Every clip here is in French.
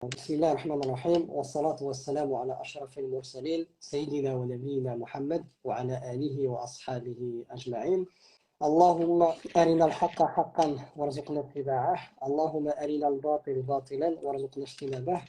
بسم الله الرحمن الرحيم والصلاة والسلام على أشرف المرسلين سيدنا ونبينا محمد وعلى آله وأصحابه أجمعين. اللهم أرنا الحق حقا وارزقنا اتباعه، اللهم أرنا الباطل باطلا وارزقنا اجتنابه.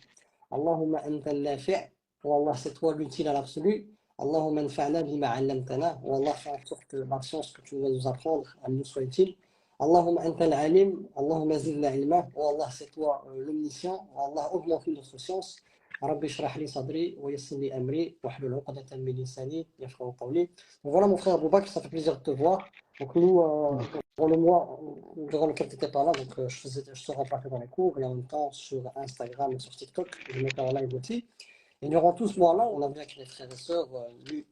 اللهم أنت النافع والله c'est toi l'utile à l'absolu. اللهم انفعنا بما علمتنا والله fais en sorte que la science que tu vas nous apprendre elle nous soit utile. اللهم أنت العليم اللهم زدنا علما والله c'est toi l'omniscient والله augmente notre science. ربي اشرح لي صدري ويسر لي أمري واحلل عقدة من لساني يفقهوا قولي. Donc voilà mon frère Aboubakr, ça fait plaisir de te voir. Donc nous, pour le mois durant lequel tu n'étais pas là, donc je te remplaçais dans les cours et en même temps sur Instagram et sur TikTok, je mettais en live aussi. Et durant tout ce mois-là, on a vu avec les frères et sœurs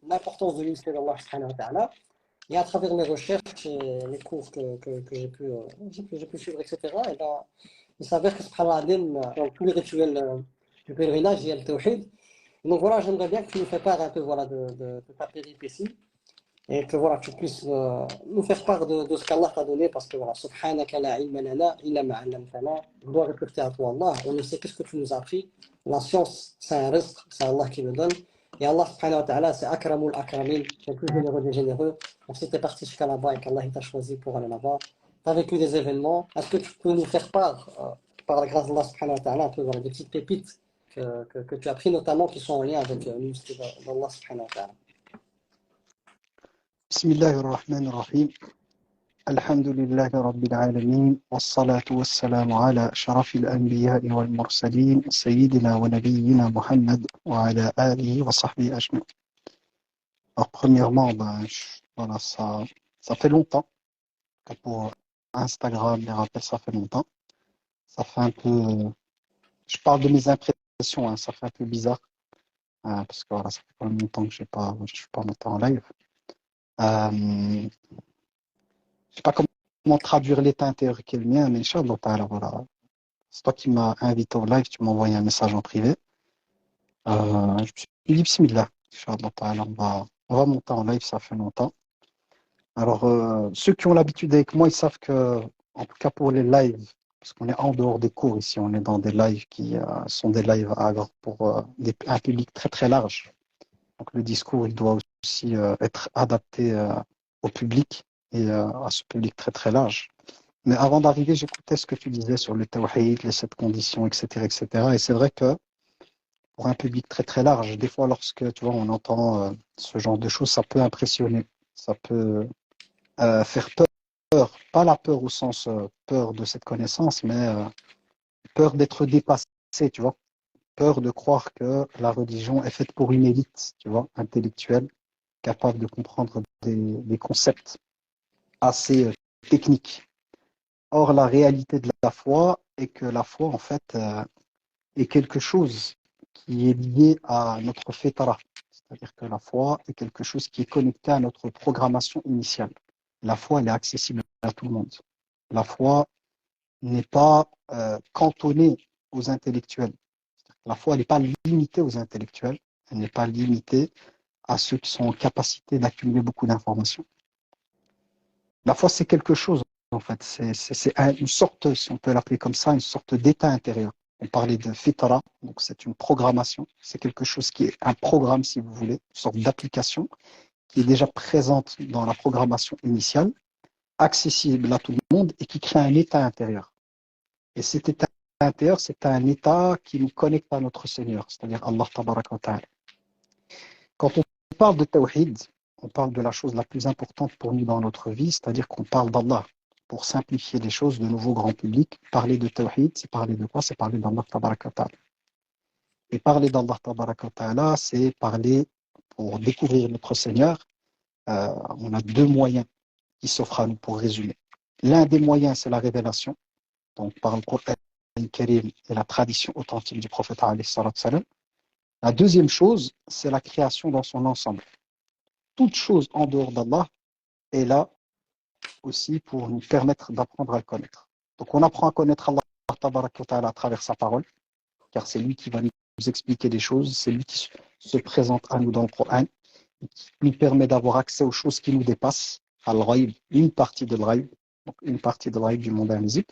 l'importance de l'unité d'Allah subhanahu wa ta'ala. Et à travers mes recherches et les cours que j'ai pu suivre, etc., et ben, il s'avère que subhanallah, dans tous les rituels du pèlerinage, il y a le tawhid. Donc voilà, j'aimerais bien que tu nous fasses part un peu voilà, de ta péripétie et que voilà, tu puisses nous faire part de ce qu'Allah t'a donné parce que voilà, subhanaka la ilma lana illa ma 'allamtana. On doit répéter à toi Allah, on ne sait qu'est-ce que tu nous as appris. La science, c'est un risque, c'est Allah qui le donne. Et Allah subhanahu wa ta'ala, c'est akramul akramin, c'est le plus généreux des généreux. Donc si tu es parti jusqu'à là-bas et qu'Allah t'a choisi pour aller là-bas, tu as vécu des événements, est-ce que tu peux nous faire part, par la grâce d'Allah subhanahu wa ta'ala, un peu voilà, des petites pépites que tu as pris notamment qui sont en lien avec l'unité d'Allah subhanahu wa ta'ala. بسم الله الرحمن الرحيم الحمد لله رب العالمين والصلاة والسلام على أشرف الأنبياء والمرسلين سيدنا ونبينا محمد وعلى آله وصحبه أجمعين. Alors premièrement, voilà, ça fait longtemps que pour Instagram, les rappels, ça fait longtemps. Ça fait un peu, je parle de mes impressions, hein, ça fait un peu bizarre, parce que voilà, ça fait pas longtemps que je suis pas monté en live. Je sais pas comment traduire l'état intérieur qui est le mien, mais Inch'Allah, ta'ala, voilà. C'est toi qui m'as invité au live, tu m'as envoyé un message en privé. Je me suis dit, Bismillah, Inch'Allah, ta'ala, on va monter en live, ça fait longtemps. Alors, ceux qui ont l'habitude avec moi, ils savent que, en tout cas pour les lives, parce qu'on est en dehors des cours ici, on est dans des lives qui sont des lives pour un public très très large. Donc le discours, il doit aussi être adapté au public et à ce public très très large. Mais avant d'arriver, j'écoutais ce que tu disais sur le tawhid, les 7 conditions, etc., etc. Et c'est vrai que pour un public très très large, des fois lorsque tu vois, on entend ce genre de choses, ça peut impressionner, ça peut faire peur, pas la peur au sens peur de cette connaissance, mais peur d'être dépassé, tu vois, peur de croire que la religion est faite pour une élite, tu vois, intellectuelle, capable de comprendre des concepts assez techniques. Or, la réalité de la foi est que la foi, en fait, est quelque chose qui est lié à notre fitra. C'est-à-dire que la foi est quelque chose qui est connecté à notre programmation initiale. La foi, elle est accessible à tout le monde. La foi n'est pas cantonnée aux intellectuels. La foi, elle n'est pas limitée aux intellectuels. Elle n'est pas limitée à ceux qui sont en capacité d'accumuler beaucoup d'informations. La foi, c'est quelque chose, en fait. C'est une sorte, si on peut l'appeler comme ça, une sorte d'état intérieur. On parlait de fitra, donc c'est une programmation. C'est quelque chose qui est un programme, si vous voulez, une sorte d'application qui est déjà présente dans la programmation initiale, accessible à tout le monde et qui crée un état intérieur. Et cet état intérieur, c'est un état qui nous connecte à notre Seigneur, c'est-à-dire Allah Tabaraka wa Ta'ala. Quand on parle de tawhid, on parle de la chose la plus importante pour nous dans notre vie, c'est-à-dire qu'on parle d'Allah. Pour simplifier les choses de nouveau grand public, parler de tawhid, c'est parler de quoi? C'est parler d'Allah Tabaraka wa Ta'ala. Et parler d'Allah Tabaraka wa Ta'ala, c'est parler, pour découvrir notre Seigneur, on a 2 moyens qui s'offrent à nous pour résumer. L'un des moyens, c'est la révélation, donc par le Coran Karim et la tradition authentique du prophète alayhi salatu salam. La deuxième chose, c'est la création dans son ensemble. Toute chose en dehors d'Allah est là aussi pour nous permettre d'apprendre à le connaître. Donc on apprend à connaître Allah Tabaraka wa Ta'ala à travers sa parole, car c'est lui qui va nous expliquer des choses, c'est lui qui se présente à nous dans le Coran, qui nous permet d'avoir accès aux choses qui nous dépassent, al-ghaib, une partie de l'ghaib, donc une partie de l'ghaib du monde invisible.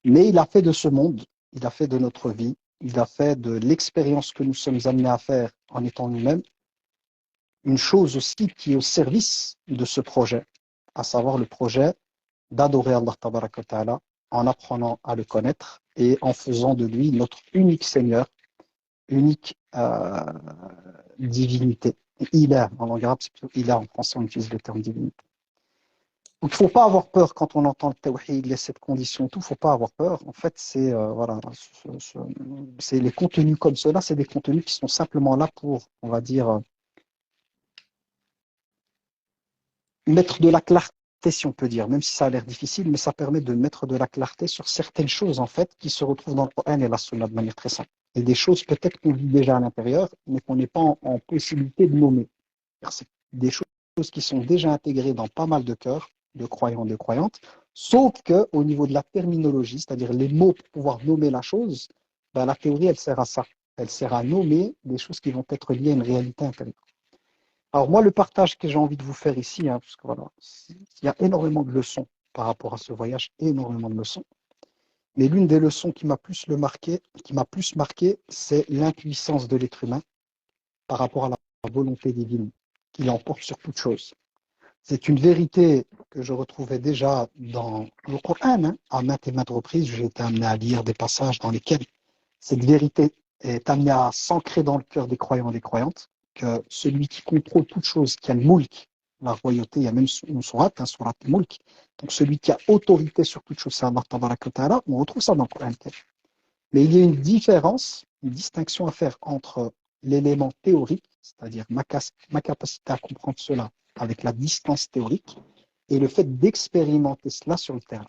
Mais il a fait de ce monde, il a fait de notre vie il a fait de l'expérience que nous sommes amenés à faire en étant nous-mêmes une chose aussi qui est au service de ce projet, à savoir le projet d'adorer Allah tabaraka wa ta'ala en apprenant à le connaître et en faisant de lui notre unique Seigneur, unique divinité. Ilah, en langue arabe, c'est plutôt ilah, en français on utilise le terme divinité. Donc il ne faut pas avoir peur quand on entend le tawhid, les 7 conditions, tout, il ne faut pas avoir peur. En fait, c'est voilà, c'est les contenus comme cela, c'est des contenus qui sont simplement là pour, on va dire, mettre de la clarté, si on peut dire, même si ça a l'air difficile, mais ça permet de mettre de la clarté sur certaines choses, en fait, qui se retrouvent dans le Coran et la Sunna de manière très simple. Et des choses peut-être qu'on vit déjà à l'intérieur, mais qu'on n'est pas en possibilité de nommer. C'est des choses qui sont déjà intégrées dans pas mal de cœurs, de croyants, de croyantes, sauf qu'au niveau de la terminologie, c'est-à-dire les mots pour pouvoir nommer la chose, ben, la théorie, elle sert à ça. Elle sert à nommer des choses qui vont être liées à une réalité intérieure. Alors moi, le partage que j'ai envie de vous faire ici, hein, parce que voilà, il y a énormément de leçons par rapport à ce voyage, énormément de leçons. Mais l'une des leçons qui m'a plus marqué, c'est l'impuissance de l'être humain par rapport à la volonté divine qui l'emporte sur toute chose. C'est une vérité que je retrouvais déjà dans le Coran, hein, à maintes et maintes reprises. J'ai été amené à lire des passages dans lesquels cette vérité est amenée à s'ancrer dans le cœur des croyants et des croyantes, que celui qui contrôle toute chose, qui a le mulk, la royauté, il y a même une sourate, un surat mulk, donc celui qui a autorité sur toute chose, c'est Allah tabaraka wa ta'ala, on retrouve ça dans le Coran. Mais il y a une différence, une distinction à faire entre l'élément théorique, c'est-à-dire ma capacité à comprendre cela avec la distance théorique, et le fait d'expérimenter cela sur le terrain.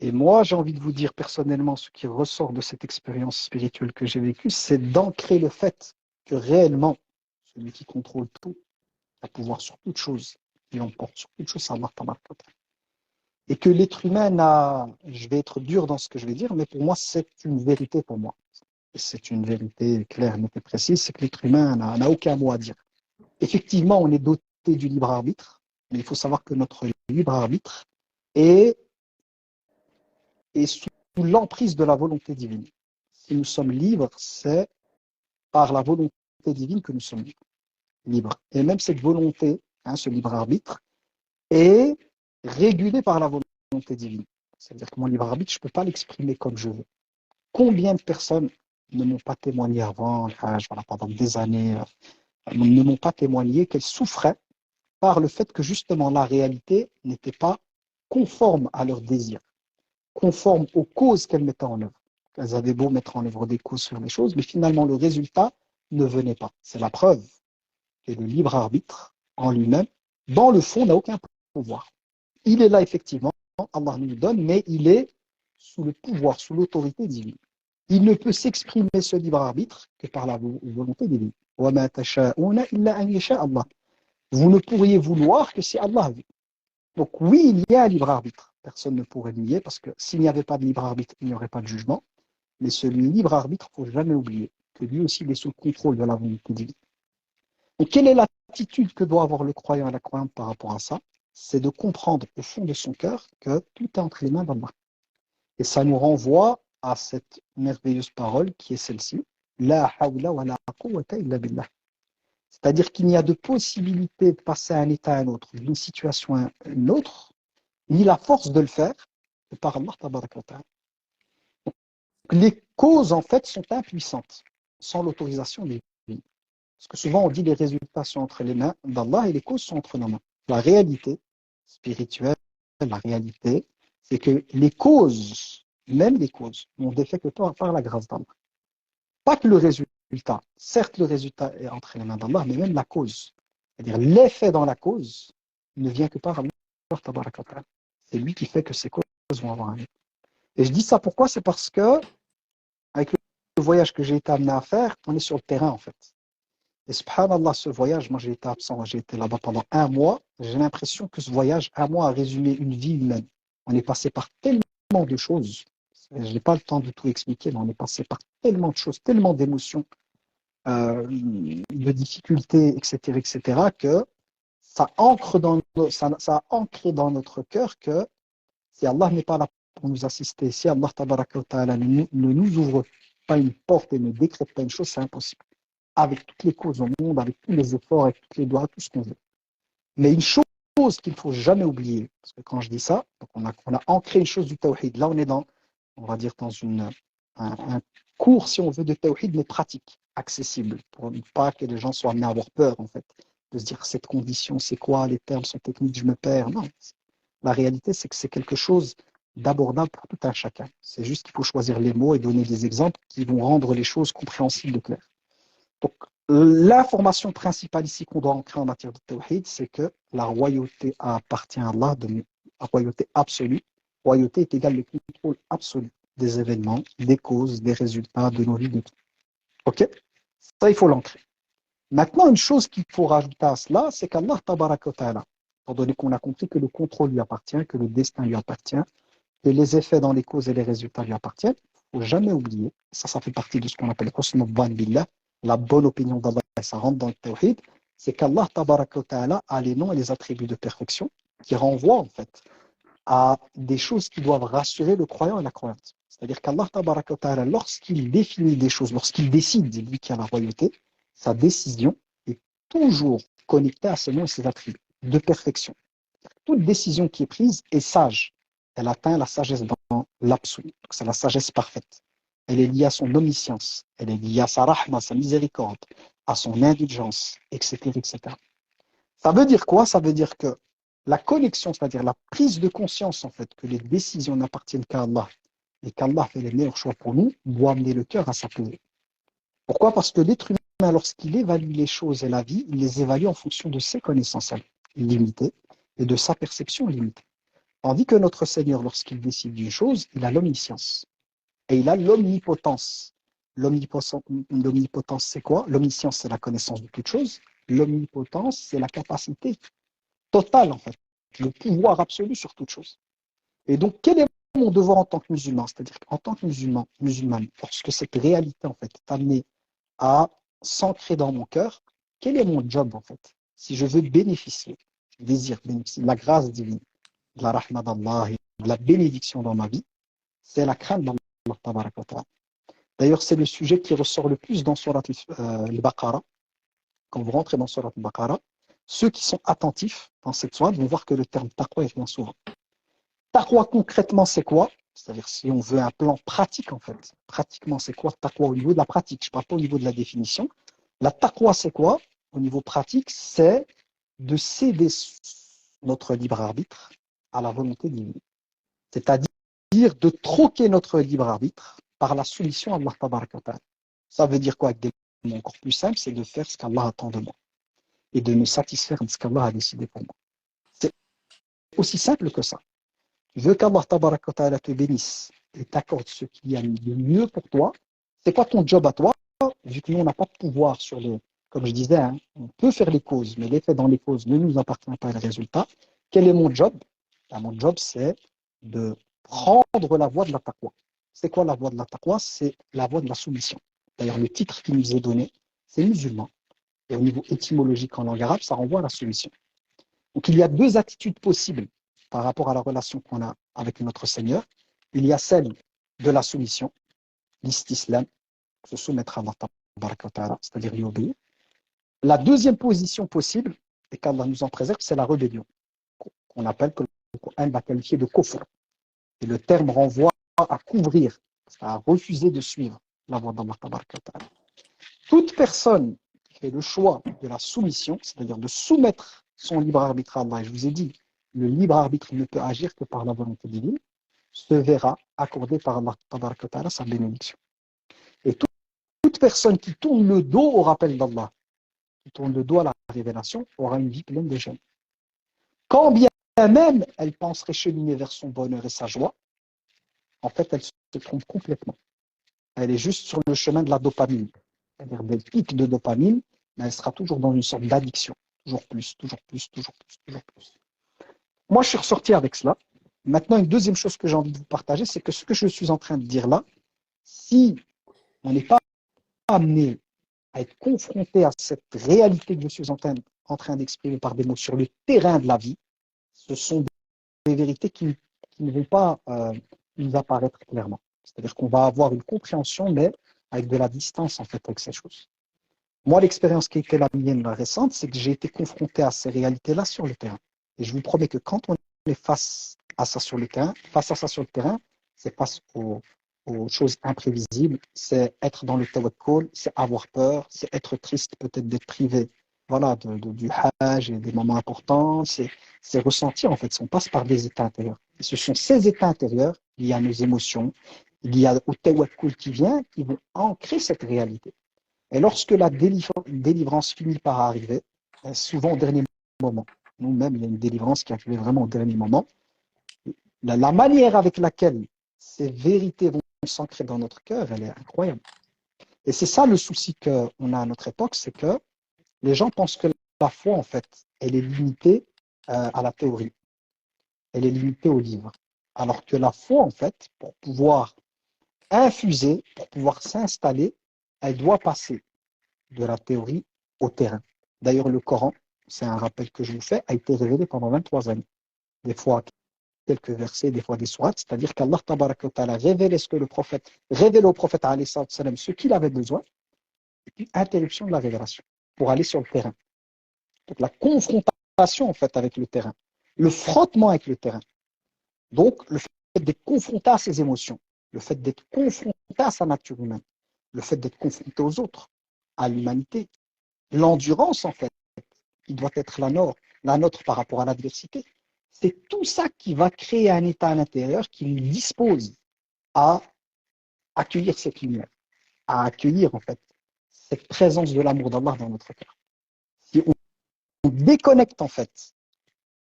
Et moi, j'ai envie de vous dire personnellement, ce qui ressort de cette expérience spirituelle que j'ai vécue, c'est d'ancrer le fait que réellement, celui qui contrôle tout, a pouvoir sur toute chose, et on porte sur toute chose, c'est Allah tabaraka wa ta'ala. Et que l'être humain n'a, je vais être dur dans ce que je vais dire, mais pour moi, c'est une vérité pour moi. Et c'est une vérité claire, nette et précise, c'est que l'être humain n'a aucun mot à dire. Effectivement, on est doté du libre arbitre, mais il faut savoir que notre libre arbitre est sous l'emprise de la volonté divine. Si nous sommes libres, c'est par la volonté divine que nous sommes libres. Et même cette volonté, hein, ce libre arbitre, est régulé par la volonté divine. C'est-à-dire que mon libre arbitre, je ne peux pas l'exprimer comme je veux. Combien de personnes ne m'ont pas témoigné avant, voilà, pendant des années, ne m'ont pas témoigné qu'elles souffraient par le fait que justement la réalité n'était pas conforme à leurs désirs, conforme aux causes qu'elles mettaient en œuvre. Elles avaient beau mettre en œuvre des causes sur les choses, mais finalement le résultat ne venait pas. C'est la preuve que le libre arbitre en lui-même, dans le fond, n'a aucun pouvoir. Il est là effectivement, Allah nous le donne, mais il est sous le pouvoir, sous l'autorité divine. Il ne peut s'exprimer ce libre arbitre que par la volonté divine. Vous ne pourriez vouloir que si Allah veut. Donc oui, il y a un libre arbitre. Personne ne pourrait le nier parce que s'il n'y avait pas de libre arbitre, il n'y aurait pas de jugement. Mais ce libre arbitre, il ne faut jamais oublier que lui aussi, il est sous le contrôle de la volonté divine. Donc quelle est l'attitude que doit avoir le croyant et la croyante par rapport à ça? C'est de comprendre au fond de son cœur que tout est entre les mains d'Allah. Et ça nous renvoie à cette merveilleuse parole qui est celle-ci. La hawla wa la quwwata illa billah. C'est-à-dire qu'il n'y a de possibilité de passer à un état à un autre, d'une situation à une autre, ni la force de le faire que par Allah tabaraka wa ta'ala. Les causes, en fait, sont impuissantes sans l'autorisation des vies. Parce que souvent, on dit les résultats sont entre les mains d'Allah et les causes sont entre nos mains. La réalité spirituelle, la réalité, c'est que les causes, même les causes, n'ont d'effet que par la grâce d'Allah. Pas que le résultat. Certes, le résultat est entre les mains d'Allah, mais même la cause. C'est-à-dire l'effet dans la cause ne vient que par Allah. C'est lui qui fait que ces causes vont avoir un effet. Et je dis ça pourquoi? C'est parce que, avec le voyage que j'ai été amené à faire, on est sur le terrain en fait. Et subhanallah, ce voyage, moi j'ai été absent, j'ai été là-bas pendant un mois. J'ai l'impression que ce voyage, un mois, a résumé une vie humaine. On est passé par tellement de choses. Je n'ai pas le temps de tout expliquer, mais on est passé par tellement de choses, tellement d'émotions, de difficultés, etc., que ça a ancré dans notre cœur que si Allah n'est pas là pour nous assister. Si Allah tabaraka wa ta'ala ne nous ouvre pas une porte et ne décrète pas une chose, c'est impossible. Avec toutes les causes au monde, avec tous les efforts, avec tous les doigts, tout ce qu'on veut. Mais une chose qu'il ne faut jamais oublier, parce que quand je dis ça, donc on a ancré une chose du tawhid. Là, on est dans, on va dire, dans un cours, si on veut, de tawhid, mais pratique, accessible, pour ne pas que les gens soient amenés à avoir peur, en fait, de se dire cette condition, c'est quoi, les termes sont techniques, je me perds. Non, la réalité, c'est que c'est quelque chose d'abordable pour tout un chacun. C'est juste qu'il faut choisir les mots et donner des exemples qui vont rendre les choses compréhensibles et claires. Donc, l'information principale ici qu'on doit ancrer en matière de tawhid, c'est que la royauté appartient à Allah, la royauté absolue. Royauté est égale au contrôle absolu des événements, des causes, des résultats, de nos vies, de tout. Ok? Ça, il faut l'ancrer. Maintenant, une chose qu'il faut rajouter à cela, c'est qu'Allah, tabaraka wa ta'ala, étant donné qu'on a compris que le contrôle lui appartient, que le destin lui appartient, que les effets dans les causes et les résultats lui appartiennent, il ne faut jamais oublier, ça fait partie de ce qu'on appelle husn al-dhann billah, la bonne opinion d'Allah, ça rentre dans le tawhid, c'est qu'Allah tabaraka wa ta'ala a les noms et les attributs de perfection qui renvoient en fait à des choses qui doivent rassurer le croyant et la croyante. C'est-à-dire qu'Allah tabaraka wa ta'ala, lorsqu'il définit des choses, lorsqu'il décide, lui qui a la royauté, sa décision est toujours connectée à ses noms et ses attributs de perfection. Toute décision qui est prise est sage. Elle atteint la sagesse dans l'absolu. C'est la sagesse parfaite. Elle est liée à son omniscience. Elle est liée à sa rahma, sa miséricorde, à son indulgence, etc., etc. Ça veut dire quoi? Ça veut dire que la connexion, c'est-à-dire la prise de conscience, en fait, que les décisions n'appartiennent qu'à Allah et qu'Allah fait les meilleurs choix pour nous, doit amener le cœur à s'apaiser. Pourquoi? Parce que l'être humain, lorsqu'il évalue les choses et la vie, il les évalue en fonction de ses connaissances limitées et de sa perception limitée. Tandis que notre Seigneur, lorsqu'il décide d'une chose, il a l'omniscience et il a l'omnipotence. L'omnipotence, c'est quoi? L'omniscience, c'est la connaissance de toute chose. L'omnipotence, c'est la capacité totale, en fait, le pouvoir absolu sur toute chose. Et donc, quel est mon devoir en tant que musulman? C'est-à-dire qu'en tant que musulman, lorsque cette réalité, en fait, est amenée à s'ancrer dans mon cœur, quel est mon job, en fait? Si je veux bénéficier, je désire bénéficier de la grâce divine, de la rahma d'Allah et de la bénédiction dans ma vie, c'est la crainte d'Allah tabaraka wa ta'ala. D'ailleurs, c'est le sujet qui ressort le plus dans Surat al-Baqarah. Quand vous rentrez dans Surat al-Baqarah, ceux qui sont attentifs dans cette sourate vont voir que le terme taqwa revient souvent. Taqwa concrètement, c'est quoi? C'est-à-dire si on veut un plan pratique en fait. Pratiquement, c'est quoi taqwa au niveau de la pratique? Je ne parle pas au niveau de la définition. La taqwa, c'est quoi? Au niveau pratique, c'est de céder notre libre arbitre à la volonté divine. C'est-à-dire de troquer notre libre arbitre par la soumission à Allah tabaraka wa ta'ala. Ça veut dire quoi avec des mots encore plus simples? C'est de faire ce qu'Allah attend de moi et de me satisfaire de ce qu'Allah a décidé pour moi. C'est aussi simple que ça. Tu veux qu'Allah tabaraka wa ta'ala te bénisse et t'accorde ce qu'il y a de mieux pour toi. C'est quoi ton job à toi? Vu que nous, on n'a pas de pouvoir sur les... Comme je disais, hein, on peut faire les causes, mais l'effet dans les causes ne nous appartient pas, le résultat. Quel est mon job? Mon job, c'est de prendre la voie de la taqwa. C'est quoi la voie de la taqwa? C'est la voie de la soumission. D'ailleurs, le titre qui nous est donné, c'est musulman. Et au niveau étymologique en langue arabe, ça renvoie à la soumission. Donc, il y a deux attitudes possibles par rapport à la relation qu'on a avec notre Seigneur. Il y a celle de la soumission, l'istislam, se soumettre à Allah, c'est-à-dire lui obéir. La deuxième position possible, et qu'Allah nous en préserve, c'est la rébellion, qu'on appelle, que le Coran va qualifier de kufr. Et le terme renvoie à couvrir, à refuser de suivre la voie d'Allah. Toute personne qui fait le choix de la soumission, c'est-à-dire de soumettre son libre arbitre à Allah, et je vous ai dit, le libre arbitre ne peut agir que par la volonté divine, se verra accorder par Allah sa bénédiction. Et toute personne qui tourne le dos au rappel d'Allah, qui tourne le dos à la révélation, aura une vie pleine de gêne. Quand bien même elle penserait cheminer vers son bonheur et sa joie, en fait, elle se trompe complètement. Elle est juste sur le chemin de la dopamine, c'est-à-dire des pics de dopamine, mais elle sera toujours dans une sorte d'addiction. Toujours plus, toujours plus, toujours plus, toujours plus. Moi, je suis ressorti avec cela. Maintenant, une deuxième chose que j'ai envie de vous partager, c'est que ce que je suis en train de dire là, si on n'est pas amené à être confronté à cette réalité que je suis en train d'exprimer par des mots sur le terrain de la vie, ce sont des vérités qui ne vont pas nous apparaître clairement. C'est-à-dire qu'on va avoir une compréhension, mais avec de la distance, en fait, avec ces choses. Moi, l'expérience qui a été la mienne récente, c'est que j'ai été confronté à ces réalités-là sur le terrain. Et je vous promets que quand on est face à ça sur le terrain, c'est face aux choses imprévisibles, c'est être dans le tawakkul, c'est avoir peur, c'est être triste peut-être d'être privé, voilà, du hajj et des moments importants, c'est ressentir en fait, on passe par des états intérieurs. Et ce sont ces états intérieurs, il y a nos émotions, il y a au tawakkul qui vient, qui vont ancrer cette réalité. Et lorsque la délivrance finit par arriver, souvent au dernier moment, nous-mêmes, il y a une délivrance qui arrive vraiment au dernier moment, la manière avec laquelle ces vérités vont s'ancrer dans notre cœur, elle est incroyable. Et c'est ça le souci qu'on a à notre époque, c'est que les gens pensent que la foi, en fait, elle est limitée à la théorie, elle est limitée au livre. Alors que la foi, en fait, pour pouvoir infuser, pour pouvoir s'installer, elle doit passer de la théorie au terrain. D'ailleurs, le Coran, c'est un rappel que je vous fais, a été révélé pendant 23 années. Des fois quelques versets, des fois des sourates, c'est-à-dire qu'Allah tabaraka wa ta'ala révélait ce que le prophète, révélait au prophète alayhi salam ce qu'il avait besoin, et puis interruption de la révélation pour aller sur le terrain. Donc la confrontation en fait avec le terrain, le frottement avec le terrain. Donc le fait d'être confronté à ses émotions, le fait d'être confronté à sa nature humaine, le fait d'être confronté aux autres, à l'humanité, l'endurance en fait, qui doit être la nôtre par rapport à l'adversité. C'est tout ça qui va créer un état à l'intérieur qui nous dispose à accueillir cette lumière, à accueillir en fait cette présence de l'amour d'Allah dans notre cœur. Si on déconnecte en fait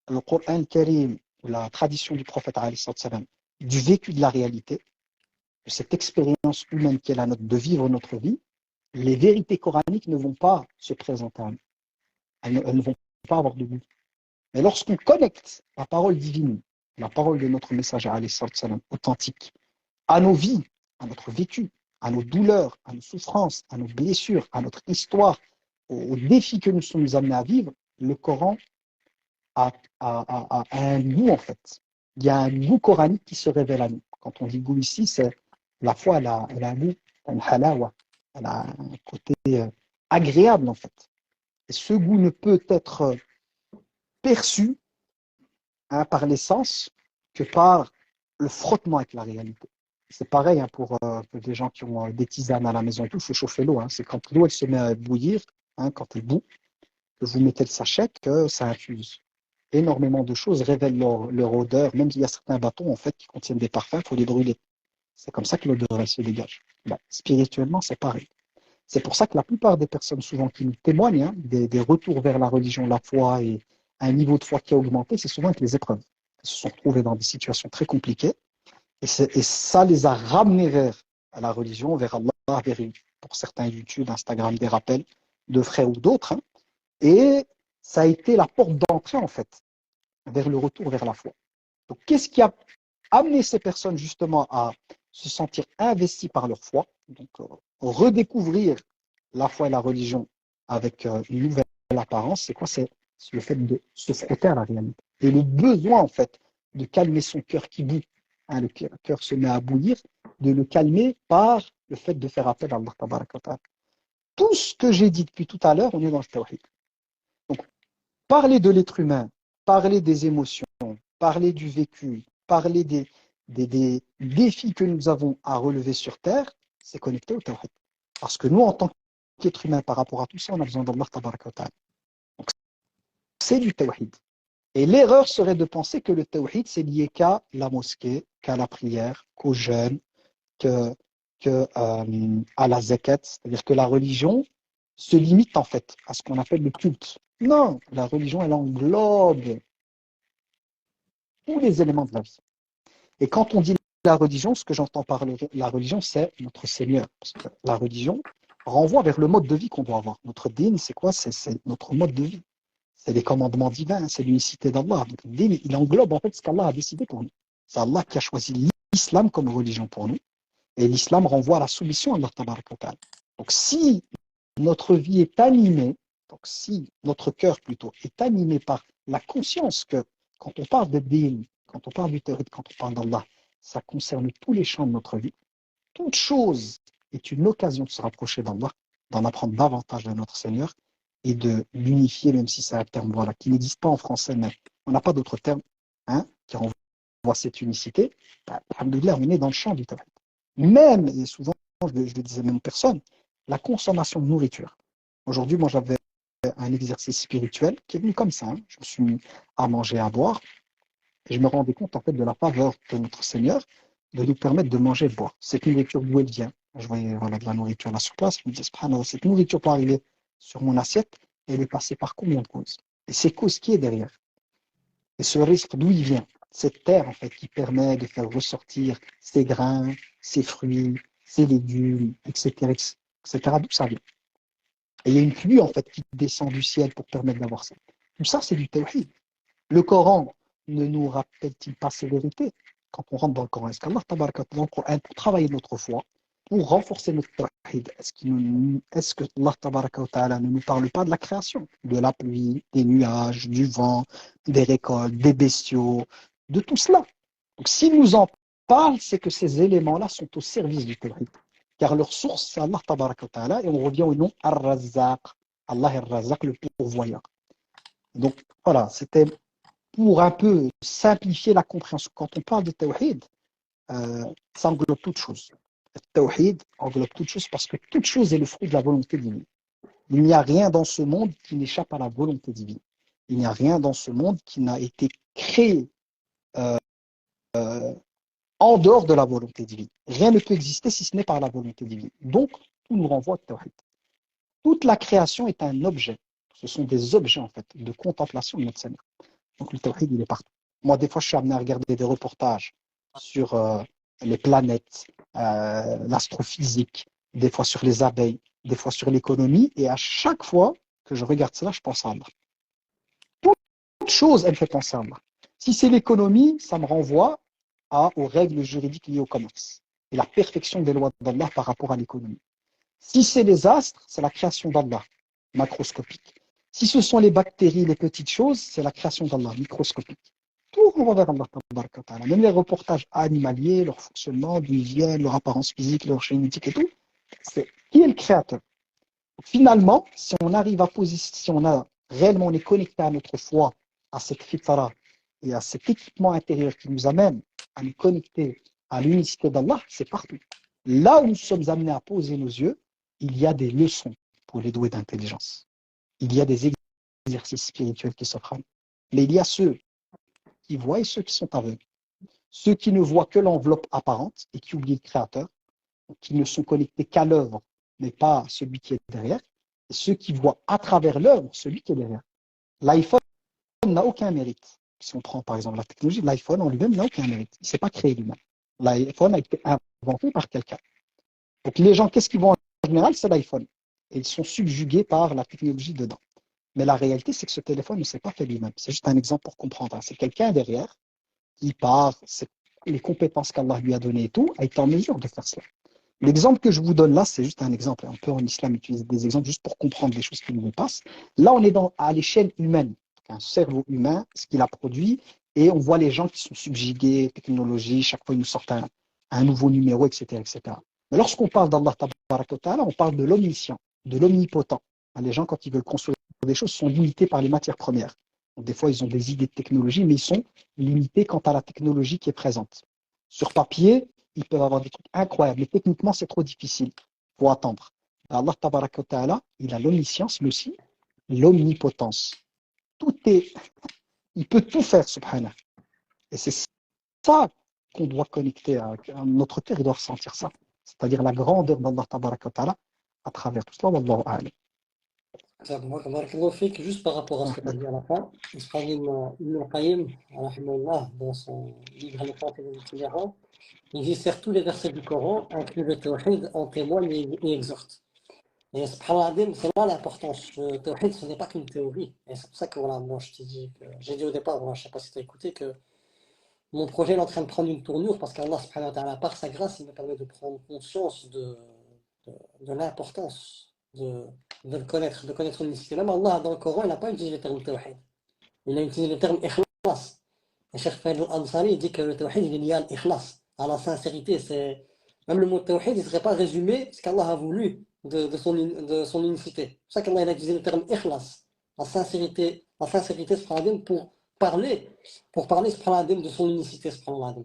le Coran Karim ou la tradition du prophète salam, du vécu de la réalité, de cette expérience humaine qui est la nôtre de vivre notre vie, les vérités coraniques ne vont pas se présenter à nous. Elles ne vont pas avoir de goût. Mais lorsqu'on connecte la parole divine, la parole de notre messager salam, authentique, à nos vies, à notre vécu, à nos douleurs, à nos souffrances, à nos blessures, à notre histoire, aux défis que nous sommes amenés à vivre, le Coran a un goût en fait. Il y a un goût coranique qui se révèle à nous. Quand on dit goût ici, c'est la foi, elle a un goût, un halawa, elle a un côté agréable en fait. Et ce goût ne peut être perçu par les sens que par le frottement avec la réalité. C'est pareil pour des gens qui ont des tisanes à la maison et tout, il faut chauffer l'eau. C'est quand l'eau elle se met à bouillir, quand elle bout, que vous mettez le sachet, que ça infuse. Énormément de choses révèlent leur odeur, même s'il y a certains bâtons en fait qui contiennent des parfums, il faut les brûler. C'est comme ça que l'odeur elle se dégage. Spirituellement, c'est pareil. C'est pour ça que la plupart des personnes souvent qui nous témoignent des retours vers la religion, la foi et un niveau de foi qui a augmenté, c'est souvent avec les épreuves. Ils se sont retrouvés dans des situations très compliquées et ça les a ramenés vers la religion, vers Allah, vers, pour certains YouTube, Instagram, des rappels de frères ou d'autres. Et ça a été la porte d'entrée en fait vers le retour vers la foi. Donc qu'est-ce qui a amené ces personnes justement à se sentir investies par leur foi, donc redécouvrir la foi et la religion avec une nouvelle apparence, c'est quoi? C'est le fait de se frotter à la réalité. Et le besoin, en fait, de calmer son cœur qui bout. Le cœur se met à bouillir, de le calmer par le fait de faire appel à Allah tabaraka wa ta'ala. Tout ce que j'ai dit depuis tout à l'heure, on est dans le tawhid. Donc, parler de l'être humain, parler des émotions, parler du vécu, parler des défis que nous avons à relever sur Terre, c'est connecté au tawhid. Parce que nous, en tant qu'être humain, par rapport à tout ça, on a besoin d'Allah tabaraka wa ta'ala. Donc, c'est du tawhid. Et l'erreur serait de penser que le tawhid, c'est lié qu'à la mosquée, qu'à la prière, qu'au jeûne, à la zakat. C'est-à-dire que la religion se limite en fait à ce qu'on appelle le culte. Non, la religion, elle englobe tous les éléments de la vie. Et quand on dit la religion, ce que j'entends par la religion, c'est notre Seigneur. Parce que la religion renvoie vers le mode de vie qu'on doit avoir. Notre dîn, c'est quoi? C'est notre mode de vie. C'est les commandements divins, c'est l'unicité d'Allah. Donc, le dîn, il englobe en fait ce qu'Allah a décidé pour nous. C'est Allah qui a choisi l'islam comme religion pour nous. Et l'islam renvoie à la soumission à Allah tabaraka wa ta'ala. Donc si notre vie est animée, donc si notre cœur plutôt est animé par la conscience que quand on parle de dîn, quand on parle du tawhid, quand on parle d'Allah, ça concerne tous les champs de notre vie. Toute chose est une occasion de se rapprocher d'Allah, d'en apprendre davantage de notre Seigneur et de l'unifier, même si c'est un terme voilà, qui n'existe pas en français, mais on n'a pas d'autre terme qui renvoie à cette unicité. Alhamdoulilah, on est dans le champ du tawhid. Même, et souvent, je le disais même aux personnes, la consommation de nourriture. Aujourd'hui, moi, j'avais un exercice spirituel qui est venu comme ça. Je me suis mis à manger, à boire, et je me rendais compte en fait de la faveur de notre Seigneur de nous permettre de manger et de boire. Cette nourriture, d'où elle vient? Je voyais voilà, de la nourriture là sur place, je me disais, subhanallah, cette nourriture pour arriver sur mon assiette, elle est passée par combien de causes? Et ces causes qui est derrière? Et ce risque, d'où il vient? Cette terre en fait qui permet de faire ressortir ces grains, ces fruits, ces légumes, etc., etc. D'où ça vient? Et il y a une pluie en fait qui descend du ciel pour permettre d'avoir ça. Tout ça, c'est du tawhid. Le Coran ne nous rappelle-t-il pas ces vérités quand on rentre dans le Coran? Est-ce qu'Allah tabaraka dans le Coran, pour travailler notre foi, pour renforcer notre tawhid, est-ce que Allah tabaraka wa ta'ala ne nous parle pas de la création, de la pluie, des nuages, du vent, des récoltes, des bestiaux, de tout cela? Donc s'il nous en parle, c'est que ces éléments-là sont au service du tawhid. Car leur source, c'est Allah tabaraka wa ta'ala, et on revient au nom Ar-Razzaq. Allah Ar-Razzaq, le pourvoyeur. Donc voilà, c'était pour un peu simplifier la compréhension. Quand on parle de tawhid, ça englobe toute chose. Le tawhid englobe toute chose parce que toute chose est le fruit de la volonté divine. Il n'y a rien dans ce monde qui n'échappe à la volonté divine. Il n'y a rien dans ce monde qui n'a été créé en dehors de la volonté divine. Rien ne peut exister si ce n'est par la volonté divine. Donc, tout nous renvoie au tawhid. Toute la création est un objet. Ce sont des objets, en fait, de contemplation de notre Seigneur. Donc, le tawhid, il est partout. Moi, des fois, je suis amené à regarder des reportages sur les planètes, l'astrophysique, des fois sur les abeilles, des fois sur l'économie, et à chaque fois que je regarde cela, je pense à Allah. Toute chose, elle fait penser à Allah. Si c'est l'économie, ça me renvoie aux règles juridiques liées au commerce et la perfection des lois d'Allah par rapport à l'économie. Si c'est les astres, c'est la création d'Allah, macroscopique. Si ce sont les bactéries, les petites choses, c'est la création d'Allah, microscopique. Tout renvoie vers Allah. Même les reportages animaliers, leur fonctionnement, d'où ils viennent, leur apparence physique, leur génétique et tout, c'est qui est le créateur. Donc, finalement, si on arrive à poser, si on a réellement on est connecté à notre foi, à cette fitara et à cet équipement intérieur qui nous amène à nous connecter à l'unicité d'Allah, c'est partout. Là où nous sommes amenés à poser nos yeux, il y a des leçons pour les doués d'intelligence. Il y a des exercices spirituels qui s'offrent. Mais il y a ceux qui voient et ceux qui sont aveugles. Ceux qui ne voient que l'enveloppe apparente et qui oublient le Créateur, qui ne sont connectés qu'à l'œuvre, mais pas à celui qui est derrière. Et ceux qui voient à travers l'œuvre celui qui est derrière. L'iPhone n'a aucun mérite. Si on prend par exemple la technologie, l'iPhone en lui-même n'a aucun mérite. Il ne s'est pas créé lui-même. L'iPhone a été inventé par quelqu'un. Donc les gens, qu'est-ce qu'ils voient en général? C'est l'iPhone. Et ils sont subjugués par la technologie dedans. Mais la réalité, c'est que ce téléphone ne s'est pas fait lui-même. C'est juste un exemple pour comprendre. C'est quelqu'un derrière qui, par les compétences qu'Allah lui a données et tout, a été en mesure de faire cela. L'exemple que je vous donne là, c'est juste un exemple. On peut en islam utiliser des exemples juste pour comprendre des choses qui nous dépassent. Là, on est à l'échelle humaine. Un cerveau humain, ce qu'il a produit, et on voit les gens qui sont subjugués, technologie, chaque fois ils nous sortent un nouveau numéro, etc., etc. Mais lorsqu'on parle d'Allah, on parle de l'omniscient, de l'omnipotent. Les gens, quand ils veulent construire des choses, sont limités par les matières premières. Donc, des fois, ils ont des idées de technologie, mais ils sont limités quant à la technologie qui est présente. Sur papier, ils peuvent avoir des trucs incroyables, mais techniquement, c'est trop difficile. Il faut attendre. Allah, tabaraka wa ta'ala, il a l'omniscience, mais aussi l'omnipotence. Il peut tout faire, subhanah. Et c'est ça qu'on doit connecter à notre cœur, il doit ressentir ça. C'est-à-dire la grandeur d'Allah, tabaraka wa ta'ala, à travers tout cela, wallahu a'lam. Juste par rapport à ce que tu as dit à la fin, Ibn al-Qayyim, dans son livre Al-Fatih des itinérants, il dit certes tous les versets du Coran, incluent le tawhid, en témoignent et exhortent. Et subhanallah, c'est là l'importance. Le tawhid, ce n'est pas qu'une théorie. Et c'est pour ça que voilà, moi je t'ai dit, j'ai dit au départ, voilà, je ne sais pas si tu as écouté, que mon projet est en train de prendre une tournure parce qu'Allah, subhanahu wa ta'ala, par sa grâce, il me permet de prendre conscience de l'importance de le connaître, de connaître l'unicité. Même Allah, dans le Coran, il n'a pas utilisé le terme tawhid. Il a utilisé le terme ikhlas. Et Cheikh Fahd al-Ansari dit que le tawhid, il est lié à l'ikhlas. à la sincérité. Même le mot tawhid, il ne serait pas résumé ce qu'Allah a voulu de son unicité. C'est pour ça qu'Allah a utilisé le terme ikhlas, la sincérité subhanahu pour parler subhanahu de son unicité subhanahu.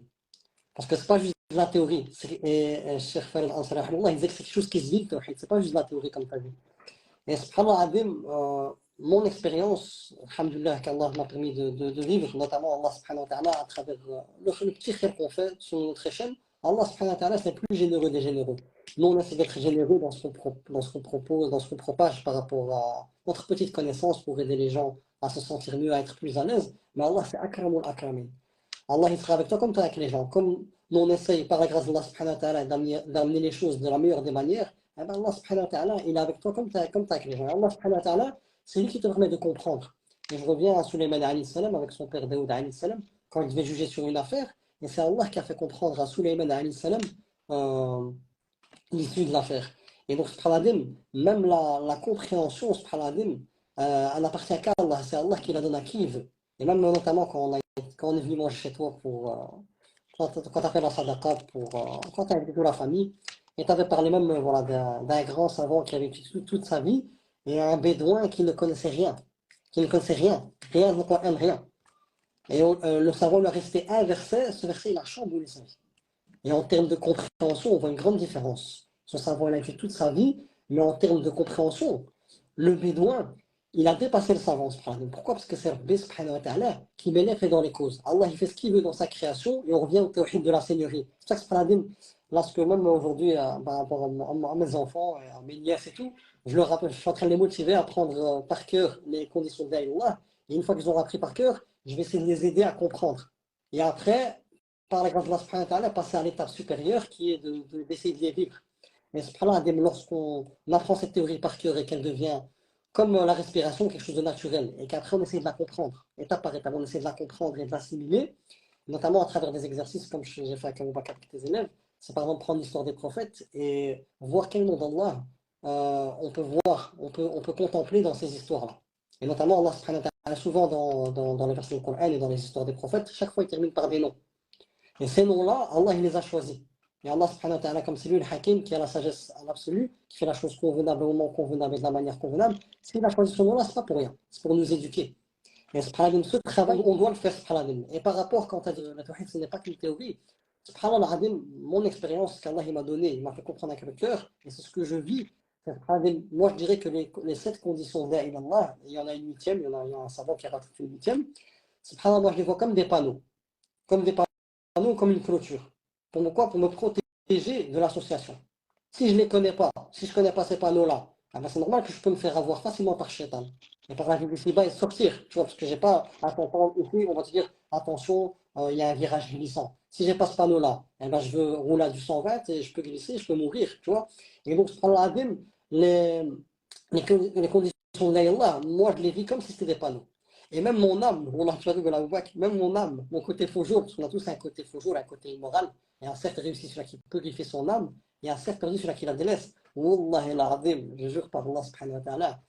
Parce que c'est pas juste de la théorie. Et Cheikh Farid Ansari, il disait que c'est quelque chose qui se vit le tawhid, c'est pas juste de la théorie comme tu as dit. Et subhanallah, mon expérience, alhamdoulilah, qu'Allah m'a permis de vivre, notamment Allah subhanahu wa ta'ala, à travers le petit khir qu'on fait sur notre échelle, Allah subhanahu wa ta'ala, c'est le plus généreux des généreux. Nous, on essaie d'être généreux dans ce qu'on propose, dans ce qu'on propage par rapport à notre petite connaissance pour aider les gens à se sentir mieux, à être plus à l'aise. Mais Allah, c'est akramul akramin. Allah, il sera avec toi comme tu es avec les gens. Comme nous, on essaye par la grâce d'Allah subhanahu wa ta'ala d'amener les choses de la meilleure des manières, eh ben Allah subhanahu wa ta'ala, il est avec toi comme tu es avec les gens. Allah subhanahu wa ta'ala, c'est lui qui te permet de comprendre. Et je reviens à Sulayman alayhi salam avec son père Daoud alayhi salam, quand il devait juger sur une affaire, et c'est Allah qui a fait comprendre à Sulayman alayhi salam l'issue de l'affaire. Et donc, subhanahu, même la compréhension, subhanahu, elle n'appartient qu'à Allah. C'est Allah qui la donne à qui il veut. Et même notamment quand on est venu manger chez toi quand tu as fait la sadaqa quand tu as invité toute la famille, et tu avais parlé même voilà, d'un grand savant qui avait vécu toute sa vie, et un bédouin qui ne connaissait rien, rien de quoi rien. Et le savant lui a resté un verset, ce verset il a chamboulé sa vie. Et en termes de compréhension, on voit une grande différence. Son savant il a vécu toute sa vie, mais en termes de compréhension, le bédouin, il a dépassé le savant. Pourquoi? Parce que c'est Rabbi subhanahu wa ta'ala qui met l'être dans les causes. Allah, il fait ce qu'il veut dans sa création et on revient au tawhid de la seigneurie. C'est ça que subhanahu, lorsque même aujourd'hui, par rapport à mes enfants, à mes nièces et tout, je leur rappelle, je suis en train de les motiver à prendre par cœur les conditions de Allah. Et une fois qu'ils auront appris par cœur, je vais essayer de les aider à comprendre. Et après, par la grâce d'Allah subhanahu wa ta'ala, passer à l'étape supérieure qui est d'essayer de les vivre. Mais subhanallah, lorsqu'on apprend cette théorie par cœur et qu'elle devient comme la respiration, quelque chose de naturel, et qu'après on essaie de la comprendre, étape par étape, on essaie de la comprendre et de l'assimiler, notamment à travers des exercices comme j'ai fait avec Abu Bakr avec tes élèves, c'est par exemple prendre l'histoire des prophètes et voir quel nom d'Allah on peut voir, on peut contempler dans ces histoires-là. Et notamment Allah subhanahu wa ta'ala, souvent dans les versets du Coran et dans les histoires des prophètes, chaque fois il termine par des noms. Et ces noms-là, Allah il les a choisis. Et Allah subhanahu wa ta'ala, comme c'est lui le hakim qui a la sagesse en absolu, qui fait la chose convenable au moment convenable et de la manière convenable, s'il a choisi ce nom-là, c'est pas pour rien, c'est pour nous éduquer. Et subhanallah, ce travail, on doit le faire, subhanallah. Et par rapport, quand tu as dit le tawhid, ce n'est pas qu'une théorie. Subhanallah, mon expérience qu'Allah m'a donnée, il m'a fait comprendre avec le cœur, et c'est ce que je vis. Moi, je dirais que les 7 conditions de la ilaha illallah, il y en a une huitième, il y a un savant qui a rajouté une huitième. Subhanallah, moi je les vois comme des panneaux, comme une clôture. Pour me protéger de l'association. Si je ne les connais pas, si je ne connais pas ces panneaux-là, ah ben c'est normal que je peux me faire avoir facilement par Shaitan. Et par la vie ici-bas et sortir. Tu vois, parce que j'ai pas, ici, on va te dire, attention, il y a un virage glissant. Si j'ai pas ce panneau-là, eh ben, je veux rouler à du 120 et je peux glisser, je peux mourir, tu vois. Et donc, les, les conditions d'Allah, moi, je les vis comme si c'était des panneaux. Et même mon âme, même mon âme, mon côté faux jour, parce qu'on a tous un côté faux jour, un côté immoral, et un certes réussi celui qui purifie son âme, et un certes perdu celui qui la délaisse. Wallahi l'azim, je jure par Allah subhanahu wa ta'ala,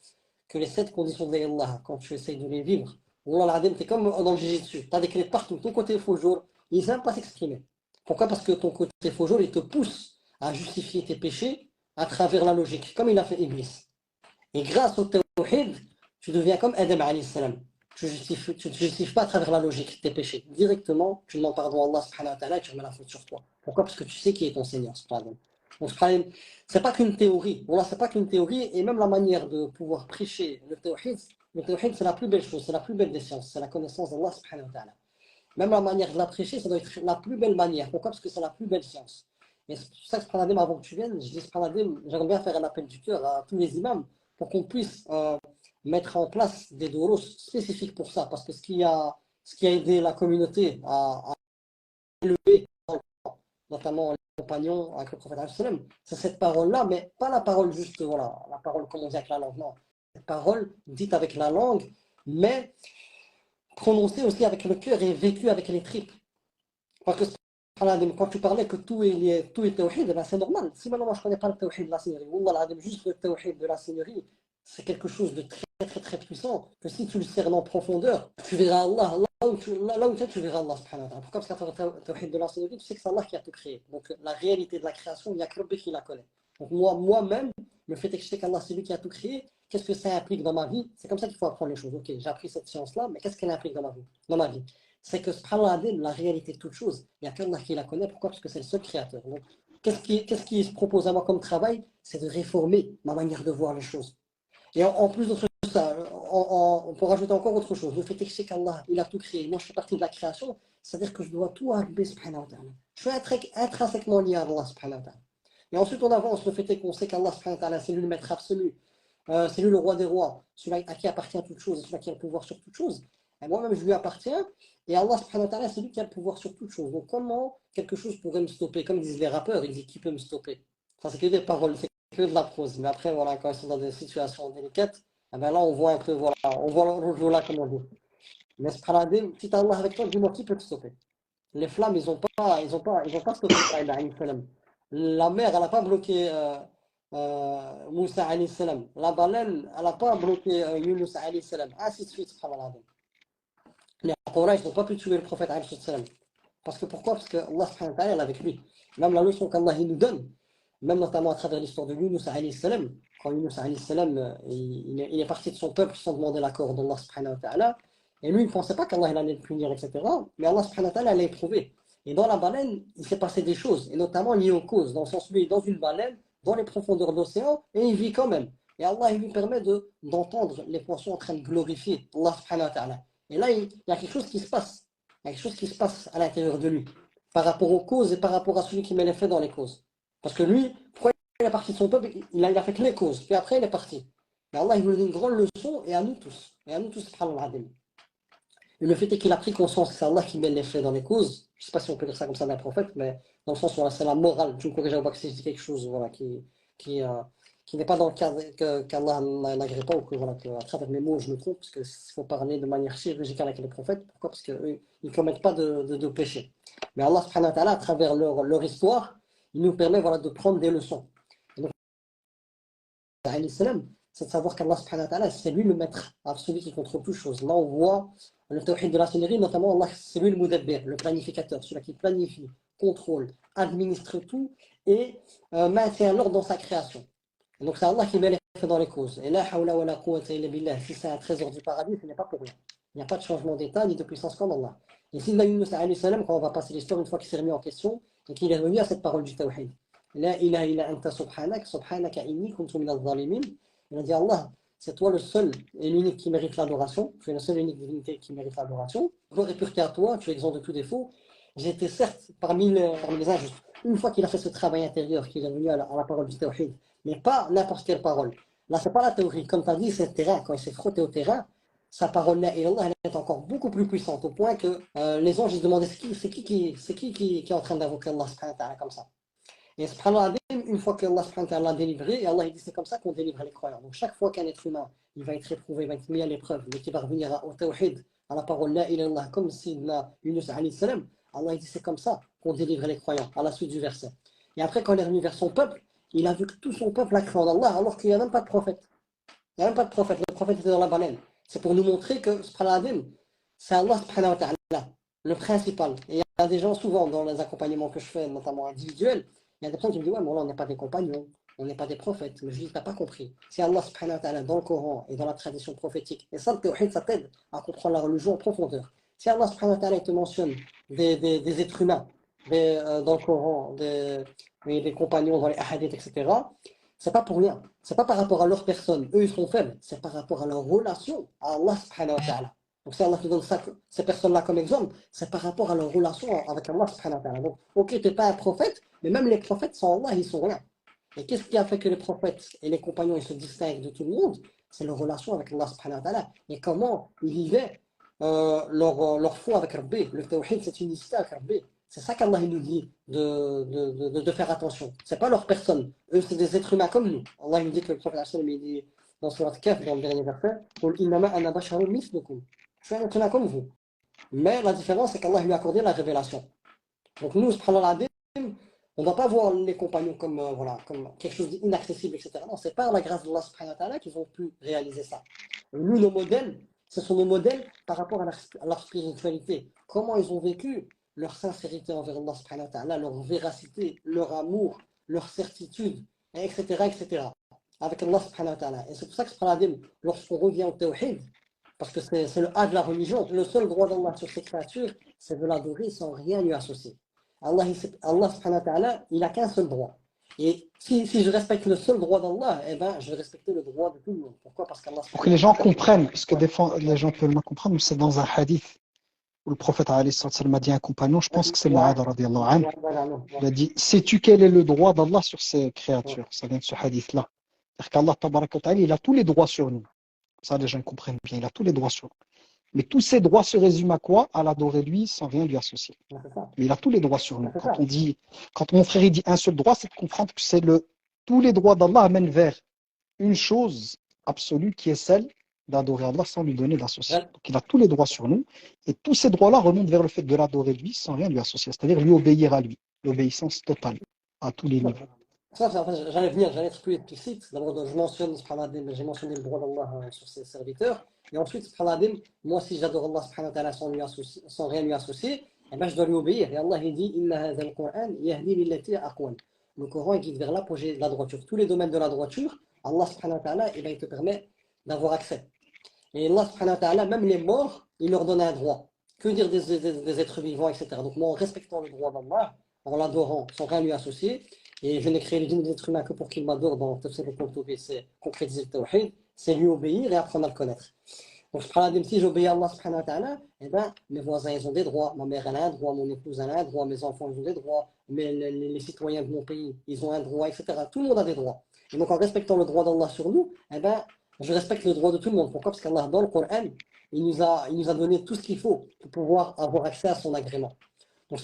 que les 7 conditions d'Allah, quand tu essayes de les vivre, Wallah l'azim, t'es comme dans le jiu-jitsu, t'as des clés partout, ton côté faux jour, il ne sait même pas s'exprimer. Pourquoi? Parce que ton côté faux jour, il te pousse à justifier tes péchés à travers la logique, comme il a fait Iblis. Et grâce au tawhid, tu deviens comme Adam alayhi salam. Tu ne justifies pas à travers la logique tes péchés. Directement, tu demandes pardon à Allah subhanahu wa ta'ala et tu remets la faute sur toi. Pourquoi? Parce que tu sais qui est ton Seigneur. Donc, c'est pas qu'une théorie. Voilà, c'est pas qu'une théorie. Et même la manière de pouvoir prêcher le tawhid, c'est la plus belle chose, c'est la plus belle des sciences. C'est la connaissance d'Allah subhanahu wa ta'ala. Même la manière de la prêcher, ça doit être la plus belle manière. Pourquoi? Parce que c'est la plus belle science. Et c'est pour ça que avant que tu viennes, je dis j'aimerais bien faire un appel du cœur à tous les imams pour qu'on puisse mettre en place des doros spécifiques pour ça. Parce que ce qui a aidé la communauté à élever, notamment les compagnons avec le prophète, c'est cette parole-là, mais pas la parole juste, voilà, la parole comme on dit avec la langue, non. Cette parole dite avec la langue, mais prononcée aussi avec le cœur et vécue avec les tripes. Parce que quand tu parlais que tout est tawhid, ben c'est normal. Si maintenant moi je ne connais pas le tawhid de la seigneurie, Wallah, juste le tawhid de la seigneurie, c'est quelque chose de très très très puissant, que si tu le cernes en profondeur, tu verras Allah là où tu verras Allah subhanahu wa ta'ala. Pourquoi? Parce qu'à travers le tawhid de la tu sais que c'est Allah qui a tout créé. Donc la réalité de la création, il n'y a que Rabbi qui la connaît. Donc moi-même, le fait que je sais qu'Allah c'est lui qui a tout créé, qu'est-ce que ça implique dans ma vie? C'est comme ça qu'il faut apprendre les choses. Ok, j'ai appris cette science-là, mais qu'est-ce qu'elle implique dans ma vie? C'est que subhanallah, la réalité de toute chose, il n'y a qu'Allah qui la connaît. Pourquoi? Parce que c'est le seul créateur. Donc, qu'est-ce qui se propose à moi comme travail? C'est de réformer ma manière de voir les choses. Et en plus de ça, on peut rajouter encore autre chose. Le fait que je sais qu'Allah, il a tout créé. Moi, je fais partie de la création. C'est-à-dire que je dois tout à Rabbi subhanahu wa ta'ala. Je suis intrinsèquement lié à Allah subhanahu wa ta'ala. Et ensuite, on avance le fait qu'on sait qu'Allah subhanahu wa ta'ala, c'est lui le maître absolu. C'est lui le roi des rois. Celui à qui appartient toute chose et celui qui a le pouvoir sur toute chose. Et moi-même, je lui appartiens. Et Allah subhanahu wa ta'ala, c'est lui qui a le pouvoir sur toute chose. Donc, comment quelque chose pourrait me stopper? Comme disent les rappeurs, ils disent qui peut me stopper? Ça, c'est que des paroles, c'est que de la prose. Mais après, voilà, quand ils sont dans des situations délicates, eh ben là, on voit un peu, voilà, on voit le rouge là, comme on dit. Mais subhanallah, si t'as Allah avec toi, dis-moi qui peut te stopper? Les flammes, ils ont pas stoppé Ibrahim alayhi salam. La mer, elle n'a pas bloqué Moussa alayhi salam. La baleine, elle n'a pas bloqué Yunus alayhi salam. Ainsi de suite, subhanallah. Les Quraysh n'ont pas pu tuer le prophète alayhi salam. Parce que pourquoi? Parce que Allah subhanahu wa ta'ala est avec lui. Même la leçon qu'Allah nous donne, même notamment à travers l'histoire de Yunus alayhi salam, quand Yunus alayhi salam, il est parti de son peuple sans demander l'accord d'Allah subhanahu wa ta'ala, et lui il ne pensait pas qu'Allah allait le punir, etc. Mais Allah subhanahu wa ta'ala allait éprouver. Et dans la baleine, il s'est passé des choses, et notamment liées aux causes, dans le sens où il est dans une baleine, dans les profondeurs de l'océan, et il vit quand même. Et Allah il lui permet d'entendre les poissons en train de glorifier Allah subhanahu wa ta'ala. Et là, il y a quelque chose qui se passe. Il y a quelque chose qui se passe à l'intérieur de lui, par rapport aux causes et par rapport à celui qui met les faits dans les causes. Parce que lui, pourquoi il est parti de son peuple? Il a fait que les causes, puis après il est parti. Mais Allah, il nous donne une grande leçon, et à nous tous, subhanallah. Et le fait est qu'il a pris conscience que c'est Allah qui met les faits dans les causes. Je ne sais pas si on peut dire ça comme ça d'un prophète, mais dans le sens où c'est la morale. Tu me corriges à si je dis quelque chose voilà, qui, euh, qui n'est pas dans le cadre qu'Allah n'agrée pas, ou que, voilà, à travers mes mots je me trompe, parce qu'il faut parler de manière chirurgicale avec les prophètes. Pourquoi? Parce qu'ils ne commettent pas de péché. Mais Allah subhanahu wa ta'ala, à travers leur histoire, il nous permet voilà, de prendre des leçons. Et donc, c'est de savoir qu'Allah subhanahu wa ta'ala, c'est lui le maître, celui qui contrôle toutes choses. Là, on voit le tawhid de la sonnerie, notamment Allah, c'est lui le mudabbir, le planificateur, celui qui planifie, contrôle, administre tout et maintient l'ordre dans sa création. Et donc c'est Allah qui met les faits dans les causes. Et la hawla wa la quwwata illa billah, si c'est un trésor du paradis, ce n'est pas pour rien. Il n'y a pas de changement d'état ni de puissance comme Allah. Et si Yunus alayhi salam, quand on va passer l'histoire, une fois qu'il s'est remis en question, et qu'il est revenu à cette parole du tawhid, La ilaha illa anta subhanaka inni kuntu min al-zalimin. Il a dit Allah, c'est toi le seul et l'unique qui mérite l'adoration. Tu es la seule et unique divinité qui mérite l'adoration. Gloire et pureté à toi, tu es exempt de tout défaut. J'étais certes parmi les injustes. Une fois qu'il a fait ce travail intérieur, qu'il est venu à la parole du tawhid, mais pas n'importe quelle parole. Là, c'est pas la théorie. Comme tu as dit, c'est le terrain. Quand il s'est frotté au terrain, sa parole là, et Allah, elle est encore beaucoup plus puissante, au point que les anges ils se demandaient c'est qui est en train d'invoquer Allah subhanahu wa ta'ala comme ça. Et subhanallah, une fois que Allah subhanahu wa ta'ala l'a délivré, et Allah il dit c'est comme ça qu'on délivre les croyants. Donc chaque fois qu'un être humain il va être éprouvé, il va être mis à l'épreuve, mais qu'il va revenir au tawhid, à la parole la ilaha illallah, comme Sidna Yunus alayhi salam, Allah il dit c'est comme ça qu'on délivre les croyants, à la suite du verset. Et après, quand il est revenu vers son peuple, il a vu que tout son peuple a cru en Allah, alors qu'il n'y a même pas de prophète. Il n'y a même pas de prophète. Le prophète était dans la baleine. C'est pour nous montrer que, subhanallah, c'est Allah subhanahu wa ta'ala, le principal. Et il y a des gens, souvent, dans les accompagnements que je fais, notamment individuels, il y a des personnes qui me disent, ouais, mais là, on n'est pas des compagnons, on n'est pas des prophètes. Mais je dis, tu n'as pas compris. C'est Allah subhanahu wa ta'ala, dans le Coran et dans la tradition prophétique. Et ça, le tawhid, ça t'aide à comprendre la religion en profondeur. Si Allah subhanahu wa ta'ala te mentionne des êtres humains dans le Coran, des compagnons dans les hadiths, etc., c'est pas pour rien. C'est pas par rapport à leur personne. Eux, ils sont faibles. C'est par rapport à leur relation à Allah subhanahu wa ta'ala. Donc, si Allah te donne ces personnes-là comme exemple, c'est par rapport à leur relation avec Allah subhanahu wa ta'ala. Donc, ok, tu n'es pas un prophète, mais même les prophètes sans Allah, ils sont rien. Et qu'est-ce qui a fait que les prophètes et les compagnons ils se distinguent de tout le monde? C'est leur relation avec Allah subhanahu wa ta'ala. Et comment ils vivaient leur foi avec Rabbi. Le tawhid, c'est une histoire avec Rabbi. C'est ça qu'Allah nous dit de faire attention. Ce n'est pas leur personne. Eux, c'est des êtres humains comme nous. Allah nous dit que le prophète il dit dans Surat Kaf, dans le dernier verset, je suis un être humain comme vous. Mais la différence, c'est qu'Allah lui a accordé la révélation. Donc nous, subhanallah, on ne doit pas voir les compagnons comme, voilà, comme quelque chose d'inaccessible, etc. Non, c'est par la grâce d'Allah subhanahu wa ta'ala qu'ils ont pu réaliser ça. Et nous, nos modèles, Ce sont nos modèles par rapport à leur spiritualité. Comment ils ont vécu leur sincérité envers Allah subhanahu wa ta'ala, leur véracité, leur amour, leur certitude, etc., etc. Avec Allah subhanahu wa ta'ala. Et c'est pour ça que lorsqu'on revient au tawhid, parce que c'est le A de la religion, le seul droit d'Allah sur ses créatures, c'est de l'adorer sans rien lui associer. Allah subhanahu wa ta'ala, il n'a qu'un seul droit. Et si je respecte le seul droit d'Allah, eh ben, je vais respecter le droit de tout le monde. Pourquoi? Parce qu'Allah Pour que subhanahu les wa gens ta'ala, comprennent, parce que des fois, les gens peuvent mal comprendre, mais c'est dans un hadith où le prophète alayhi sallam a dit à un compagnon, je pense que c'est Mu'adh radiallahu anhu, il a dit, sais-tu quel est le droit d'Allah sur ses créatures? Ça vient de ce hadith-là. C'est-à-dire qu'Allah, tabaraka wa ta'ala, il a tous les droits sur nous. Ça, les gens comprennent bien, il a tous les droits sur nous. Mais tous ces droits se résument à quoi? À l'adorer lui sans rien lui associer. Mais il a tous les droits sur nous. Quand mon frère il dit un seul droit, c'est de comprendre que tous les droits d'Allah amènent vers une chose absolue qui est celle d'adorer Allah sans lui donner d'associé. Donc il a tous les droits sur nous et tous ces droits-là remontent vers le fait de l'adorer lui sans rien lui associer, c'est-à-dire lui obéir à lui, l'obéissance totale à tous les niveaux. j'allais être plus explicite. D'abord, j'ai mentionné le droit d'Allah sur ses serviteurs. Et ensuite, moi, si j'adore Allah subhanahu wa ta'ala sans rien lui associer, eh ben, je dois lui obéir. Et Allah, il dit, le Coran, il guide vers l'apogée de la droiture. Tous les domaines de la droiture, Allah subhanahu wa ta'ala, il te permet d'avoir accès. Et Allah subhanahu wa ta'ala, même les morts, il leur donne un droit. Que dire des êtres vivants, etc. Donc moi, en respectant le droit d'Allah, en l'adorant sans rien lui associer, et je n'ai créé les djinns des êtres humains que pour qu'ils m'adorent dans Tafsir al-Qurtubi, c'est concrétiser le tawhid, c'est lui obéir et apprendre à le connaître. Donc je prends la si j'obéis à Allah subhanahu wa ta'ala, eh ben, mes voisins ils ont des droits, ma mère elle a un droit, mon épouse elle a un droit, mes enfants ils ont des droits, les citoyens de mon pays ils ont un droit, etc. Tout le monde a des droits. Et donc en respectant le droit d'Allah sur nous, eh ben, je respecte le droit de tout le monde. Pourquoi? Parce qu'Allah dans le Coran, il nous a donné tout ce qu'il faut pour pouvoir avoir accès à son agrément. Donc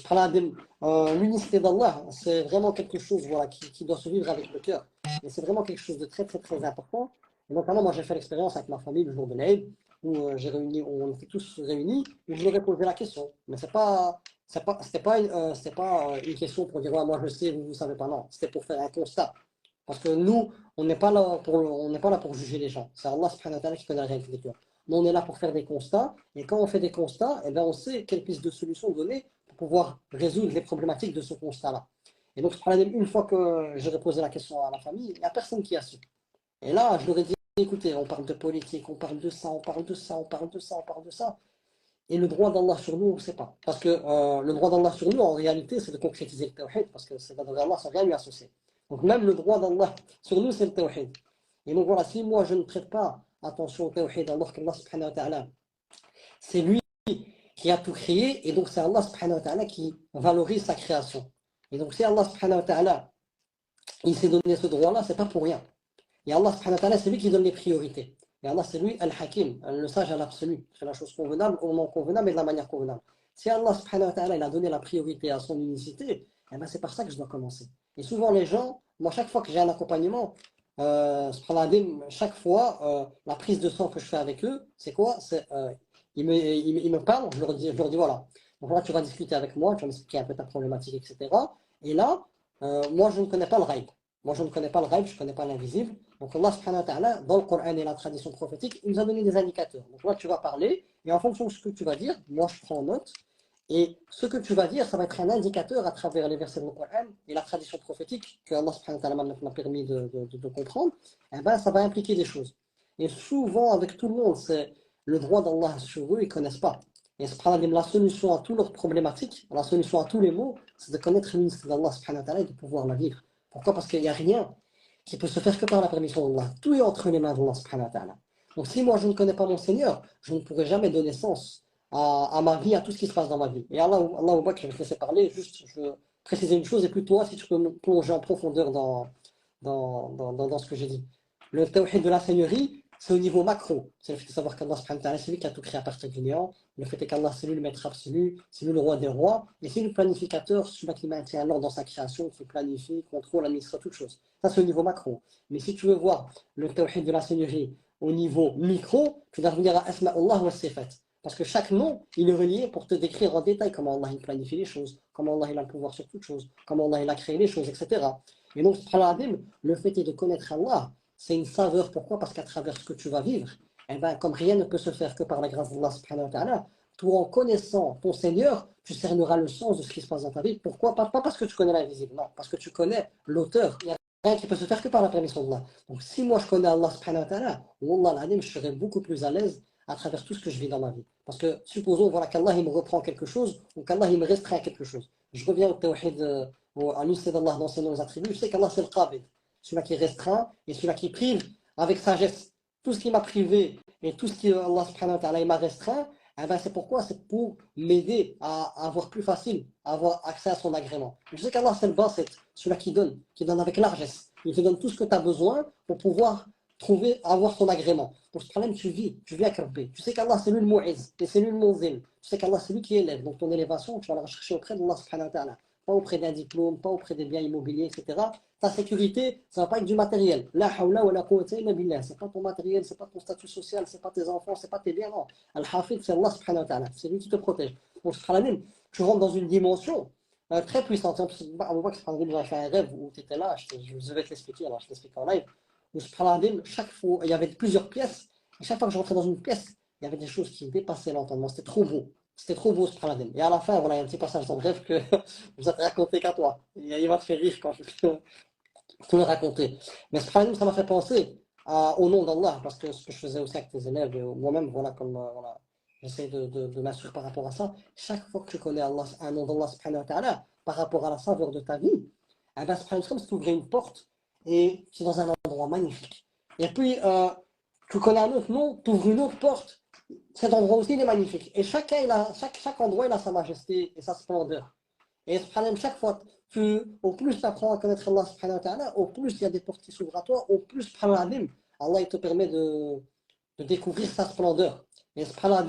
l'unicité d'Allah, c'est vraiment quelque chose voilà, qui doit se vivre avec le cœur. Et c'est vraiment quelque chose de très très très important. Et notamment, moi j'ai fait l'expérience avec ma famille le jour de l'Aïd, où on était tous réunis, où je leur ai posé la question. Mais c'était pas une question pour dire ouais, moi je sais, vous ne savez pas. Non, c'était pour faire un constat. Parce que nous, on n'est pas là pour juger les gens. C'est Allah subhanahu wa ta'ala qui connaît la réalité des cœurs. Nous, on est là pour faire des constats. Et quand on fait des constats, eh bien, on sait quelle piste de solution donner pour pouvoir résoudre les problématiques de ce constat-là. Et donc, une fois que j'ai posé la question à la famille, il n'y a personne qui a su. Et là, je leur ai dit, écoutez, on parle de politique, on parle de ça, on parle de ça, on parle de ça, on parle de ça. Et le droit d'Allah sur nous, on ne sait pas. Parce que le droit d'Allah sur nous, en réalité, c'est de concrétiser le tawhid, parce que c'est d'adorer Allah sans rien lui associer. Donc même le droit d'Allah sur nous, c'est le tawhid. Et donc voilà, si moi je ne prête pas attention au tawhid, alors qu'Allah subhanahu wa ta'ala, c'est lui qui a tout créé, et donc c'est Allah subhanahu wa ta'ala qui valorise sa création. Et donc si Allah subhanahu wa ta'ala, il s'est donné ce droit-là, c'est pas pour rien. Et Allah subhanahu wa ta'ala, c'est lui qui donne les priorités. Et Allah, c'est lui, Al-Hakim, le sage à l'absolu. C'est la chose convenable, au moment convenable et de la manière convenable. Si Allah subhanahu wa ta'ala, il a donné la priorité à son unicité, eh ben c'est par ça que je dois commencer. Et souvent, les gens, moi, chaque fois que j'ai un accompagnement, chaque fois, la prise de sang que je fais avec eux, c'est quoi? Ils me parlent, je leur dis voilà. Donc là, tu vas discuter avec moi, tu vas m'expliquer un peu ta problématique, etc. Et là, moi, je ne connais pas le ghaib. Moi, je ne connais pas le ghaib, je ne connais pas l'invisible. Donc Allah subhanahu wa ta'ala, dans le Coran et la tradition prophétique, il nous a donné des indicateurs. Donc là, tu vas parler, et en fonction de ce que tu vas dire, moi je prends note, et ce que tu vas dire, ça va être un indicateur à travers les versets du Coran et la tradition prophétique que Allah subhanahu wa ta'ala m'a permis de comprendre, et ben, ça va impliquer des choses. Et souvent, avec tout le monde, c'est le droit d'Allah sur eux, ils ne connaissent pas. Et la solution à toutes leurs problématiques, la solution à tous les maux, c'est de connaître l'unité d'Allah subhanahu wa ta'ala et de pouvoir la vivre. Pourquoi? Parce qu'il n'y a rien qui peut se faire que par la permission d'Allah. Tout est entre les mains d'Allah subhanahu wa ta'ala. Donc si moi je ne connais pas mon Seigneur, je ne pourrai jamais donner sens à ma vie, à tout ce qui se passe dans ma vie. Et Allah je vais te laisser parler, juste je veux préciser une chose, et puis toi, si tu peux me plonger en profondeur dans ce que j'ai dit. Le tawhid de la Seigneurie, c'est au niveau macro. C'est le fait de savoir qu'Allah subhanahu wa ta'ala, c'est lui qui a tout créé à partir du néant. Le fait est qu'Allah, c'est lui le maître absolu, c'est lui le roi des rois, et c'est lui le planificateur, celui qui maintient l'ordre dans sa création, qui planifie, contrôle, administre toutes choses. Ça, c'est au niveau macro. Mais si tu veux voir le tawhid de la Seigneurie au niveau micro, tu dois revenir à Asma'ullah wa Sifat. Parce que chaque nom, il est relié pour te décrire en détail comment Allah il planifie les choses, comment Allah il a le pouvoir sur toutes choses, comment Allah il a créé les choses, etc. Et donc, le fait est de connaître Allah, c'est une saveur. Pourquoi? Parce qu'à travers ce que tu vas vivre, eh ben, comme rien ne peut se faire que par la grâce d'Allah subhanahu wa ta'ala, toi en connaissant ton Seigneur, tu cerneras le sens de ce qui se passe dans ta vie. Pourquoi? Pas parce que tu connais l'invisible, non, parce que tu connais l'auteur. Il n'y a rien qui peut se faire que par la permission d'Allah. Donc si moi je connais Allah subhanahu wa ta'ala, Wallah al-Adim, je serai beaucoup plus à l'aise à travers tout ce que je vis dans ma vie. Parce que supposons voilà, qu'Allah il me reprend quelque chose ou qu'Allah il me restreint quelque chose. Je reviens au tawhid, à l'unité d'Allah dans ses noms et attributs. Je sais qu'Allah c'est le Qabid, celui-là qui restreint et celui-là qui prive avec sagesse. Tout ce qui m'a privé et tout ce qui Allah subhanahu wa ta'ala m'a restreint, eh ben c'est pourquoi? C'est pour m'aider à avoir plus facile, à avoir accès à son agrément. Je sais qu'Allah c'est le Basit, celui-là qui donne avec largesse. Il te donne tout ce que tu as besoin pour pouvoir trouver, avoir son agrément. Pour ce problème, tu vis avec Rabbi. Tu sais qu'Allah c'est lui le Mu'iz, et c'est lui le Munzil. Tu sais qu'Allah c'est lui qui élève. Donc ton élévation, tu vas la rechercher auprès d'Allah subhanahu wa ta'ala. Pas auprès d'un diplôme, pas auprès des biens immobiliers, etc. Ta sécurité, ça va pas être du matériel. La hawla wa la quwwata illa billah. C'est pas ton matériel, c'est pas ton statut social, c'est pas tes enfants, c'est pas tes biens, non. Al-Hafid, c'est Allah subhanahu wa ta'ala. C'est lui qui te protège. Donc, tu rentres dans une dimension très puissante. Abu Bakr, j'ai fait un rêve où tu étais là, je vais te l'expliquer, alors je t'explique en live. Où, chaque fois, il y avait plusieurs pièces, et chaque fois que je rentrais dans une pièce, il y avait des choses qui dépassaient l'entendement. C'était trop beau. C'était trop beau, subhanallah. Et à la fin, voilà, il y a un petit passage dans le rêve que je vais te raconter qu'à toi. Et il va te faire rire quand je te le raconter. Mais subhanallah, ça m'a fait penser au nom d'Allah, parce que ce que je faisais aussi avec tes élèves, et moi-même, voilà, comme voilà, j'essaie de m'assurer par rapport à ça. Chaque fois que tu connais Allah, un nom d'Allah subhanahu wa ta'ala, par rapport à la saveur de ta vie, eh ben, c'est comme si tu ouvrais une porte et tu es dans un endroit magnifique. Et puis, tu connais un autre nom, tu ouvres une autre porte, cet endroit aussi il est magnifique. Et chaque endroit il a sa majesté et sa splendeur. Et subhanallah, chaque fois, au plus tu apprends à connaître Allah subhanahu wa ta'ala, au plus il y a des portes qui s'ouvrent à toi, au plus subhanallah, Allah il te permet de découvrir sa splendeur. Et subhanallah,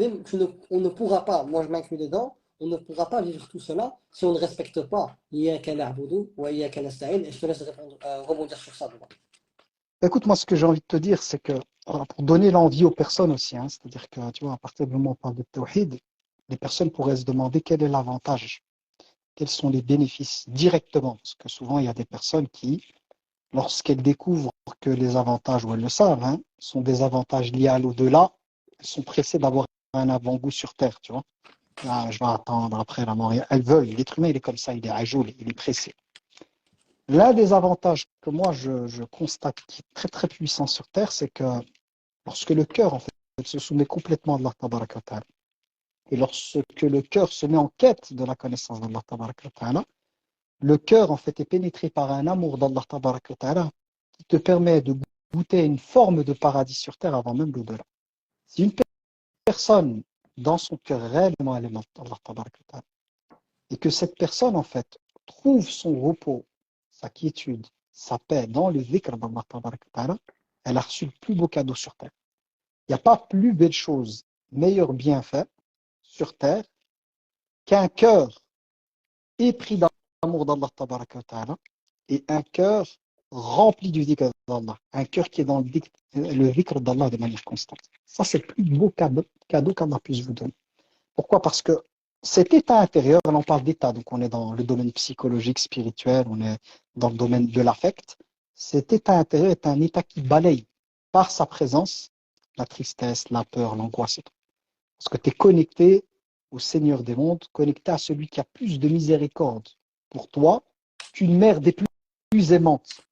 on ne pourra pas, moi je m'inclus dedans, on ne pourra pas vivre tout cela si on ne respecte pas Iyyaka na'budu wa iyyaka nasta'in. Et je te laisse rebondir sur ça. Écoute, moi, ce que j'ai envie de te dire, c'est que, alors, pour donner l'envie aux personnes aussi, hein, c'est-à-dire que, tu vois, à partir du moment où on parle de tawhid, les personnes pourraient se demander quel est l'avantage, quels sont les bénéfices directement. Parce que souvent, il y a des personnes qui, lorsqu'elles découvrent que les avantages, ou elles le savent, hein, sont des avantages liés à l'au-delà, elles sont pressées d'avoir un avant-goût sur Terre, tu vois. Ah, je vais attendre après la mort. Elles veulent, l'être humain, il est comme ça, il est ajoul, il est pressé. L'un des avantages que moi je constate qui est très très puissant sur Terre, c'est que lorsque le cœur en fait se soumet complètement à Allah Tabaraka wa Ta'ala, et lorsque le cœur se met en quête de la connaissance d'Allah Tabaraka wa Ta'ala, le cœur en fait est pénétré par un amour d'Allah Tabaraka wa Ta'ala qui te permet de goûter une forme de paradis sur Terre avant même l'au-delà. Si une personne dans son cœur réellement elle aime Allah Tabaraka wa Ta'ala, et que cette personne en fait trouve son repos, sa quiétude, sa paix dans le dhikr d'Allah Tabaraka wa Ta'ala, elle a reçu le plus beau cadeau sur terre. Il n'y a pas plus belle chose, meilleur bienfait sur terre qu'un cœur épris d'amour d'Allah Tabaraka wa Ta'ala et un cœur rempli du dhikr d'Allah, un cœur qui est dans le dhikr d'Allah de manière constante. Ça, c'est le plus beau cadeau qu'Allah puisse vous donner. Pourquoi? Parce que cet état intérieur, là on parle d'état, donc on est dans le domaine psychologique, spirituel, on est dans le domaine de l'affect. Cet état intérieur est un état qui balaye par sa présence la tristesse, la peur, l'angoisse. Parce que tu es connecté au Seigneur des mondes, connecté à celui qui a plus de miséricorde pour toi qu'une mère des plus aimantes.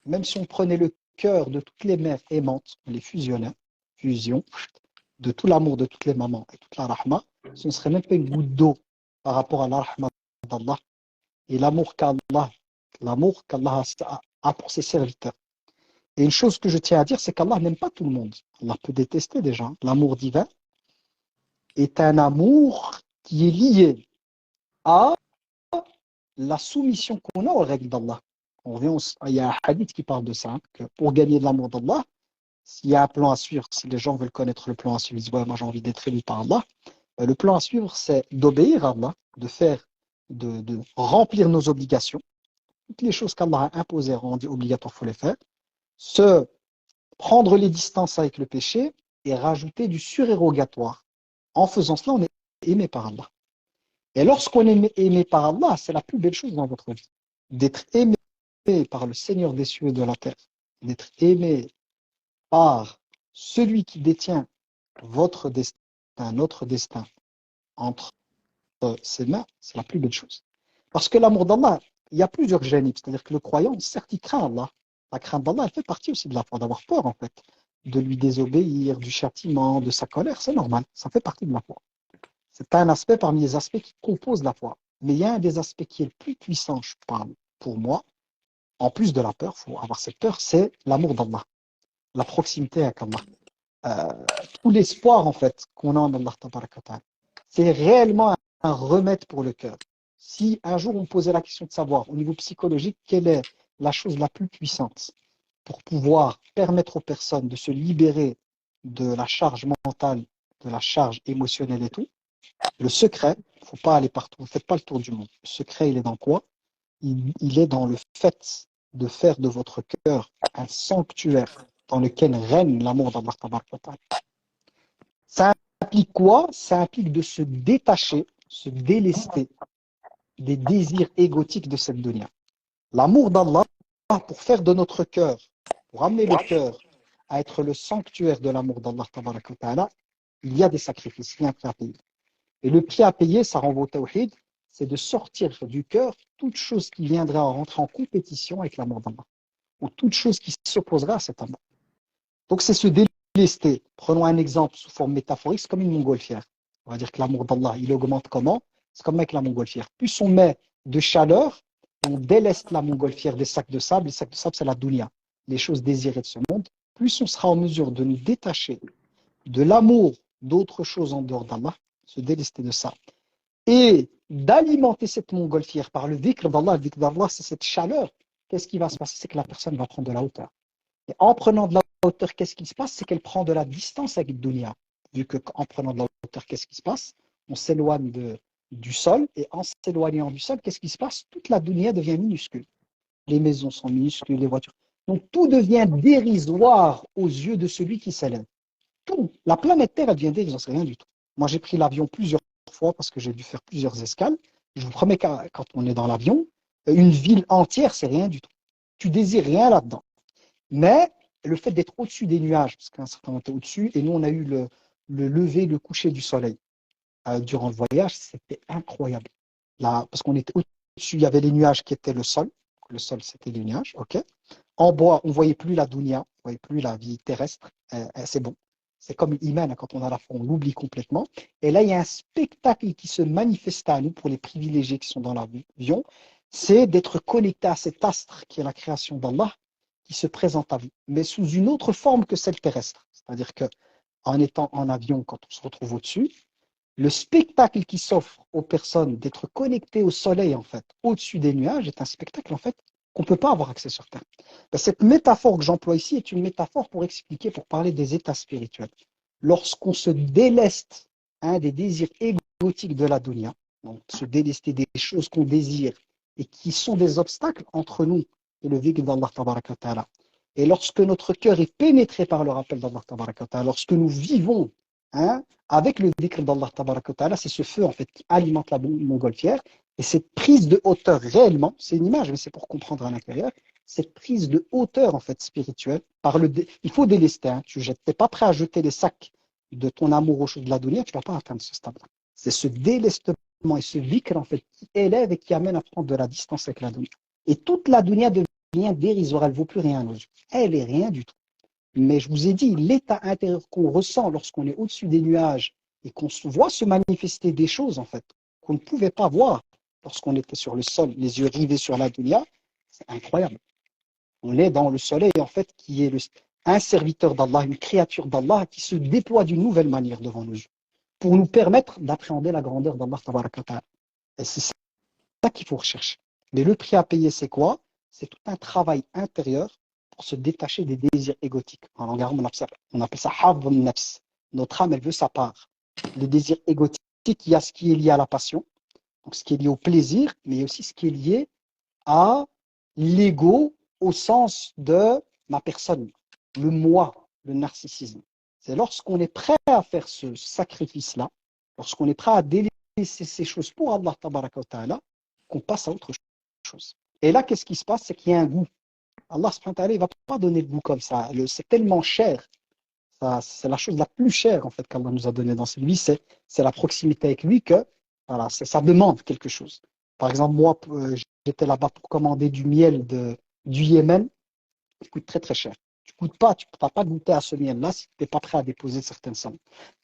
Même si on prenait le cœur de toutes les mères aimantes, on les fusionnait, fusion, de tout l'amour de toutes les mamans et toute la rahma, ce ne serait même pas une goutte d'eau par rapport à la rahma d'Allah et l'amour qu'Allah a pour ses serviteurs. Et une chose que je tiens à dire, c'est qu'Allah n'aime pas tout le monde. Allah peut détester des gens. L'amour divin est un amour qui est lié à la soumission qu'on a aux règles d'Allah. Il y a un hadith qui parle de ça, hein, que pour gagner de l'amour d'Allah, s'il y a un plan à suivre, si les gens veulent connaître le plan à suivre, ils disent ouais, moi j'ai envie d'être élu par Allah. Le plan à suivre, c'est d'obéir à Allah, de remplir nos obligations. Toutes les choses qu'Allah a imposées, rendues obligatoires, il faut les faire. Se prendre les distances avec le péché et rajouter du surérogatoire. En faisant cela, on est aimé par Allah. Et lorsqu'on est aimé par Allah, c'est la plus belle chose dans votre vie. D'être aimé par le Seigneur des cieux et de la terre. D'être aimé par celui qui détient votre destin, notre destin, entre ses mains, c'est la plus belle chose. Parce que l'amour d'Allah, il y a plusieurs génies. C'est-à-dire que le croyant, certes, il craint Allah. La crainte d'Allah, elle fait partie aussi de la foi, d'avoir peur, en fait, de lui désobéir, du châtiment, de sa colère. C'est normal, ça fait partie de la foi. C'est un aspect parmi les aspects qui composent la foi. Mais il y a un des aspects qui est le plus puissant, je parle, pour moi, en plus de la peur, il faut avoir cette peur, c'est l'amour d'Allah, la proximité avec Allah. Tout l'espoir, en fait, qu'on a en Allah, c'est réellement un remède pour le cœur. Si un jour on posait la question de savoir, au niveau psychologique, quelle est la chose la plus puissante pour pouvoir permettre aux personnes de se libérer de la charge mentale, de la charge émotionnelle et tout, le secret, il ne faut pas aller partout, ne faites pas le tour du monde. Le secret, il est dans quoi? Il est dans le fait de faire de votre cœur un sanctuaire dans lequel règne l'amour d'Allah. Ça implique quoi? Ça implique de se détacher, se délester des désirs égotiques de cette dunya. L'amour d'Allah, pour faire de notre cœur, pour amener le cœur à être le sanctuaire de l'amour d'Allah, il y a des sacrifices, il y a un prix à payer. Et le prix à payer, ça renvoie au tawhid, c'est de sortir du cœur toute chose qui viendra à rentrer en compétition avec l'amour d'Allah, ou toute chose qui s'opposera à cet amour. Donc c'est se délester. Prenons un exemple sous forme métaphorique, c'est comme une montgolfière. On va dire que l'amour d'Allah, il augmente comment? C'est comme avec la montgolfière. Plus on met de chaleur, on déleste la montgolfière des sacs de sable. Les sacs de sable, c'est la dunya, les choses désirées de ce monde. Plus on sera en mesure de nous détacher de l'amour d'autres choses en dehors d'Allah, se délester de ça, et d'alimenter cette montgolfière par le dhikr d'Allah. Le dhikr d'Allah, c'est cette chaleur. Qu'est-ce qui va se passer? C'est que la personne va prendre de la hauteur. Et en prenant de la hauteur, qu'est-ce qui se passe? C'est qu'elle prend de la distance avec Dunya. Vu qu'en prenant de la hauteur, qu'est-ce qui se passe? On s'éloigne du sol, et en s'éloignant du sol, qu'est-ce qui se passe? Toute la Dunya devient minuscule. Les maisons sont minuscules, les voitures. Donc tout devient dérisoire aux yeux de celui qui s'élève. Tout. La planète Terre, elle devient dérisoire, c'est rien du tout. Moi, j'ai pris l'avion plusieurs fois parce que j'ai dû faire plusieurs escales. Je vous promets que quand on est dans l'avion, une ville entière, c'est rien du tout. Tu désires rien là-dedans. Mais le fait d'être au-dessus des nuages, parce qu'à un certain moment, tu es au-dessus, et nous, on a eu le lever, le coucher du soleil durant le voyage, c'était incroyable. Là, parce qu'on était au-dessus, il y avait les nuages qui étaient le sol. Le sol, c'était les nuages, ok. En bas, on ne voyait plus la dunya, on ne voyait plus la vie terrestre. C'est bon. C'est comme l'Iman, quand on a la foi, on l'oublie complètement. Et là, il y a un spectacle qui se manifeste à nous pour les privilégiés qui sont dans l'avion, c'est d'être connecté à cet astre qui est la création d'Allah, qui se présente à vous, mais sous une autre forme que celle terrestre. C'est-à-dire qu'en étant en avion, quand on se retrouve au-dessus, le spectacle qui s'offre aux personnes d'être connectées au soleil, en fait, au-dessus des nuages, est un spectacle, en fait, qu'on ne peut pas avoir accès sur Terre. Ben, cette métaphore que j'emploie ici est une métaphore pour expliquer, pour parler des états spirituels. Lorsqu'on se déleste des désirs égotiques de la dunya, donc se délester des choses qu'on désire et qui sont des obstacles entre nous et le dhikr d'Allah tabaraka wa ta'ala. Et lorsque notre cœur est pénétré par le rappel d'Allah tabaraka wa ta'ala, lorsque nous vivons avec le dhikr d'Allah tabaraka wa ta'ala, c'est ce feu en fait qui alimente la montgolfière. Et cette prise de hauteur réellement, c'est une image, mais c'est pour comprendre à l'intérieur, cette prise de hauteur en fait spirituelle, il faut délester, tu n'es pas prêt à jeter les sacs de ton amour aux choses de la dunya, tu ne vas pas atteindre ce stade-là. C'est ce délestement et ce dhikr en fait qui élève et qui amène à prendre de la distance avec la dunya. Et toute la dunya devient dérisoire, elle ne vaut plus rien à nos yeux. Elle n'est rien du tout. Mais je vous ai dit, l'état intérieur qu'on ressent lorsqu'on est au-dessus des nuages et qu'on voit se manifester des choses en fait qu'on ne pouvait pas voir lorsqu'on était sur le sol, les yeux rivés sur la dunya, c'est incroyable. On est dans le soleil, en fait, qui est un serviteur d'Allah, une créature d'Allah qui se déploie d'une nouvelle manière devant nos yeux pour nous permettre d'appréhender la grandeur d'Allah. Et c'est ça qu'il faut rechercher. Mais le prix à payer, c'est quoi? C'est tout un travail intérieur pour se détacher des désirs égotiques. En langage, on appelle ça hav nafs. Notre âme, elle veut sa part. Les désirs égotiques, il y a ce qui est lié à la passion, donc ce qui est lié au plaisir, mais il y a aussi ce qui est lié à l'ego au sens de ma personne, le moi, le narcissisme. C'est lorsqu'on est prêt à faire ce sacrifice-là, lorsqu'on est prêt à délaisser ces choses pour Allah tabaraka wa ta'ala, qu'on passe à autre chose. Et là, qu'est-ce qui se passe? C'est qu'il y a un goût. Allah subhanahu wa ta'ala, il ne va pas donner le goût comme ça. C'est tellement cher. c'est la chose la plus chère en fait qu'Allah nous a donnée dans cette vie, c'est la proximité avec lui que voilà, ça demande quelque chose. Par exemple, moi, j'étais là-bas pour commander du miel du Yémen, qui coûte très très cher. Tu ne vas pas goûter à ce miel-là si tu n'es pas prêt à déposer certaines sommes.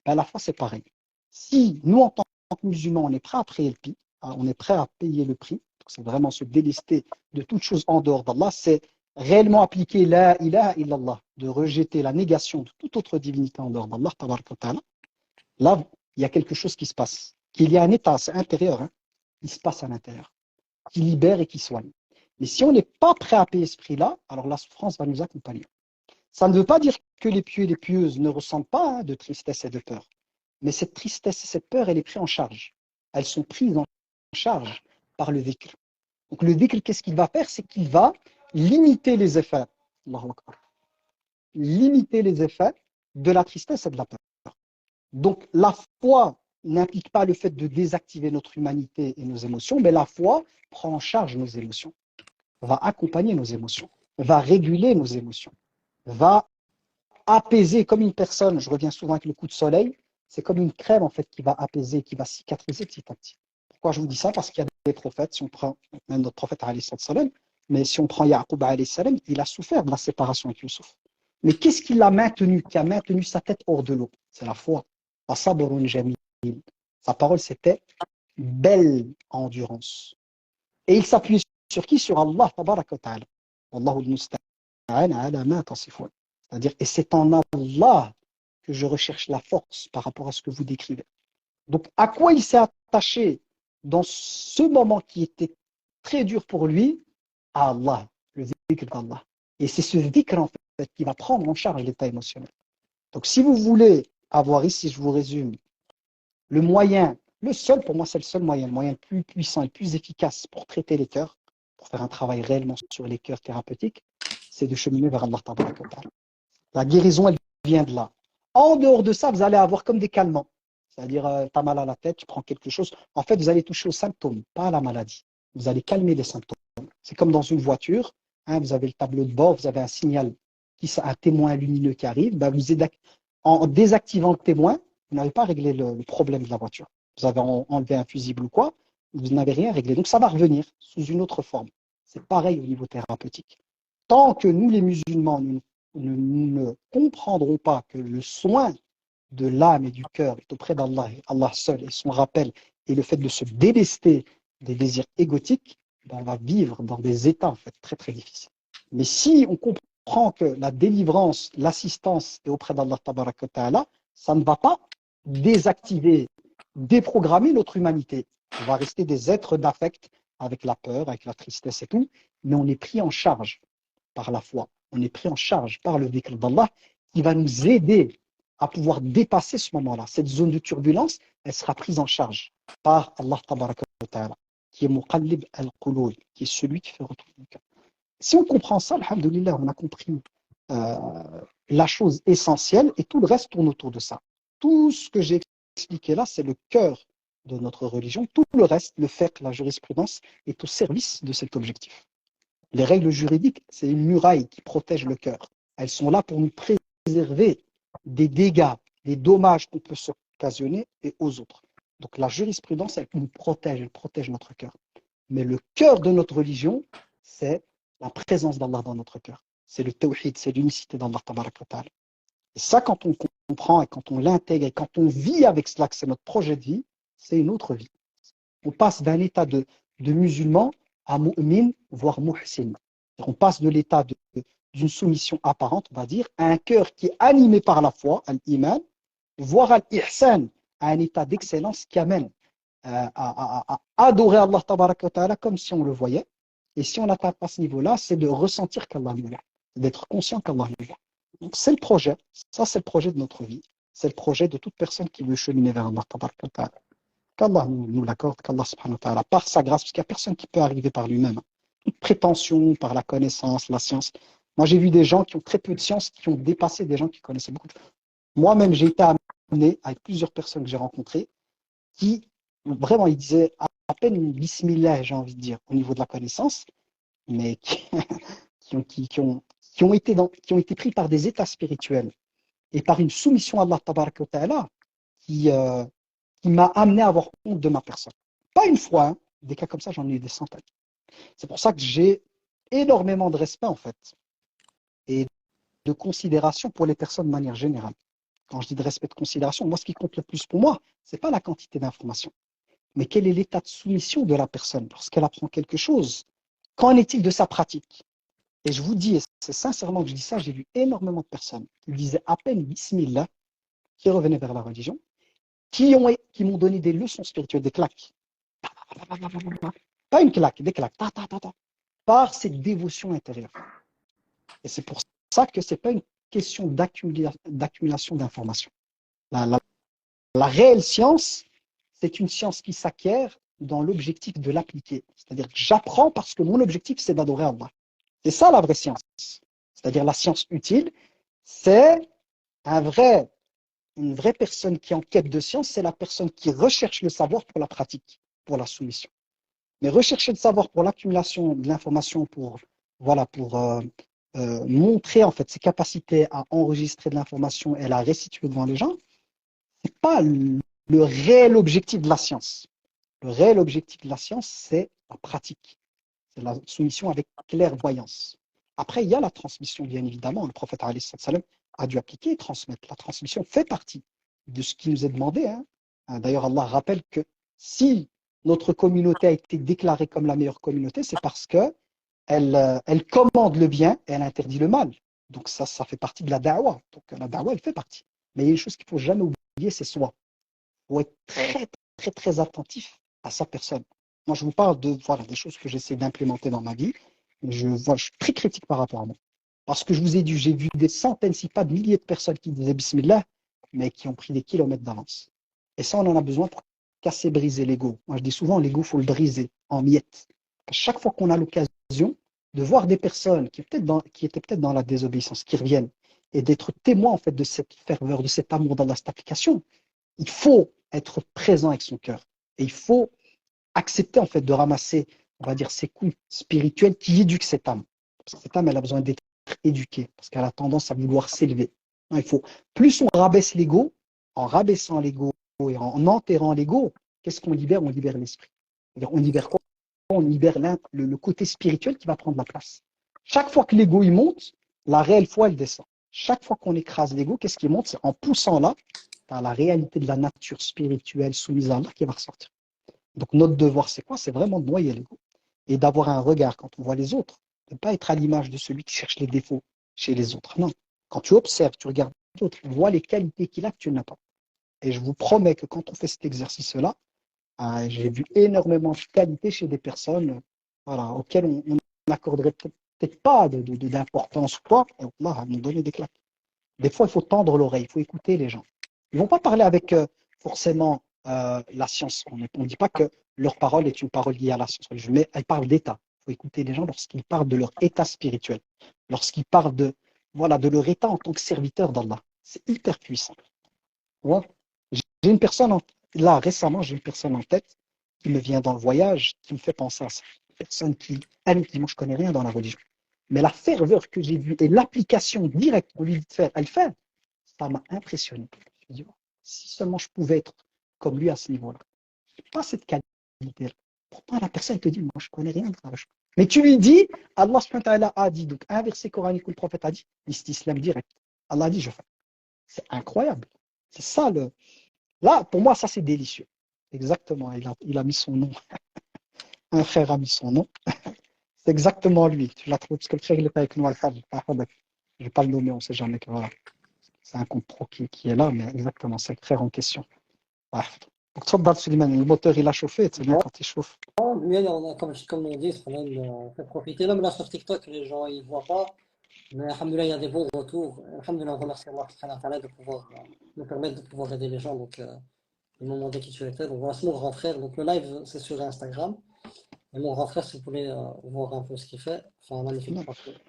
Ben, à la fois, c'est pareil. Si nous, en tant que musulmans, on est prêt à payer le prix, on est prêt à payer le prix, c'est vraiment se délester de toute chose en dehors d'Allah, c'est réellement appliquer la ilaha illallah, de rejeter la négation de toute autre divinité en dehors d'Allah, tabaraka wa ta'ala. Là, il y a quelque chose qui se passe, qu'il y a un état, c'est intérieur, hein, qui se passe à l'intérieur, qui libère et qui soigne. Mais si on n'est pas prêt à payer ce prix-là, alors la souffrance va nous accompagner. Ça ne veut pas dire que les pieux et les pieuses ne ressentent pas de tristesse et de peur. Mais cette tristesse et cette peur, elle est prise en charge. Elles sont prises en charge par le dhikr. Donc le dhikr, qu'est-ce qu'il va faire? C'est qu'il va limiter les effets. Allahu Akbar. Limiter les effets de la tristesse et de la peur. Donc la foi n'implique pas le fait de désactiver notre humanité et nos émotions, mais la foi prend en charge nos émotions, va accompagner nos émotions, va réguler nos émotions, va apaiser comme une personne. Je reviens souvent avec le coup de soleil, c'est comme une crème en fait qui va apaiser, qui va cicatriser petit à petit. Pourquoi je vous dis ça? Parce qu'il y a des prophètes, si on prend même notre prophète alayhi salam, mais si on prend Yaqub alayhi salam, il a souffert de la séparation avec Youssouf. Mais qu'est-ce qui l'a maintenu, qui a maintenu sa tête hors de l'eau? C'est la foi. Sa parole, c'était belle endurance. Et il s'appuie sur qui? Sur Allah, tabaraka wa ta'ala. Wallahu al-musta'an ala ma tasifun. C'est-à-dire, et c'est en Allah que je recherche la force par rapport à ce que vous décrivez. Donc, à quoi il s'est attaché dans ce moment qui était très dur pour lui? À Allah, le dhikr d'Allah. Et c'est ce dhikr, en fait, qui va prendre en charge l'état émotionnel. Donc, si vous voulez avoir ici, je vous résume, le moyen, le seul, pour moi, c'est le moyen le plus puissant et le plus efficace pour traiter les cœurs, pour faire un travail réellement sur les cœurs thérapeutiques, c'est de cheminer vers Allah. La guérison, elle vient de là. En dehors de ça, vous allez avoir comme des calmants. C'est-à-dire, tu as mal à la tête, tu prends quelque chose. En fait, vous allez toucher aux symptômes, pas à la maladie. Vous allez calmer les symptômes. C'est comme dans une voiture, hein, vous avez le tableau de bord, vous avez un signal, un témoin lumineux qui arrive. Ben, en désactivant le témoin, vous n'avez pas réglé le problème de la voiture. Vous avez enlevé un fusible ou quoi, vous n'avez rien réglé. Donc, ça va revenir sous une autre forme. C'est pareil au niveau thérapeutique. Tant que nous, les musulmans, nous ne comprendrons pas que le soin de l'âme et du cœur est auprès d'Allah, Allah seul, et son rappel, et le fait de se délester des désirs égotiques, ben on va vivre dans des états en fait très très difficiles. Mais si on comprend que la délivrance, l'assistance est auprès d'Allah, ça ne va pas désactiver, déprogrammer notre humanité. On va rester des êtres d'affect avec la peur, avec la tristesse et tout, mais on est pris en charge par la foi. On est pris en charge par le dhikr d'Allah qui va nous aider à pouvoir dépasser ce moment-là. Cette zone de turbulence, elle sera prise en charge par Allah tabaraka wa ta'ala, qui est Muqallib al-Qulub, qui est celui qui fait retourner le cœur. Si on comprend ça, alhamdoulilah, on a compris la chose essentielle et tout le reste tourne autour de ça. Tout ce que j'ai expliqué là, c'est le cœur de notre religion. Tout le reste, le fiqh, la jurisprudence, est au service de cet objectif. Les règles juridiques, c'est une muraille qui protège le cœur. Elles sont là pour nous préserver des dégâts, des dommages qu'on peut s'occasionner et aux autres. Donc la jurisprudence, elle nous protège, elle protège notre cœur. Mais le cœur de notre religion, c'est la présence d'Allah dans notre cœur. C'est le tawhid, c'est l'unicité d'Allah. Et ça, quand on comprend et quand on l'intègre et quand on vit avec cela, que c'est notre projet de vie, c'est une autre vie. On passe d'un état de musulman à mu'min, voire muhsin. On passe de l'état d'une soumission apparente, on va dire, à un cœur qui est animé par la foi, al-iman, voire al-ihsan, à un état d'excellence qui amène à adorer Allah tabaraka wa ta'ala comme si on le voyait. Et si on n'atteint pas ce niveau-là, c'est de ressentir qu'Allah nous voit, d'être conscient qu'Allah nous voit. Donc c'est le projet, ça c'est le projet de notre vie, c'est le projet de toute personne qui veut cheminer vers Allah tabaraka wa ta'ala. Qu'Allah nous l'accorde, qu'Allah subhanahu wa ta'ala, par sa grâce, parce qu'il n'y a personne qui peut arriver par lui-même. Toute prétention, par la connaissance, la science. Moi, j'ai vu des gens qui ont très peu de science, qui ont dépassé des gens qui connaissaient beaucoup de choses. Moi-même, j'ai été amené avec plusieurs personnes que j'ai rencontrées, qui, vraiment, ils disaient à peine une bismillah, j'ai envie de dire, au niveau de la connaissance, mais qui ont été pris par des états spirituels et par une soumission à Allah tabaraka wa ta'ala qui, qui m'a amené à avoir honte de ma personne. Pas une fois, hein. Des cas comme ça, j'en ai eu des centaines. C'est pour ça que j'ai énormément de respect, en fait, et de considération pour les personnes de manière générale. Quand je dis de respect, de considération, moi, ce qui compte le plus pour moi, c'est pas la quantité d'informations, mais quel est l'état de soumission de la personne lorsqu'elle apprend quelque chose. Qu'en est-il de sa pratique? Et je vous dis, et c'est sincèrement que je dis ça, j'ai vu énormément de personnes qui disaient à peine Bismillah, qui revenaient vers la religion, qui m'ont donné des leçons spirituelles, des claques. Pas une claque, des claques. Par cette dévotion intérieure. Et c'est pour ça que ce n'est pas une question d'accumulation d'informations. La réelle science, c'est une science qui s'acquiert dans l'objectif de l'appliquer. C'est-à-dire que j'apprends parce que mon objectif, c'est d'adorer Allah. C'est ça la vraie science. C'est-à-dire la science utile, c'est une vraie personne qui est en quête de science, c'est la personne qui recherche le savoir pour la pratique, pour la soumission. Mais rechercher le savoir pour l'accumulation de l'information, pour montrer en fait ses capacités à enregistrer de l'information et la restituer devant les gens, c'est pas le réel objectif de la science. Le réel objectif de la science, c'est la pratique. C'est la soumission avec clairvoyance. Après, il y a la transmission, bien évidemment. Le prophète salam a dû appliquer et transmettre. La transmission fait partie de ce qui nous est demandé. Hein. D'ailleurs, Allah rappelle que si notre communauté a été déclarée comme la meilleure communauté, c'est parce que elle commande le bien et elle interdit le mal. Donc ça fait partie de la da'wah. Donc la da'wah, elle fait partie. Mais il y a une chose qu'il ne faut jamais oublier, c'est soi. Il faut être très, très, très attentif à sa personne. Moi, je vous parle de des choses que j'essaie d'implémenter dans ma vie. Je suis très critique par rapport à moi. Parce que je vous ai dit, j'ai vu des centaines, si pas de milliers de personnes qui disaient Bismillah, mais qui ont pris des kilomètres d'avance. Et ça, on en a besoin pour casser, briser l'ego. Moi, je dis souvent, l'ego, il faut le briser en miettes. À chaque fois qu'on a l'occasion de voir des personnes qui étaient peut-être dans la désobéissance, qui reviennent, et d'être témoin en fait de cette ferveur, de cet amour dans cette application, il faut être présent avec son cœur. Et il faut accepter en fait de ramasser, on va dire, ces coups spirituels qui éduquent cette âme. Parce que cette âme, elle a besoin d'être éduquée, parce qu'elle a tendance à vouloir s'élever. Il faut, plus on rabaisse l'ego, en rabaissant l'ego et en enterrant l'ego, qu'est-ce qu'on libère? On libère l'esprit. On libère quoi? On libère le côté spirituel qui va prendre la place. Chaque fois que l'ego il monte, la réelle foi elle descend. Chaque fois qu'on écrase l'ego, qu'est-ce qui monte? C'est en poussant là, dans la réalité de la nature spirituelle soumise à Allah qui va ressortir. Donc notre devoir, c'est quoi? C'est vraiment de noyer l'ego et d'avoir un regard quand on voit les autres, de ne pas être à l'image de celui qui cherche les défauts chez les autres. Non. Quand tu observes, tu regardes l'autre, tu vois les qualités qu'il a que tu n'as pas. Et je vous promets que quand on fait cet exercice-là, j'ai vu énormément de qualités chez des personnes auxquelles on n'accorderait peut-être pas d'importance ou quoi, et Allah nous donner des claques. Des fois, il faut tendre l'oreille, il faut écouter les gens. Ils ne vont pas parler avec forcément la science. On ne dit pas que leur parole est une parole liée à la science, mais elles parlent d'état. Il faut écouter les gens lorsqu'ils parlent de leur état spirituel, lorsqu'ils parlent de leur état en tant que serviteur d'Allah. C'est hyper puissant. Ouais. J'ai une personne, là récemment, j'ai une personne en tête qui me vient dans le voyage, qui me fait penser à ça. Une personne elle dit, moi je ne connais rien dans la religion. Mais la ferveur que j'ai vue et l'application directe qu'on lui dit de faire, elle fait, ça m'a impressionné. Je me dis, oh, si seulement je pouvais être comme lui à ce niveau-là. Je n'ai pas cette qualité-là. Pourtant, la personne te dit, moi, je ne connais rien de la religion. Mais tu lui dis, Allah a dit, donc un verset coranique où le prophète a dit, l'islam direct. Allah a dit, je fais. C'est incroyable. C'est ça le. Là, pour moi, ça, c'est délicieux. Exactement. Il a mis son nom. Un frère a mis son nom. C'est exactement lui. Tu l'as trouvé parce que le frère, il n'est pas avec nous. Je ne vais pas le nommer, on ne sait jamais que voilà. C'est un compte pro qui est là, mais exactement, c'est le frère en question. Ouais. Donc, Tfadal, Suleiman, le moteur, il a chauffé, c'est bien quand il chauffe. Mais on a, comme on dit, on fait profiter. Même là sur TikTok, les gens ils ne voient pas. Mais alhamdoulilah, il y a des bons retours. Alhamdoulilah, on remercie Allah subhanahu wa ta'ala de pouvoir nous permettre de pouvoir aider les gens. Donc, ils m'ont demandé qui tu étais. Donc, voilà, c'est mon grand frère. Donc, le live, c'est sur Instagram. Et mon grand frère, si vous voulez voir un peu ce qu'il fait, enfin, magnifique.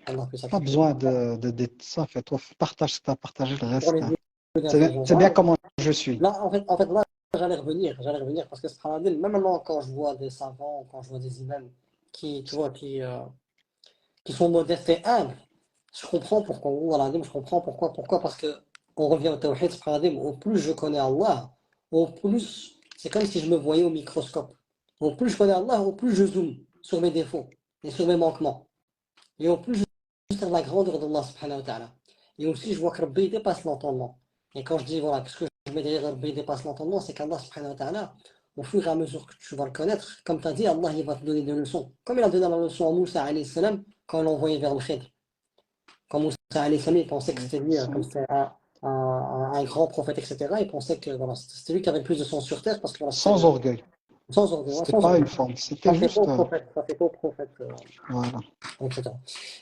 Allah puisse Pas besoin de ça, fait toi, partage ce que tu as partagé, le pour reste. les C'est bien comment je suis. Là, en fait, là, j'allais revenir parce que subhanallah, même maintenant, quand je vois des savants, quand je vois des imams qui, tu vois, qui sont modestes et humbles, je comprends pourquoi. Voilà, je comprends pourquoi. Pourquoi? Parce que on revient au tawhid, subhanallah, au plus je connais Allah, au plus, c'est comme si je me voyais au microscope. Au plus je connais Allah, au plus je zoome sur mes défauts et sur mes manquements. Et au plus je observe la grandeur d'Allah subhanahu wa ta'ala. Et aussi je vois que Rabbi dépasse l'entendement. Et quand je dis voilà, qu'est-ce que je mets derrière Rabbi dépasse l'entendement, c'est qu'Allah subhanahu wa ta'ala, au fur et à mesure que tu vas le connaître, comme tu as dit, Allah il va te donner des leçons. Comme il a donné la leçon à Moussa alayhi salam quand il l'a envoyé vers le Khidr. Quand Moussa alayhi salam, il pensait que c'était lui, comme c'était un grand prophète, etc. Il pensait que voilà, c'était lui qui avait le plus de sang sur terre parce que voilà, c'était Sans orgueil. sans orgueil, ouais, C'était sans pas une orgueil. forme, c'était Ça fait pas juste. au prophète, ça fait pas au prophète. Voilà. Etc.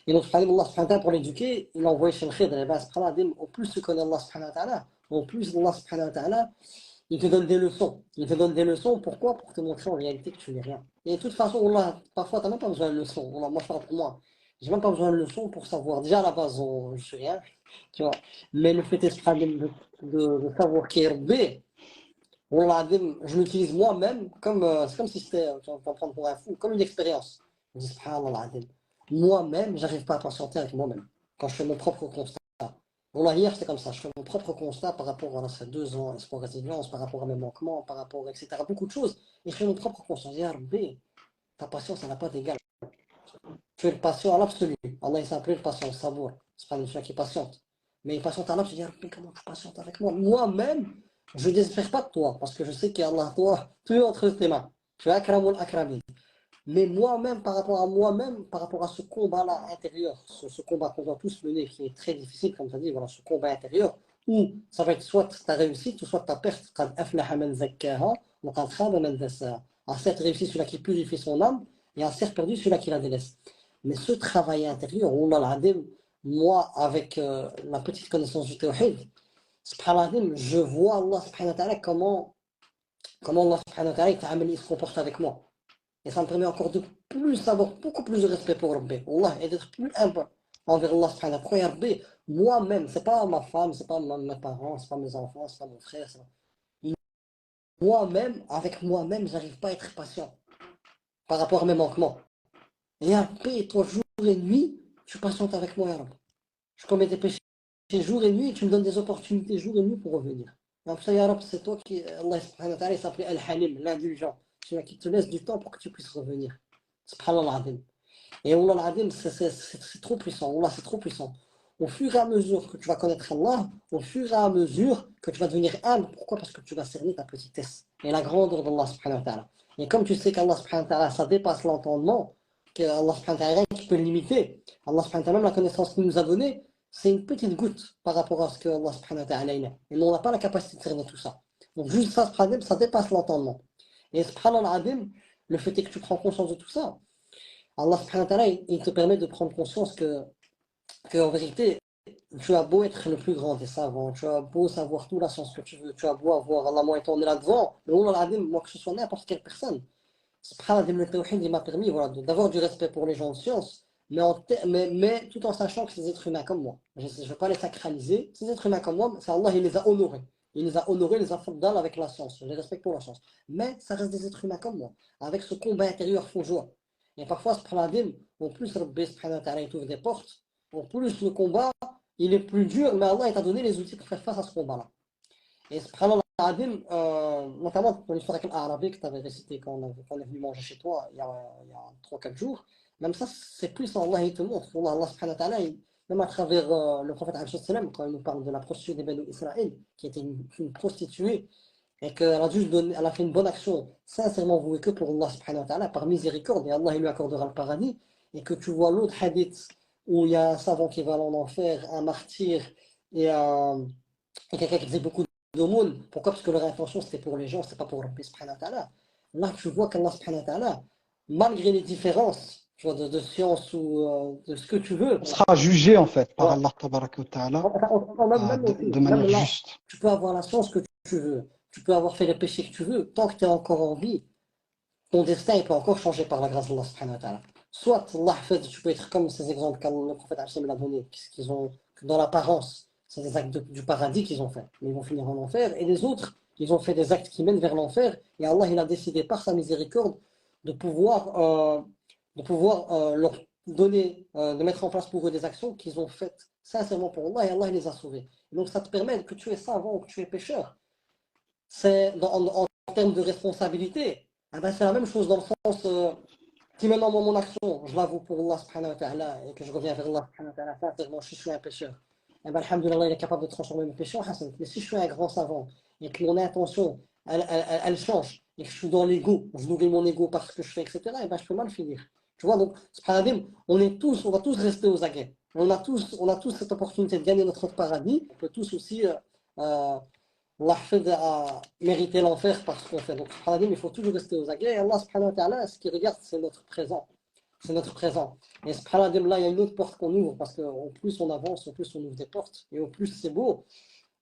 Et donc, Allah subhanahu wa ta'ala, pour l'éduquer, il l'a envoyé chez le Khidr. Et bien, subhanahu wa ta'ala, au plus tu connais Allah subhanahu wa ta'ala, au plus Allah subhanahu wa ta'ala, il te donne des leçons. Il te donne des leçons, pourquoi? Pour te montrer en réalité que tu n'es rien. Et de toute façon, Allah, parfois, tu n'as même pas besoin de leçons. Allah, moi, je parle pour moi. J'ai même pas besoin de leçons pour savoir. Déjà, à la base, je suis rien. Tu vois. Mais le fait de savoir qui est Rabbi, Wallah, je l'utilise moi-même comme, c'est comme si c'était, tu vas me prendre pour un fou, comme une expérience. Je dis, subhanallah, moi-même, j'arrive pas à patienter avec moi-même. Quand je fais mon propre constat. Wallah, hier, c'était comme ça. Je fais mon propre constat par rapport à ces 2 ans, espoir résilience, par rapport à mes manquements, par rapport, etc. Beaucoup de choses. Et je fais mon propre constat. Je dis, Rabbi, ta patience, elle n'a pas d'égal. Tu es le patient à l'absolu. Allah, il s'appelle le patient, le savoir. C'est pas une chose qui patiente. Mais il patiente à l'absolu. Je dis, Rabbi, comment tu patientes avec moi? Moi-même, je ne désespère pas de toi, parce que je sais qu'Allah, toi, tu es entre tes mains. Tu es akramul akramin. Mais moi-même, par rapport à moi-même, par rapport à ce combat-là intérieur, ce combat qu'on doit tous mener, qui est très difficile, comme tu as dit, voilà, ce combat intérieur, où ça va être soit ta réussite, ou soit ta perte. قد أفلح من زكاها وقد خاب من دساها. À certes réussi celui qui purifie son âme, et à certes perdu celui qui la délaisse. Mais ce travail intérieur, moi, avec la petite connaissance du tawhid, subhanallah, je vois Allah subhanahu wa ta'ala comment Allah subhanahu wa ta'ala il se comporte avec moi. Et ça me permet encore de plus avoir beaucoup plus de respect pour Rabbi. Allah, et d'être plus humble envers Allah subhanahu wa ta'ala. Rabbi, moi-même, c'est pas ma femme, c'est pas mes parents, c'est pas mes enfants, c'est pas mon frère. Moi-même, avec moi-même, j'arrive pas à être patient par rapport à mes manquements. Et Rabbi, toi, jour et nuit, tu patientes avec moi, ya Rabbi. Je commets des péchés jour et nuit, et tu me donnes des opportunités jour et nuit pour revenir. Donc ça, ya Rabbi, c'est toi qui, Allah subhanahu wa ta'ala, il s'appelait Al-Halim, l'indulgent. Celui qui te laisse du temps pour que tu puisses revenir. Subhanallah. Et Allah, c'est trop puissant. Allah, c'est trop puissant. Au fur et à mesure que tu vas connaître Allah, au fur et à mesure que tu vas devenir humble, pourquoi? Parce que tu vas cerner ta petitesse et la grandeur d'Allah subhanahu wa ta'ala. Et comme tu sais qu'Allah subhanahu wa ta'ala, ça dépasse l'entendement, qu'Allah subhanahu wa ta'ala, qui peut le limiter, Allah subhanahu wa ta'ala, même la connaissance qu'il nous a donnée, c'est une petite goutte par rapport à ce que Allah subhanahu wa ta'ala a. Et nous, on n'a pas la capacité de cerner tout ça. Donc juste ça, subhanahu, ça dépasse l'entendement. Et subhanallah, le fait est que tu prends conscience de tout ça, Allah subhanahu wa ta'ala, il te permet de prendre conscience que en vérité, tu as beau être le plus grand des savants, tu as beau savoir toute la science que tu veux, tu as beau avoir Allah moi étant là-devant, mais moi que ce soit n'importe quelle personne, subhanallah, le tawhid, il m'a permis voilà, d'avoir du respect pour les gens de science, mais tout en sachant que c'est des êtres humains comme moi. Je ne vais pas les sacraliser, ces êtres humains comme moi, c'est Allah, il les a honorés. Il les a honorés, les a faddal avec la science. Je les respecte pour la science. Mais ça reste des êtres humains comme moi, avec ce combat intérieur faux joie. Et parfois, subhanallah, en plus, Rabbi subhanahu wa ta'ala, il t'ouvre des portes, en plus, le combat, il est plus dur, mais Allah, il t'a donné les outils pour faire face à ce combat-là. Et subhanallah, notamment dans l'histoire avec l'Arabique que tu avais récité quand on est venu manger chez toi il y a 3-4 jours, même ça, c'est plus Allah, il te montre. Allah subhanahu wa ta'ala, même à travers le prophète, quand il nous parle de la prostituée des Banu Israël, qui était une prostituée, et qu'elle a juste donné, elle a fait une bonne action, sincèrement vouée que pour Allah subhanahu wa ta'ala, par miséricorde, et Allah il lui accordera le paradis, et que tu vois l'autre hadith où il y a un savant qui va en enfer, un martyr, et, et quelqu'un qui faisait beaucoup d'aumônes. Pourquoi? Parce que leur intention c'était pour les gens, c'était pas pour Rabbi subhanahu wa ta'ala. Là tu vois qu'Allah subhanahu wa ta'ala, malgré les différences, tu vois, de science ou de ce que tu veux, On sera jugé en fait par ouais, Allah tabaraka wa ta'ala même aussi, de même manière là, juste. tu peux avoir la science que tu veux, tu peux avoir fait les péchés que tu veux, tant que tu es encore en vie, ton destin il peut encore changer par la grâce d'Allah subhanahu wa ta'ala. Soit, Allah fait, tu peux être comme ces exemples que le prophète Hashem l'a donné, qu'ils ont, que dans l'apparence, c'est des actes du paradis qu'ils ont fait, mais ils vont finir en enfer, et les autres, ils ont fait des actes qui mènent vers l'enfer, et Allah il a décidé par sa miséricorde de pouvoir, leur de mettre en place pour eux des actions qu'ils ont faites sincèrement pour Allah et Allah les a sauvés. Donc ça te permet que tu es savant ou que tu es pécheur. En termes de responsabilité, eh ben, c'est la même chose dans le sens, si maintenant mon action, je l'avoue pour Allah subhanahu wa ta'ala et que je reviens vers Allah subhanahu wa ta'ala, sincèrement, je suis un pécheur. Eh ben, alhamdoulilah, il est capable de transformer mes péchés en hasan. Mais si je suis un grand savant et que mon intention, elle change et que je suis dans l'ego, je nourris mon ego parce que je fais, etc., eh ben, je peux mal finir. Tu vois, donc, subhanallah, on va tous rester aux aguets. On a tous cette opportunité de gagner notre paradis. On peut tous aussi euh, l'ahfid a mérité l'enfer parce qu'on fait. Donc, subhanallah, il faut toujours rester aux aguets. Et Allah, subhanahu wa ta'ala, ce qu'il regarde, c'est notre présent. C'est notre présent. Et subhanallah, là, il y a une autre porte qu'on ouvre parce qu'au plus on avance, au plus on ouvre des portes. Et au plus c'est beau.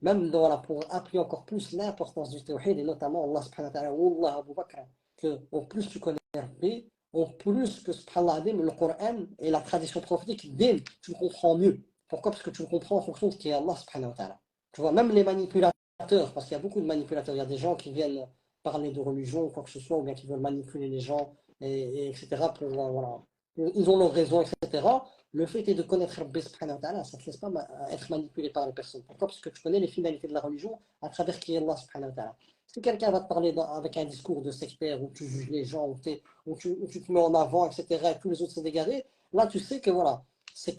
Même pour appuyer encore plus l'importance du tawhid, et notamment Allah subhanahu wa ta'ala, Wallah Abu Bakr, que au plus tu connais Rabbi, au plus que subhanallah, le Coran et la tradition prophétique, tu le comprends mieux. Pourquoi? Parce que tu le comprends en fonction de qui est Allah subhanahu wa ta'ala. Tu vois, même les manipulateurs, parce qu'il y a beaucoup de manipulateurs, il y a des gens qui viennent parler de religion ou quoi que ce soit, ou bien qui veulent manipuler les gens, etc. Pour, voilà. Ils ont leurs raisons, etc. Le fait est de connaître Rabbi subhanahu wa ta'ala, ça ne te laisse pas être manipulé par les personnes. Pourquoi? Parce que tu connais les finalités de la religion à travers qui est Allah subhanahu wa ta'ala. Si quelqu'un va te parler avec un discours de sectaire où tu juges les gens, où tu te mets en avant, etc., et tous les autres sont égarés, là tu sais que voilà, c'est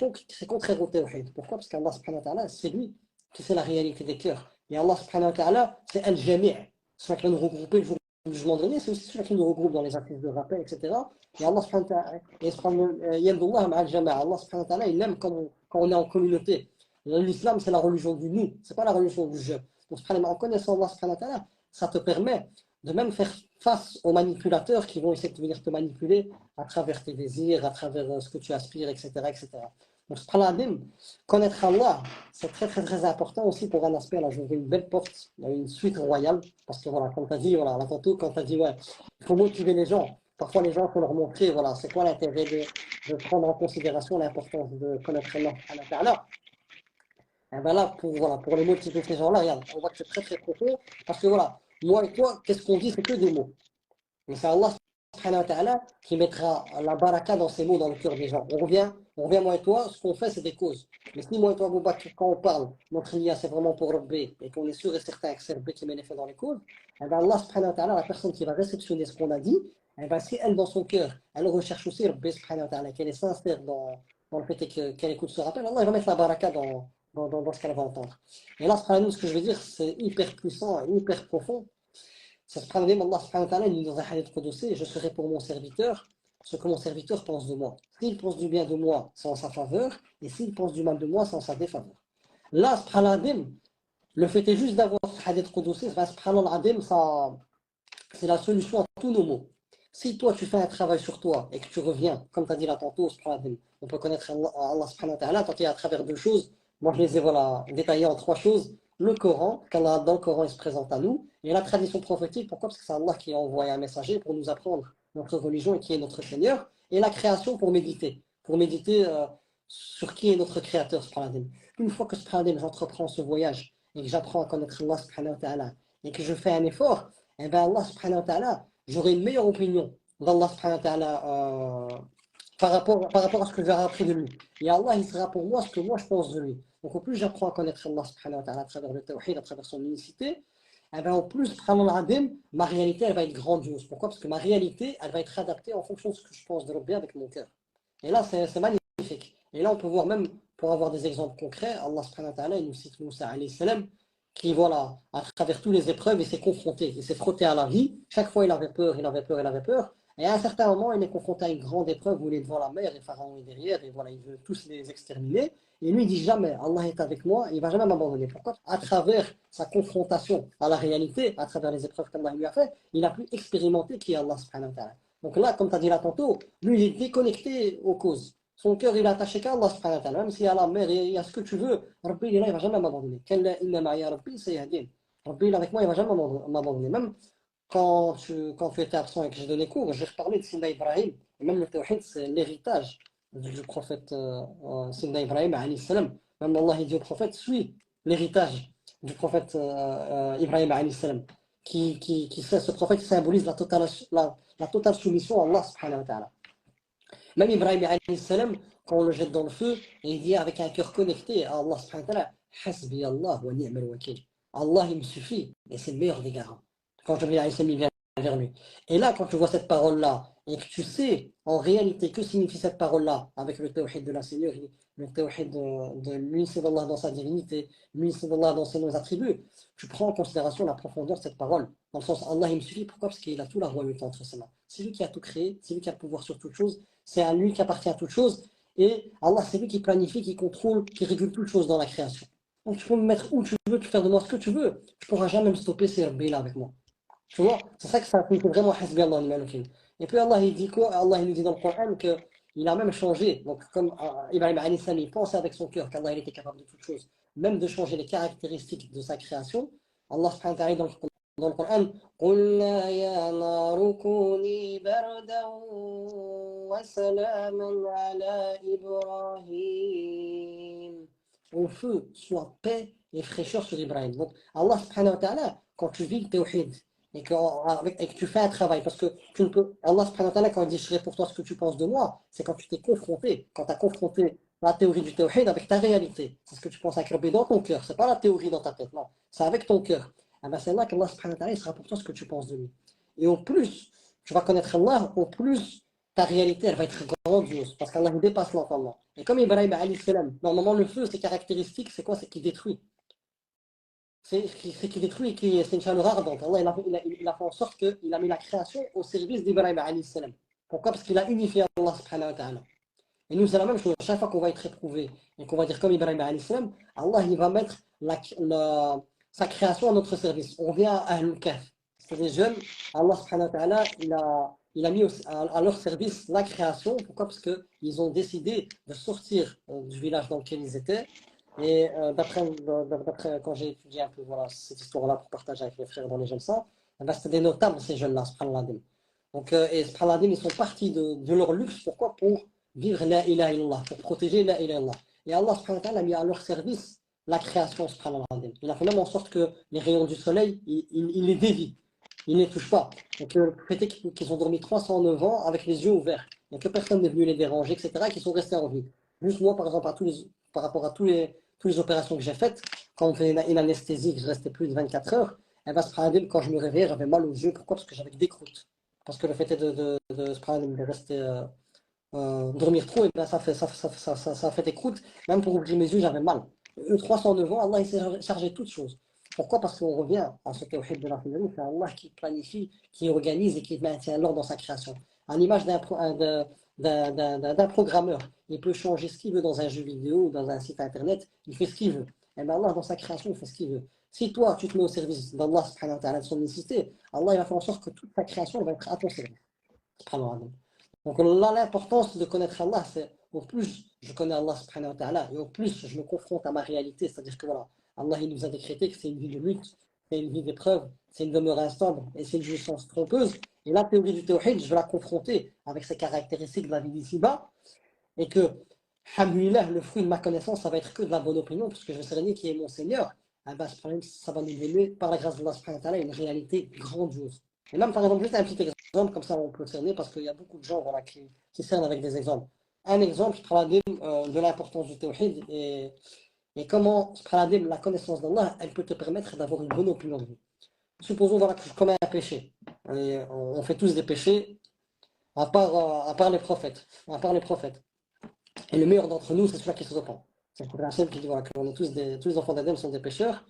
contraire au tawhid. Pourquoi? Parce qu'Allah subhanahu wa ta'ala, c'est lui qui sait la réalité des cœurs. Et Allah subhanahu wa ta'ala, c'est Al-Jami', celui qui va nous regrouper le jour du jugement dernier, c'est aussi celui qui nous regroupe dans les actes de rappel, etc. Et Allah subhanahu wa ta'ala, Allah subhanahu wa ta'ala, il aime quand on est en communauté. L'islam, c'est la religion du nous, c'est pas la religion du je. Donc, en connaissant Allah subhanahu wa ta'ala, ça te permet de même faire face aux manipulateurs qui vont essayer de venir te manipuler à travers tes désirs, à travers ce que tu aspires, etc. etc. Donc, subhanallah, connaître Allah, c'est très, très, très important aussi pour un aspect. Là, je une belle porte, une suite royale, parce que voilà, comme tu as dit, voilà, là, tantôt, quand tu as dit, ouais, il faut motiver les gens. Parfois, les gens, il faut leur montrer, voilà, c'est quoi l'intérêt de prendre en considération l'importance de connaître Allah. Et ben là, voilà, pour les motiver ces gens-là, regarde, on voit que c'est très, très profond, parce que voilà, moi et toi, qu'est-ce qu'on dit? C'est que des mots. Mais c'est Allah subhanahu wa ta'ala qui mettra la baraka dans ces mots dans le cœur des gens. On revient moi et toi, ce qu'on fait, c'est des causes. Mais si moi et toi, Boubacar, quand on parle, notre lien, c'est vraiment pour Rabbi, et qu'on est sûr et certain que c'est Rabbi qui met les faits dans les causes, et bien Allah subhanahu wa ta'ala, la personne qui va réceptionner ce qu'on a dit, et bien si elle, dans son cœur, elle recherche aussi Rabbi subhanahu wa ta'ala, qu'elle est sincère dans le fait qu'elle écoute ce rappel, Allah il va mettre la baraka dans ce qu'elle va entendre. Et là, ce que je veux dire, c'est hyper puissant, hyper profond. Ça se prend même Allah subhanahu wa ta'ala, il dit dans un hadith qudsi, je serai pour mon serviteur ce que mon serviteur pense de moi. S'il pense du bien de moi, c'est en sa faveur, et s'il pense du mal de moi, c'est en sa défaveur. Là, subhanallah, le fait est juste d'avoir ce hadith qudsi, subhanallah, c'est la solution à tous nos maux. Si toi tu fais un travail sur toi et que tu reviens, comme tu as dit là tantôt, on peut connaître Allah subhanahu wa ta'ala à travers deux choses. Moi je les ai voilà, détaillées en trois choses. Le Coran, qu'Allah dans le Coran il se présente à nous, et la tradition prophétique, pourquoi? Parce que c'est Allah qui a envoyé un messager pour nous apprendre notre religion et qui est notre Seigneur, et la création pour méditer sur qui est notre Créateur, subhanahu. Une fois que j'entreprends ce voyage et que j'apprends à connaître Allah subhanahu wa ta'ala et que je fais un effort, eh bien Allah subhanahu wa ta'ala, j'aurai une meilleure opinion d'Allah subhanahu wa ta'ala par rapport à ce que j'aurai appris de lui. Et Allah, il sera pour moi ce que moi je pense de lui. Donc au plus j'apprends à connaître Allah subhanahu wa ta'ala à travers le tawhid, à travers son unicité, eh bien, au plus, ma réalité, elle va être grandiose. Pourquoi? Parce que ma réalité, elle va être adaptée en fonction de ce que je pense de Rabbi avec mon cœur. Et là, c'est magnifique. Et là, on peut voir même, pour avoir des exemples concrets, Allah subhanahu wa ta'ala, il nous cite Moussa alayhi salam, qui, voilà, à travers toutes les épreuves, il s'est confronté, il s'est frotté à la vie. Chaque fois, il avait peur, il avait peur, il avait peur. Et à un certain moment, il est confronté à une grande épreuve où il est devant la mer et Pharaon est derrière, et voilà, il veut tous les exterminer. Et lui, il dit jamais, Allah est avec moi, il ne va jamais m'abandonner. Pourquoi? À travers sa confrontation à la réalité, à travers les épreuves qu'Allah lui a fait, il a pu expérimenter qui est Allah subhanahu wa ta'ala. Donc là, comme tu as dit là tantôt, lui, il est déconnecté aux causes. Son cœur, il est attaché qu'à Allah subhanahu wa ta'ala. Même s'il y a la mer, il y a ce que tu veux, Rabbi, il est là, il ne va jamais m'abandonner. Rabbi, il est avec moi, il ne va jamais m'abandonner. Même quand tu étais absent et que j'ai donné cours, j'ai reparlé de Sina Ibrahim. Et même le tawhid, c'est l'héritage du prophète Sina Ibrahim, alayhi salam. Même Allah il dit au prophète, suis l'héritage du prophète Ibrahim, alayhi salam. Ce prophète symbolise la totale soumission à Allah subhanahu wa ta'ala. Même Ibrahim alayhi salam, quand on le jette dans le feu, il dit avec un cœur connecté à Allah subhanahu wa ta'ala, Hasbi Allah wa ni'mal wakil. Allah, il me suffit, et c'est le meilleur des garants. Quand Jibril alayhi salam il vient vers lui. Et là, quand tu vois cette parole-là, et que tu sais en réalité que signifie cette parole-là, avec le tawhid de la Seigneurie, le tawhid de l'unité d'Allah dans sa divinité, l'unité d'Allah dans ses attributs, tu prends en considération la profondeur de cette parole. Dans le sens, Allah, il me suffit. Pourquoi? Parce qu'il a tout la royauté entre ses mains. C'est lui qui a tout créé, c'est lui qui a le pouvoir sur toute chose, c'est à lui qui appartient à toute chose. Et Allah, c'est lui qui planifie, qui contrôle, qui régule toute chose dans la création. Donc tu peux me mettre où tu veux, tu faire de moi ce que tu veux. Tu ne pourras jamais me stopper, c'est Rabbi là avec moi. Tu vois, c'est ça que ça fait vraiment Hasbi Allah ni'mal wakil. Et puis Allah, il dit quoi? Allah, il nous dit dans le Coran qu'il a même changé. Donc, comme Ibrahim alayhi salam, il pensait avec son cœur qu'Allah, il était capable de toute chose, même de changer les caractéristiques de sa création. Allah, subhanahu wa ta'ala, dans le Coran, قُلْنَا يَا نَارُ كُونِي بَرْدًا وَسَلَامًا عَلَى إِبْرَاهِيمَ. Au feu, soit paix et fraîcheur sur Ibrahim. Donc, Allah, subhanahu wa ta'ala, quand tu vis le tawhid, et que tu fais un travail, parce que tu ne peux, Allah subhanahu wa ta'ala, quand il dit je serai pour toi ce que tu penses de moi, c'est quand tu t'es confronté, quand tu as confronté la théorie du tawhid avec ta réalité. C'est ce que tu penses avec Rabbi dans ton cœur, c'est pas la théorie dans ta tête, non, c'est avec ton cœur. Et ben c'est là qu'Allah subhanahu wa ta'ala il sera pour toi ce que tu penses de lui. Et au plus tu vas connaître Allah, au plus ta réalité elle va être grandiose, parce qu'Allah dépasse l'entendement. Et comme Ibrahim alayhi salam, normalement le feu, ses caractéristiques, c'est quoi? C'est qu'il détruit. C'est qui détruit, c'est une chaleur ardente. Allah il a fait en sorte qu'il a mis la création au service d'Ibrahim alayhi salam. Pourquoi? Parce qu'il a unifié Allah subhanahu wa ta'ala. Et nous, c'est la même chose. Chaque fois qu'on va être éprouvé et qu'on va dire comme Ibrahim alayhi salam, Allah il va mettre sa création à notre service. On vient à Ahlul-Kahf. C'est des jeunes. Allah subhanahu wa ta'ala il a mis à leur service la création. Pourquoi? Parce qu'ils ont décidé de sortir du village dans lequel ils étaient. Et d'après quand j'ai étudié un peu voilà, cette histoire-là pour partager avec mes frères dans les jeunes sangs, eh ben, c'était des notables ces jeunes-là, subhanallah. Donc, et subhanallah, ils sont partis de leur luxe. Pourquoi? Pour vivre la ilaha illallah, pour protéger la ilaha illallah. Et Allah subhanahu wa ta'ala a mis à leur service la création, subhanallah. Il a fait même en sorte que les rayons du soleil, il les dévie. Ils ne les touchent pas. Donc, le fait est qu'ils ont dormi 309 ans avec les yeux ouverts. Donc, que personne n'est venu les déranger, etc., et qu'ils sont restés en vie. Juste moi, par exemple, par rapport à toutes les opérations que j'ai faites, quand on fait une anesthésie, que je restais plus de 24 heures, et ben, quand je me réveillais, j'avais mal aux yeux. Pourquoi? Parce que j'avais des croûtes. Parce que le fait est de rester dormir trop, et ben, ça fait des croûtes. Même pour ouvrir mes yeux, j'avais mal. 309 ans, Allah il s'est chargé de toutes choses. Pourquoi? Parce qu'on revient à ce tawhid de l'infini, c'est Allah qui planifie, qui organise et qui maintient l'ordre dans sa création. À l'image d'un programmeur, il peut changer ce qu'il veut dans un jeu vidéo ou dans un site internet, il fait ce qu'il veut. Et bien Allah, dans sa création, il fait ce qu'il veut. Si toi, tu te mets au service d'Allah, subhanahu wa ta'ala, de son unicité, Allah il va faire en sorte que toute ta création va être à ton service. Subhanahu wa ta'ala. Donc là, l'importance de connaître Allah, c'est au plus je connais Allah subhanahu wa ta'ala et au plus je me confronte à ma réalité, c'est-à-dire que voilà, Allah il nous a décrété que c'est une vie de lutte, c'est une vie d'épreuve, c'est une demeure instable et c'est une jouissance trompeuse. Et la théorie du tawhid, je vais la confronter avec ses caractéristiques de la vie d'ici-bas et que, alhamdoulilah, le fruit de ma connaissance, ça va être que de la bonne opinion, parce que je sais qui est mon Seigneur. Eh ben, ce problème, ça va nous donner, par la grâce de Allah subhanahu wa ta'ala, une réalité grandiose. Et même, par exemple, juste un petit exemple, comme ça on peut cerner, parce qu'il y a beaucoup de gens voilà, qui cernent avec des exemples. Un exemple, de l'importance du tawhid et comment, la connaissance d'Allah, elle peut te permettre d'avoir une bonne opinion de lui. Supposons voilà, que je commets un péché. Et on fait tous des péchés, à part les prophètes. À part les prophètes. Et le meilleur d'entre nous, c'est celui qui se repent. C'est le Hachem qui dit voilà, qu'on est tous les enfants d'Adam sont des pécheurs.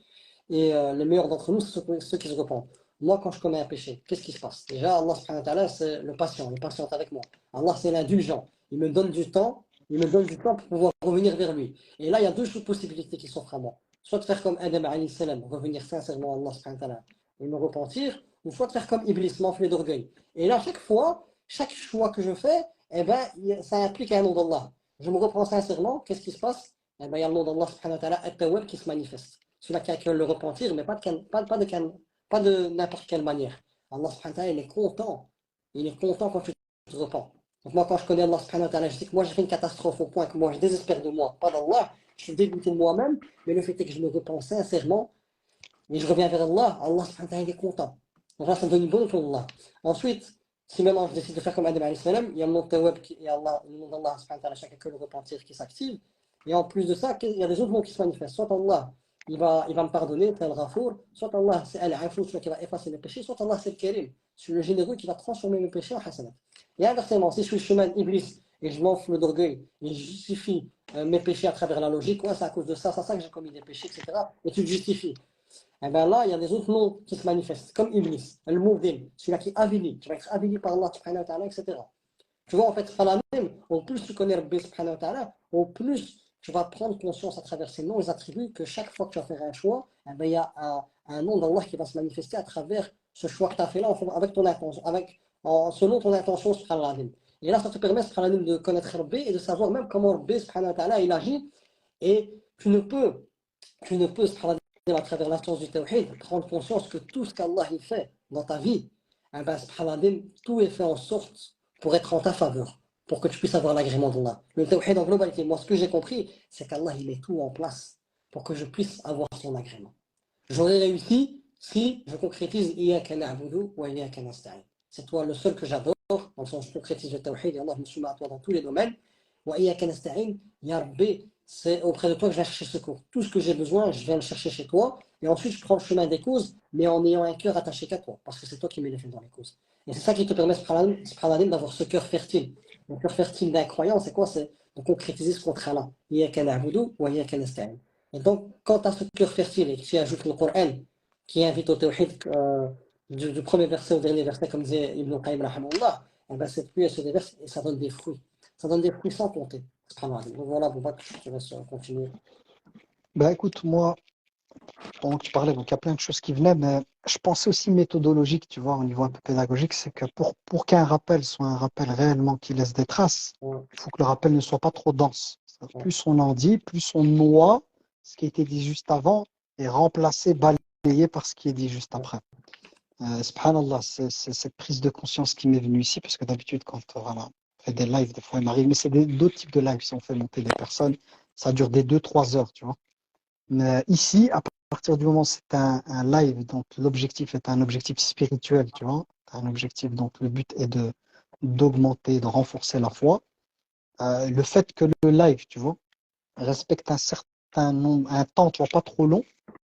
Et le meilleur d'entre nous, c'est ceux qui se repentent. Moi, quand je commets un péché, qu'est-ce qui se passe? Déjà, Allah subhanahu wa ta'ala, c'est le patient, il est patient avec moi. Allah, c'est l'indulgent. Il me donne du temps, pour pouvoir revenir vers lui. Et là, il y a deux possibilités qui s'offrent à moi. Soit de faire comme Adam alayhi salam, revenir sincèrement à Allah subhanahu wa ta'ala et me repentir, ou soit de faire comme Iblis, m'enfler d'orgueil. Et là, chaque fois, chaque choix que je fais, eh ben, ça implique un nom d'Allah. Je me reprends sincèrement, qu'est-ce qui se passe? Eh ben, il y a le nom d'Allah subhanahu wa ta'ala, At-Tawwab, qui se manifeste. Celui qui a le repentir, mais pas de n'importe quelle manière. Allah subhanahu wa ta'ala, il est content. Il est content quand tu te repens. Donc moi, quand je connais Allah subhanahu wa ta'ala, je dis que moi, j'ai fait une catastrophe au point que moi, je désespère de moi, pas d'Allah. Je suis dégoûté de moi-même, mais le fait est que je me repens sincèrement et je reviens vers Allah. Allah subhanahu wa ta'ala, il est content. Donc là, ça me donne une bonne opinion d'Allah. Ensuite, Si maintenant je décide de faire comme Adam alayhi salam, il y a mon tawab, il y a Allah, le nom d'Allah, subhanahu wa ta'ala, chaque que le repentir qui s'active. Et en plus de ça, il y a des autres mots qui se manifestent. Soit Allah, il va me pardonner, tel Ghafour. Soit Allah, c'est Al-Afou, celui qui va effacer mes péchés. Soit Allah, c'est le Karim, c'est le généreux qui va transformer mes péchés en hasanat. Et inversement, si je suis le chemin d'Iblis et je m'enfle d'orgueil et je justifie mes péchés à travers la logique, ouais, c'est à cause de ça, ça que j'ai commis des péchés, etc. Et tu te justifies. Et bien là, il y a des autres noms qui se manifestent, comme Iblis, Al-Mubdil, celui-là qui avili, qui va être avili par Allah, subhanahu wa ta'ala, etc. Tu vois, en fait, même, au plus tu connais Rabbi subhanahu wa ta'ala, au plus tu vas prendre conscience à travers ces noms et attributs que chaque fois que tu vas faire un choix, eh ben, il y a un nom d'Allah qui va se manifester à travers ce choix que tu as fait là, avec ton intention, selon ton intention, subhanahu wa ta'ala. Et là, ça te permet, subhanahu wa ta'ala, de connaître Rabbi et de savoir même comment Rabbi subhanahu wa ta'ala il agit. Et tu ne peux, subhanahu wa ta'ala, à travers l'instance du tawhid, prendre conscience que tout ce qu'Allah il fait dans ta vie, eh ben, subhanahu wa ta'ala, tout est fait en sorte pour être en ta faveur, pour que tu puisses avoir l'agrément d'Allah. Le tawhid en globalité, moi ce que j'ai compris, c'est qu'Allah il met tout en place pour que je puisse avoir son agrément. J'aurais réussi si je concrétise Iyaka na'budu wa Iyaka nasta'in. C'est toi le seul que j'adore, dans le sens où je concrétise le tawhid et Allah me soumet à toi dans tous les domaines. Wa Iyaka nasta'in, Ya Rabbi, c'est auprès de toi que je viens chercher secours. Tout ce que j'ai besoin, je viens le chercher chez toi. Et ensuite, je prends le chemin des causes, mais en ayant un cœur attaché qu'à toi, parce que c'est toi qui m'élèves dans les causes. Et c'est ça qui te permet, subhanallah, d'avoir ce cœur fertile. Le cœur fertile d'un croyant, c'est quoi? C'est de concrétiser ce contrat-là. Iyaka na'budu wa Iyaka nasta'in. Et donc, quand tu as ce cœur fertile et que tu ajoutes le Coran, qui invite au tawhid du premier verset au dernier verset, comme disait Ibn Qayyim, rahimahullah, et ben cette pluie, elle se déverse et ça donne des fruits. Ça donne des fruits sans compter. Donc voilà, Boubac, je te laisse continuer. Ben écoute, moi, pendant que tu parlais, donc il y a plein de choses qui venaient, mais je pensais aussi méthodologique, tu vois, au niveau un peu pédagogique, c'est que pour qu'un rappel soit un rappel réellement qui laisse des traces, Ouais, il faut que le rappel ne soit pas trop dense. ouais, Plus on en dit, plus on noie ce qui a été dit juste avant et remplacé, balayé par ce qui est dit juste ouais. après. Subhanallah, c'est cette prise de conscience qui m'est venue ici, parce que d'habitude, quand voilà, on fait des lives, des fois, il m'arrive, mais c'est d'autres types de lives. Si on fait monter des personnes, ça dure des 2-3 heures, tu vois. Mais ici, à partir du moment où c'est un live, donc l'objectif est un objectif spirituel, tu vois, un objectif, donc le but est d'augmenter, de renforcer la foi. Le fait que le live, tu vois, respecte un certain nombre, un temps, tu vois, pas trop long,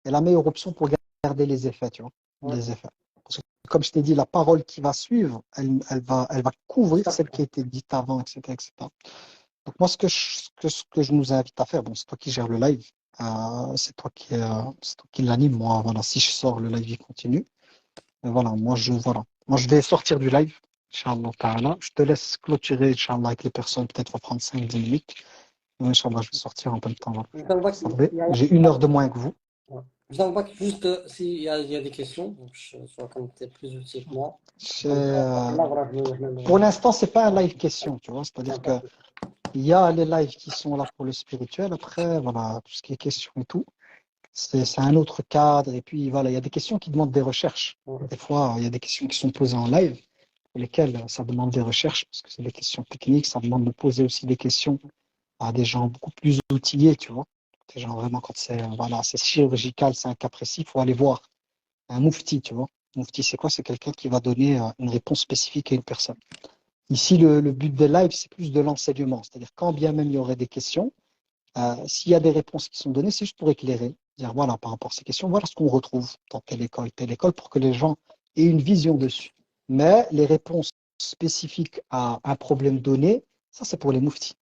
est la meilleure option pour garder les effets, tu vois, Ouais. les effets. Parce que, comme je t'ai dit, la parole qui va suivre, elle va couvrir celle qui a été dite avant, etc., etc. Donc moi, ce que je nous invite à faire, bon, c'est toi qui gères le live, c'est toi qui l'anime. Moi, voilà, si je sors, le live il continue. Mais voilà, moi je vais sortir du live, Inch'Allah ta'ala. Je te laisse clôturer, Inch'Allah, avec les personnes. Peut-être va prendre 5-10 minutes. Mais Inch'Allah, je vais sortir un peu de temps. Voilà. Je t'envoie Ça qu'il va. y a, J'ai 1 heure de moins que vous. ouais. Je t'envoie que juste s'il y a des questions, donc je sois comme tu es plus utile que moi. Comme ça, C'est- là, voilà, je Pour l'instant, c'est pas un live question, tu vois. C'est-à-dire que me- il y a les lives qui sont là pour le spirituel. Après, voilà, tout ce qui est question et tout. C'est un autre cadre. Et puis, voilà, il y a des questions qui demandent des recherches. Ouais. Des fois, il y a des questions qui sont posées en live, pour lesquelles ça demande des recherches, parce que c'est des questions techniques. Ça demande de poser aussi des questions à des gens beaucoup plus outillés, tu vois. Des gens vraiment, quand c'est chirurgical, c'est un cas précis, il faut aller voir un moufti, tu vois. Moufti, c'est quoi? C'est quelqu'un qui va donner une réponse spécifique à une personne. Ici, le but des lives, c'est plus de l'enseignement. C'est-à-dire, quand bien même il y aurait des questions, s'il y a des réponses qui sont données, c'est juste pour éclairer, dire voilà, par rapport à ces questions, voilà ce qu'on retrouve dans telle école, pour que les gens aient une vision dessus. Mais les réponses spécifiques à un problème donné, ça c'est pour les mouftis.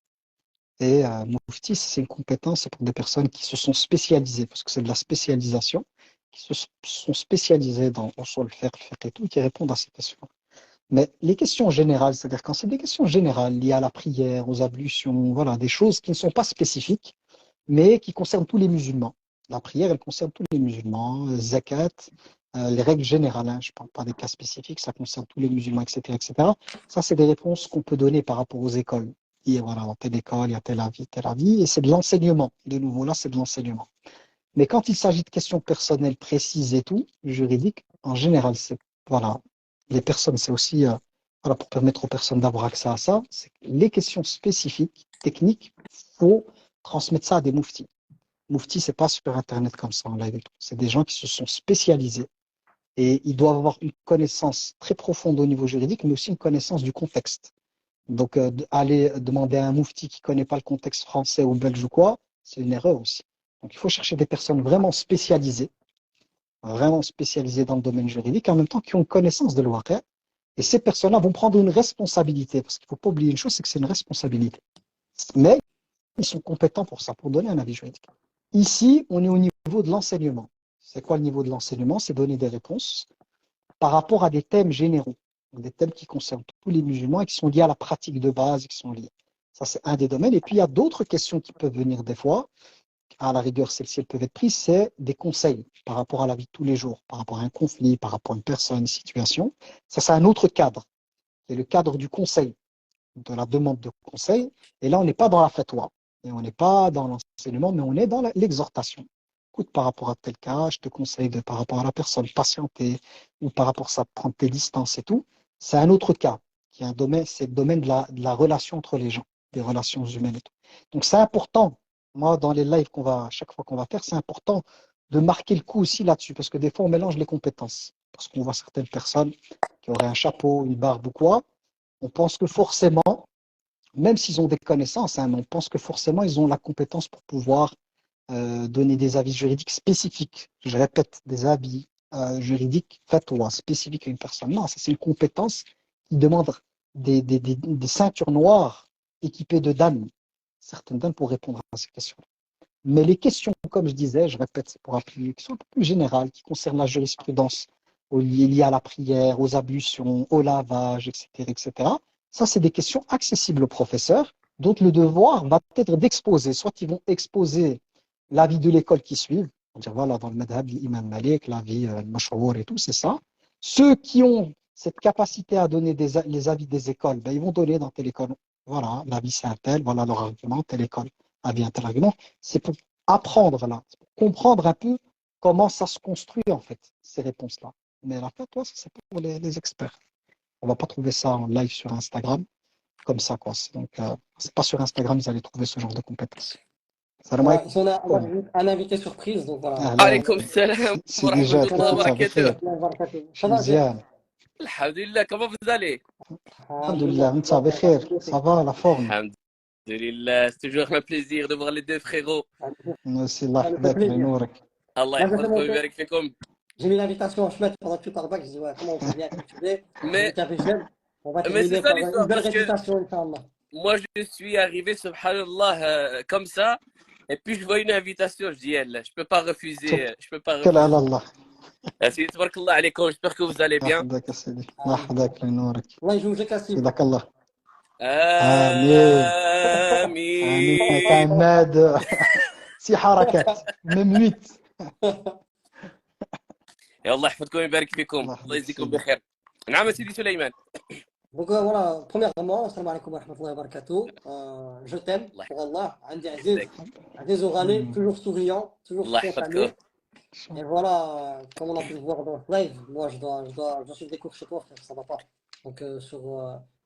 Et moufti, c'est une compétence, c'est pour des personnes qui se sont spécialisées, parce que c'est de la spécialisation, qui se sont spécialisées dans soit le faire et tout, qui répondent à ces questions. Mais les questions générales, c'est-à-dire quand c'est des questions générales liées à la prière, aux ablutions, voilà, des choses qui ne sont pas spécifiques, mais qui concernent tous les musulmans. La prière, elle concerne tous les musulmans, zakat, les règles générales, hein, je ne parle pas des cas spécifiques, ça concerne tous les musulmans, etc., etc. Ça, c'est des réponses qu'on peut donner par rapport aux écoles. Et voilà, dans telle école, il y a tel avis, et c'est de l'enseignement. De nouveau, là, c'est de l'enseignement. Mais quand il s'agit de questions personnelles précises et tout, juridiques, en général, c'est, voilà, les personnes, c'est aussi, voilà, pour permettre aux personnes d'avoir accès à ça, c'est que les questions spécifiques, techniques, faut transmettre ça à des mouftis. Moufti, c'est pas sur Internet comme ça en live et tout. C'est des gens qui se sont spécialisés Et ils doivent avoir une connaissance très profonde au niveau juridique, mais aussi une connaissance du contexte. Donc, aller demander à un moufti qui ne connaît pas le contexte français ou belge ou quoi, c'est une erreur aussi. Donc, il faut chercher des personnes vraiment spécialisées dans le domaine juridique, en même temps qui ont connaissance de l'ouaqia. Et ces personnes-là vont prendre une responsabilité, parce qu'il ne faut pas oublier une chose, c'est que c'est une responsabilité. Mais ils sont compétents pour ça, pour donner un avis juridique. Ici, on est au niveau de l'enseignement. C'est quoi le niveau de l'enseignement? C'est donner des réponses par rapport à des thèmes généraux, des thèmes qui concernent tous les musulmans et qui sont liés à la pratique de base, qui sont liés. Ça, c'est un des domaines. Et puis, il y a d'autres questions qui peuvent venir des fois. À la rigueur, celles-ci peuvent être prises, c'est des conseils par rapport à la vie de tous les jours, par rapport à un conflit, par rapport à une personne, une situation. Ça, c'est un autre cadre. C'est le cadre du conseil, de la demande de conseil. Et là, on n'est pas dans la fatwa. Et on n'est pas dans l'enseignement, mais on est dans l'exhortation. Écoute, par rapport à tel cas, je te conseille de, par rapport à la personne, patienter, ou par rapport à ça, prendre tes distances et tout. C'est un autre cas, qui est un domaine, c'est le domaine de la relation entre les gens, des relations humaines et tout. Donc, c'est important. Moi, dans les lives chaque fois qu'on va faire, c'est important de marquer le coup aussi là-dessus, parce que des fois, on mélange les compétences. Parce qu'on voit certaines personnes qui auraient un chapeau, une barbe ou quoi, on pense que forcément, même s'ils ont des connaissances, hein, mais on pense que forcément, ils ont la compétence pour pouvoir donner des avis juridiques spécifiques. Je répète, des avis juridiques fatwa spécifiques à une personne. Non, ça c'est une compétence qui demande des ceintures noires équipées de dames, certaines dames pour répondre à ces questions. Mais les questions, comme je disais, je répète, c'est pour appuyer, qui sont un peu plus générales, qui concernent la jurisprudence liées à la prière, aux ablutions, au lavage, etc., etc. Ça, c'est des questions accessibles aux professeurs, dont le devoir va être d'exposer. Soit ils vont exposer l'avis de l'école qui suivent, dire voilà, dans le madhab, l'imam Malik, l'avis Mashrour et tout, c'est ça. Ceux qui ont cette capacité à donner les avis des écoles, ben, ils vont donner dans telle école, voilà, l'avis c'est un tel, voilà leur argument, telle école, avis un tel argument. C'est pour apprendre là, pour comprendre un peu comment ça se construit en fait, ces réponses-là. Mais la fatwa, c'est pour les experts. On ne va pas trouver ça en live sur Instagram, comme ça, quoi. Donc, c'est pas sur Instagram, vous allez trouver ce genre de compétences. Salam Voilà, ici, on a alaikum. un invité surprise, donc voilà. Ahlan. عليكم السلام Sidi ورحمة Jad, الله كيفك صافي وبركاته. بخير؟ Ça va, Jed? مزيان. الحمد لله comment vous allez? الحمد Alhamdulillah, لله، انت بخير؟ صافا لا فورم؟ الحمد لله c'est toujours un plaisir de voir les deux frérots. ميرسي، الله ça me fait يحفظك، الله plaisir. ينورك. الله Moi, j'ai fait يحفظكم mon tour. ويبارك فيكم. J'ai mis l'invitation en chemin pendant que tu parles pas. Je dis, ouais, comment on peut bien cultiver. J'ai vu Mais, qu'il y avait Jed. On va mais c'est terminer ça par une l'histoire belle parce que réputation, Inch'Allah. moi je suis arrivé subhanallah comme ça et puis je vois une invitation je dis elle je peux pas refuser je peux pas توكل على refuser. الله. Sidi تبارك الله عليكم j'espère que vous allez الله bien. يحفظك يا سيدي، الله يحفظك، الله ينورك. الله يجوزك أسيب. فداك الله. آمين. آمين آمين. عماد. سي حركات مميت. يا الله يحفظكم ويبارك فيكم الله الله يحفظك يجزيكم سيدي. بخير. نعم سيدي سليمان. Donc voilà, premièrement, salam alaikum wa rahmatullahi wa barakatuh. Je t'aime الله pour Allah. Andi Aziz, يحفظك Aziz Oghani, toujours souriant, toujours الله يحفظكم. spontané. Et voilà, comme on a pu le voir dans le live, moi je dois suivre des cours chez toi, frère, ça va pas. Donc sur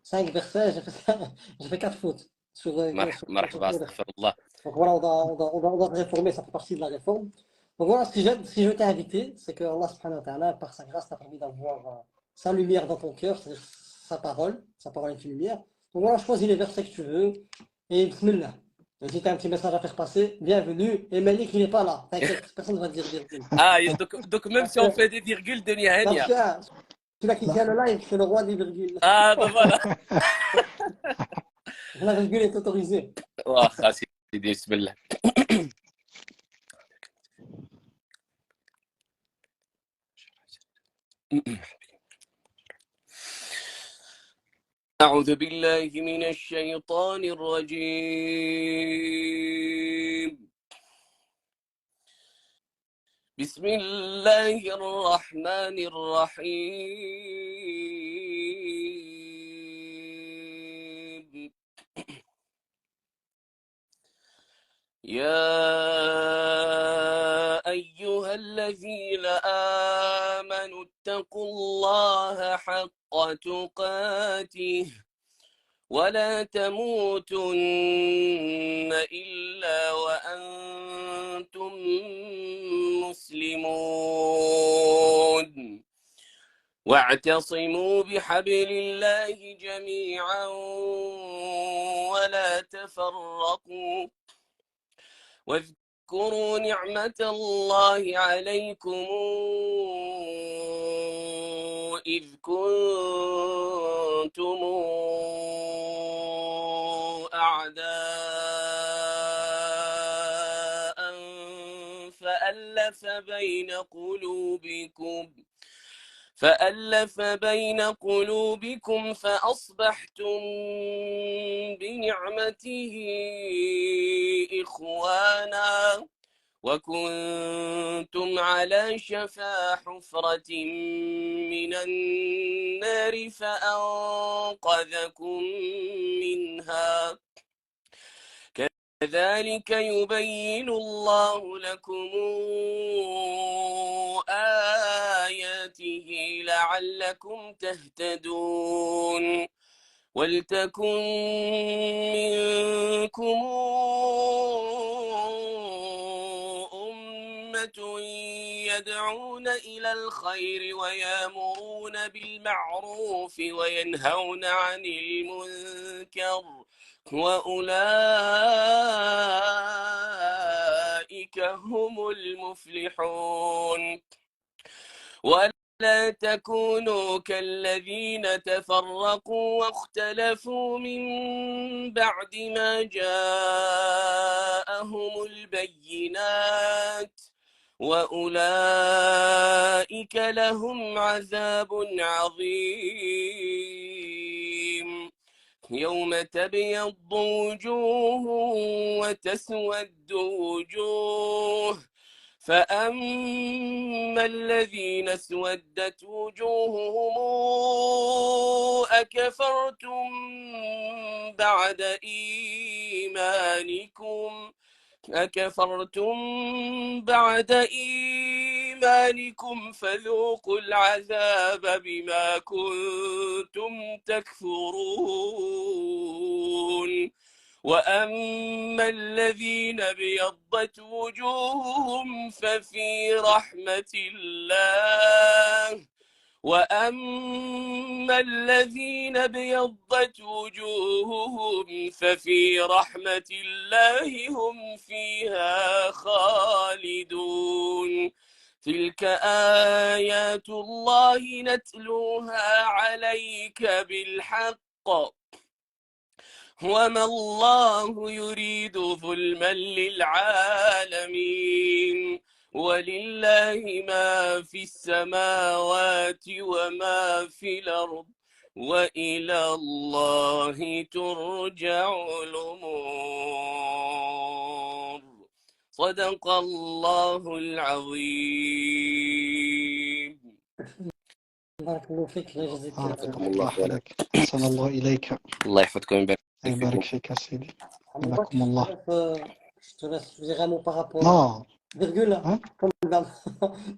5 versets, j'ai fait 4 fautes. Sur مرحبا tous les versets. استغفر الله. Donc voilà, on doit se réformer, ça fait partie de la réforme. Donc voilà, si je t'ai invité, c'est que Allah subhanahu wa ta'ala, par sa grâce, t'a permis d'avoir sa lumière dans ton cœur, c'est-à-dire sa parole est une lumière. Donc voilà, choisis les versets que tu veux, et bismillah. Et si tu as un petit message à faire passer, bienvenue. Et Malik, il n'est pas là, t'inquiète, personne ne va te dire virgule. Ah donc même Parce si on que, fait des virgules de parce هانية. que celui qui tient le live, c'est le roi des virgules. Ah ben voilà. La virgule est autorisée. واخا سيدي بسم الله. أعوذ بالله من الشيطان الرجيم. بسم الله الرحمن الرحيم. يا أيها الذين آمنوا اتقوا الله حق تقاته ولا تموتن إلا وأنتم مسلمون. واعتصموا بحبل الله جميعا ولا تفرقوا واذكروا نعمة الله عليكم إذ كنتم أعداء فألف بين قلوبكم فأصبحتم بنعمته إخوانا وكنتم على شفا حفرة من النار فأنقذكم منها كذلك يبين الله لكم آياته لعلكم تهتدون ولتكن منكم أمة يدعون إلى الخير ويأمرون بالمعروف وينهون عن المنكر وأولئك هم المفلحون ولا تكونوا كالذين تفرقوا واختلفوا من بعد ما جاءهم البينات وأولئك لهم عذاب عظيم يوم تبيض وجوه وتسود وجوه فأما الذين اسودت وجوههم أكفرتم بعد إيمانكم فذوقوا العذاب بما كنتم تكفرون وأما الذين ابيضت وجوههم ففي رحمة الله وأما الذين ابيضت وجوههم ففي رحمة الله هم فيها خالدون تلك آيات الله نتلوها عليك بالحق وما الله يريد ظلما للعالمين ولله ما في السماوات وما في الأرض وإلى الله ترجع الأمور صدق الله العظيم بارك الله فيك الله يجزيك جزاكم الله خيرا خيرك. أحسن الله إليك. الله يحفظكم ويبارك يبارك فيكم فيك يا سيدي. محمد حفظكم الله. je te laisse dire un mot par rapport Non, virgule hein? comme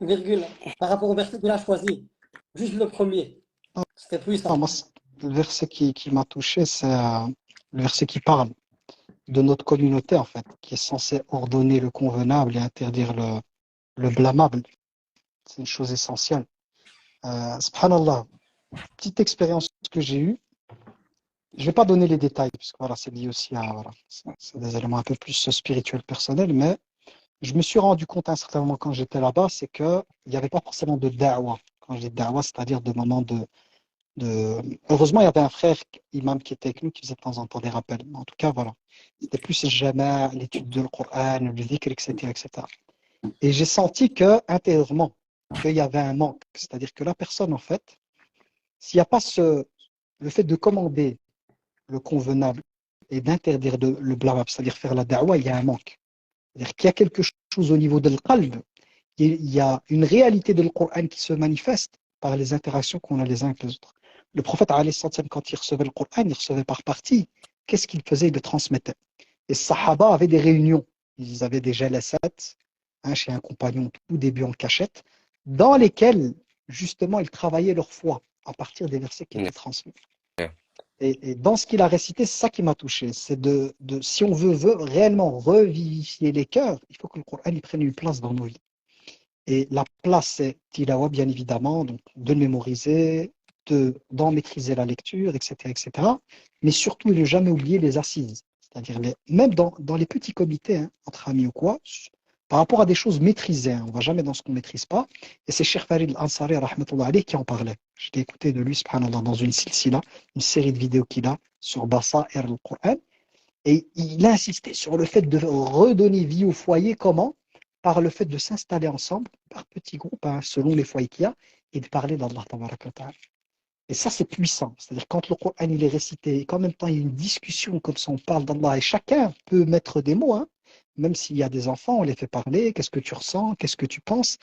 virgule par rapport au verset qu'il a choisi juste le premier c'était Non, puissant moi, le verset qui m'a touché, c'est le verset qui parle de notre communauté, en fait, qui est censé ordonner le convenable et interdire le blâmable. C'est une chose essentielle. Subhanallah, petite expérience que j'ai eue. Je ne vais pas donner les détails, parce que voilà, c'est lié aussi à voilà, c'est des éléments un peu plus spirituels, personnels, mais je me suis rendu compte à un certain moment quand j'étais là-bas, c'est qu'il n'y avait pas forcément de da'wah. Quand je dis da'wah, c'est-à-dire de moments Heureusement, il y avait un frère imam qui était avec nous, qui faisait de temps en temps des rappels. Mais en tout cas, voilà. C'était plus le jama', l'étude du Coran, le dhikr, etc., etc. Et j'ai senti que, intérieurement, qu'il y avait un manque. C'est-à-dire que la personne, en fait, s'il n'y a pas le fait de commander le convenable et d'interdire le blâmable, c'est-à-dire faire la da'wah, il y a un manque. C'est-à-dire qu'il y a quelque chose au niveau de l'qalb, il y a une réalité de Coran qui se manifeste par les interactions qu'on a les uns avec les autres. Le prophète, quand il recevait le Coran, il recevait par partie. Qu'est-ce qu'il faisait? Il le transmettait. Les Sahaba avaient des réunions. Ils avaient des jalasat, chez un compagnon tout début en cachette, dans lesquelles, justement, ils travaillaient leur foi à partir des versets qui étaient transmis. Et dans ce qu'il a récité, c'est ça qui m'a touché. C'est si on veut réellement revivifier les cœurs, il faut que le Coran il prenne une place dans nos vies. Et la place, c'est tilawa, bien évidemment, donc de le mémoriser, d'en maîtriser la lecture, etc., etc. Mais surtout, ne jamais oublier les assises. C'est-à-dire, même dans les petits comités, hein, entre amis ou quoi, par rapport à des choses maîtrisées, hein, on ne va jamais dans ce qu'on ne maîtrise pas. Et c'est Cheikh Farid Al-Ansari, rahmatullah alayh, qui en parlait. Je l'ai écouté de lui, subhanallah, dans une silsila, une série de vidéos qu'il a sur Basair al-Qur'an. Et il a insisté sur le fait de redonner vie au foyer. Comment? Par le fait de s'installer ensemble, par petits groupes, hein, selon les foyers qu'il y a, et de parler d'Allah tabaraka wa ta'ala. Et ça, c'est puissant. C'est-à-dire quand le Coran il est récité et qu'en même temps il y a une discussion comme ça, on parle d'Allah et chacun peut mettre des mots, hein, même s'il y a des enfants, on les fait parler, qu'est-ce que tu ressens, qu'est-ce que tu penses,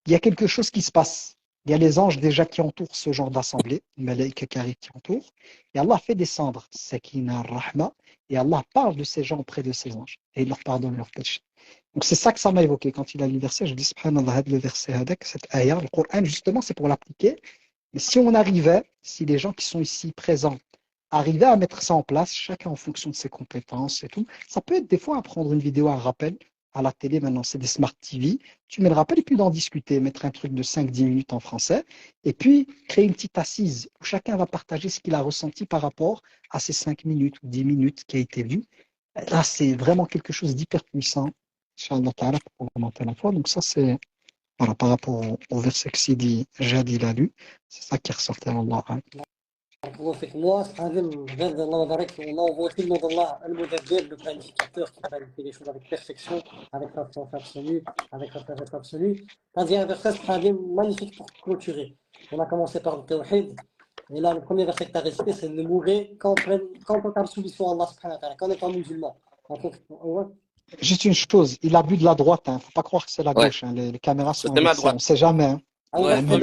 il y a quelque chose qui se passe. Il y a les anges déjà qui entourent ce genre d'assemblée, les malaïka qui arrivent, qui entourent, et Allah fait descendre Sakina Rahma, et Allah parle de ces gens auprès de ces anges, et il leur pardonne leurs péchés. Donc c'est ça que ça m'a évoqué quand il a lu le verset, je dis subhanallah, le verset avec cette ayah, le Coran justement c'est pour l'appliquer. Mais si on arrivait, si les gens qui sont ici présents arrivaient à mettre ça en place, chacun en fonction de ses compétences et tout, ça peut être des fois à prendre une vidéo, un rappel à la télé, maintenant c'est des smart TV, tu mets le rappel et puis d'en discuter, mettre un truc de 5-10 minutes en français, et puis créer une petite assise où chacun va partager ce qu'il a ressenti par rapport à ces 5 minutes ou 10 minutes qui a été vu. Là, c'est vraiment quelque chose d'hyper puissant, Inch'Allah ta'ala, pour augmenter la foi. Donc ça, c'est voilà, par rapport au verset que Sidi Jad il a lu, c'est ça qui ressortait à Allah. بارك الله فيك. Moi, Stradim, غير الله يبارك فيك, on envoie aussi le nom d'Allah, Al-Mudabbir, le planificateur qui planifie les choses avec perfection, avec la science absolue, avec la sagesse absolue. T'as dit un verset, Stradim, magnifique pour clôturer. On a commencé par le Tawhid, et là, le premier verset que tu as récité, c'est de mourir quand on a soumission à Allah subhanahu wa ta'ala, quand on est en musulman. Ouais. Juste une chose, il a bu de la droite, hein. Faut pas croire que c'est la Ouais, gauche, hein. Les caméras sont c'était ma inversées, on droite. sait jamais, hein. Ouais, Ouais, mais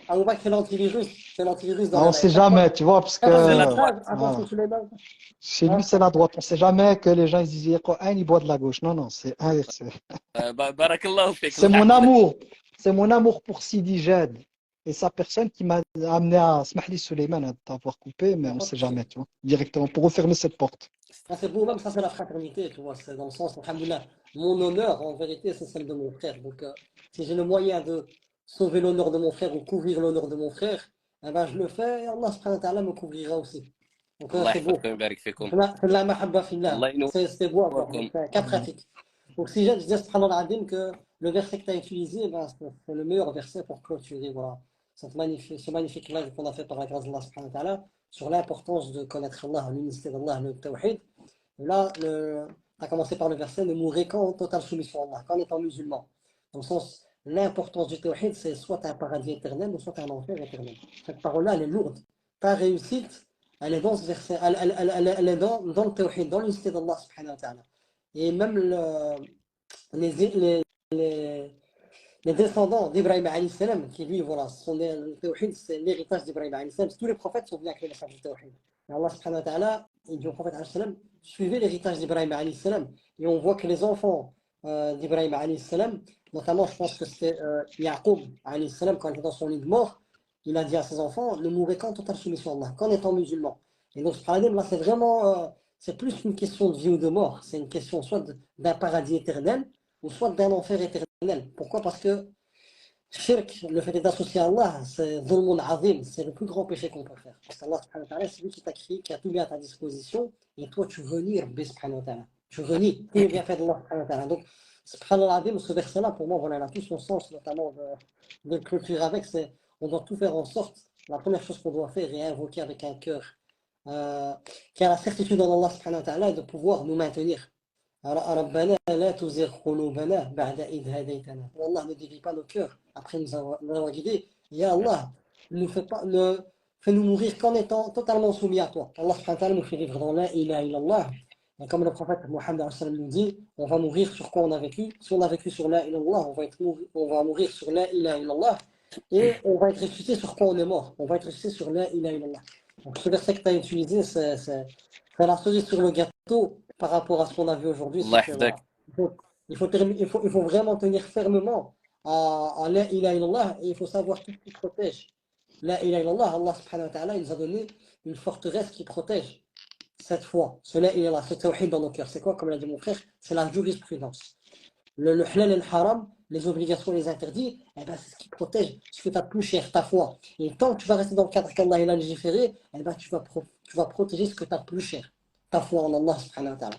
Abu Bakr, c'est l'antivirus. C'est l'antivirus dans on la sait live. jamais, tu vois, parce que c'est la droite. Attention, Suleiman. chez lui c'est la droite. On sait jamais que les gens ils disent Coran, il boit de la gauche. Non, non, c'est inversé. Barakallahu fik. C'est mon amour. C'est mon amour pour Sidi Jad et sa personne qui m'a amené à Smahli Suleiman à t'avoir coupé, mais on sait jamais, tu vois, directement, pour refermer cette porte. Ça, c'est beau, même ça, c'est la fraternité, tu vois. C'est dans le sens, alhamdoulilah, mon honneur, en vérité, c'est celle de mon frère. Donc, si j'ai le moyen de sauver l'honneur de mon frère ou couvrir l'honneur de mon frère, eh ben, je le fais et Allah subhanahu wa ta'ala me couvrira aussi. Donc, الله c'est beau. يحفظكم ويبارك فيكم. C'est de la mahabba fillah. الله C'est beau à voir. Donc, ينوركم. cas pratique. Donc, si je disais, subhanallah al-azim, que le verset que tu as utilisé, ben, c'est le meilleur verset pour clôturer, voilà, ce magnifique live qu'on a fait par la grâce d'Allah subhanahu wa ta'ala sur l'importance de connaître Allah, l'unicité d'Allah, le tawhid. Là, tu as commencé par le verset ne mourrez qu'en totale soumission à Allah, qu'en étant musulman. Dans le sens, l'importance du tawhid, c'est soit un paradis éternel ou soit un enfer éternel. Cette parole-là, elle est lourde. Ta réussite, elle est dans ce verset, elle est dans le tawhid, dans l'unicité d'Allah subhanahu wa ta'ala. Et même les, les, les, les descendants d'Ibrahim alayhi salam, qui lui, voilà, le tawhid, c'est l'héritage d'Ibrahim alayhi salam. Tous les prophètes sont venus avec le message du tawhid. Et Allah subhanahu wa ta'ala, il dit au prophète alayhi salam, suivez l'héritage d'Ibrahim alayhi salam. Et on voit que les enfants d'Ibrahim alayhi salam, notamment, je pense que c'était Yaqub alayhi salam, quand il était dans son lit de mort, il a dit à ses enfants, ne mourrez qu'en totale soumission à Allah, qu'en étant musulman. Et donc, ce paradigme là, c'est vraiment, c'est plus une question de vie ou de mort. C'est une question soit d'un paradis éternel, ou soit d'un enfer éternel. Pourquoi? Parce que shirk, le fait d'être associé à Allah, c'est dhulmun azim, c'est le plus grand péché qu'on peut faire. Parce qu'Allah subhanahu wa ta'ala, c'est lui qui t'a créé, qui a tout mis à ta disposition, et toi tu renies Rabbi subhanahu wa ta'ala. Tu renies tous les bienfaits d'Allah subhanahu wa ta'ala. Donc, subhanallah azim, ce verset-là, pour moi, voilà, il a tout son sens, notamment de le clôturer avec, c'est on doit tout faire en sorte, la première chose qu'on doit faire est invoquer avec un cœur qui a la certitude en Allah subhanahu wa ta'ala de pouvoir nous maintenir. ربنا لا تزغ قلوبنا بعد إذ هديتنا. Allah ne dévie pas nos cœurs après nous avoir guidés. Ya Allah, fais-nous mourir qu'en étant totalement soumis à toi. Allah subhanahu wa ta'ala nous fait vivre dans la ilaha illallah. Et comme le prophète Mohammed nous dit, on va mourir sur quoi on a vécu. Si on a vécu sur la ilaha illallah, on va mourir sur la ilaha illallah. Et on va être ressuscité sur quoi on est mort. On va être ressuscité sur la ilaha illallah. Donc ce verset que tu as utilisé, c'est la cerise sur le gâteau par rapport à ce qu'on a vu aujourd'hui. الله يحفظك. Il faut vraiment tenir fermement à la ilaha illallah et il faut savoir tout ce qui protège. La ilaha illallah, Allah subhanahu wa ta'ala, il nous a donné une forteresse qui protège cette foi. Ce la ilaha illallah, ce tawhid dans nos cœurs. C'est quoi, comme l'a dit mon frère? C'est la jurisprudence. Le halal et le haram, les obligations et les interdits, eh ben, c'est ce qui protège ce que tu as de plus cher, ta foi. Et tant que tu vas rester dans le cadre qu'Allah il a légiféré, eh ben, tu vas protéger ce que tu as de plus cher, ta foi en Allah subhanahu wa ta'ala.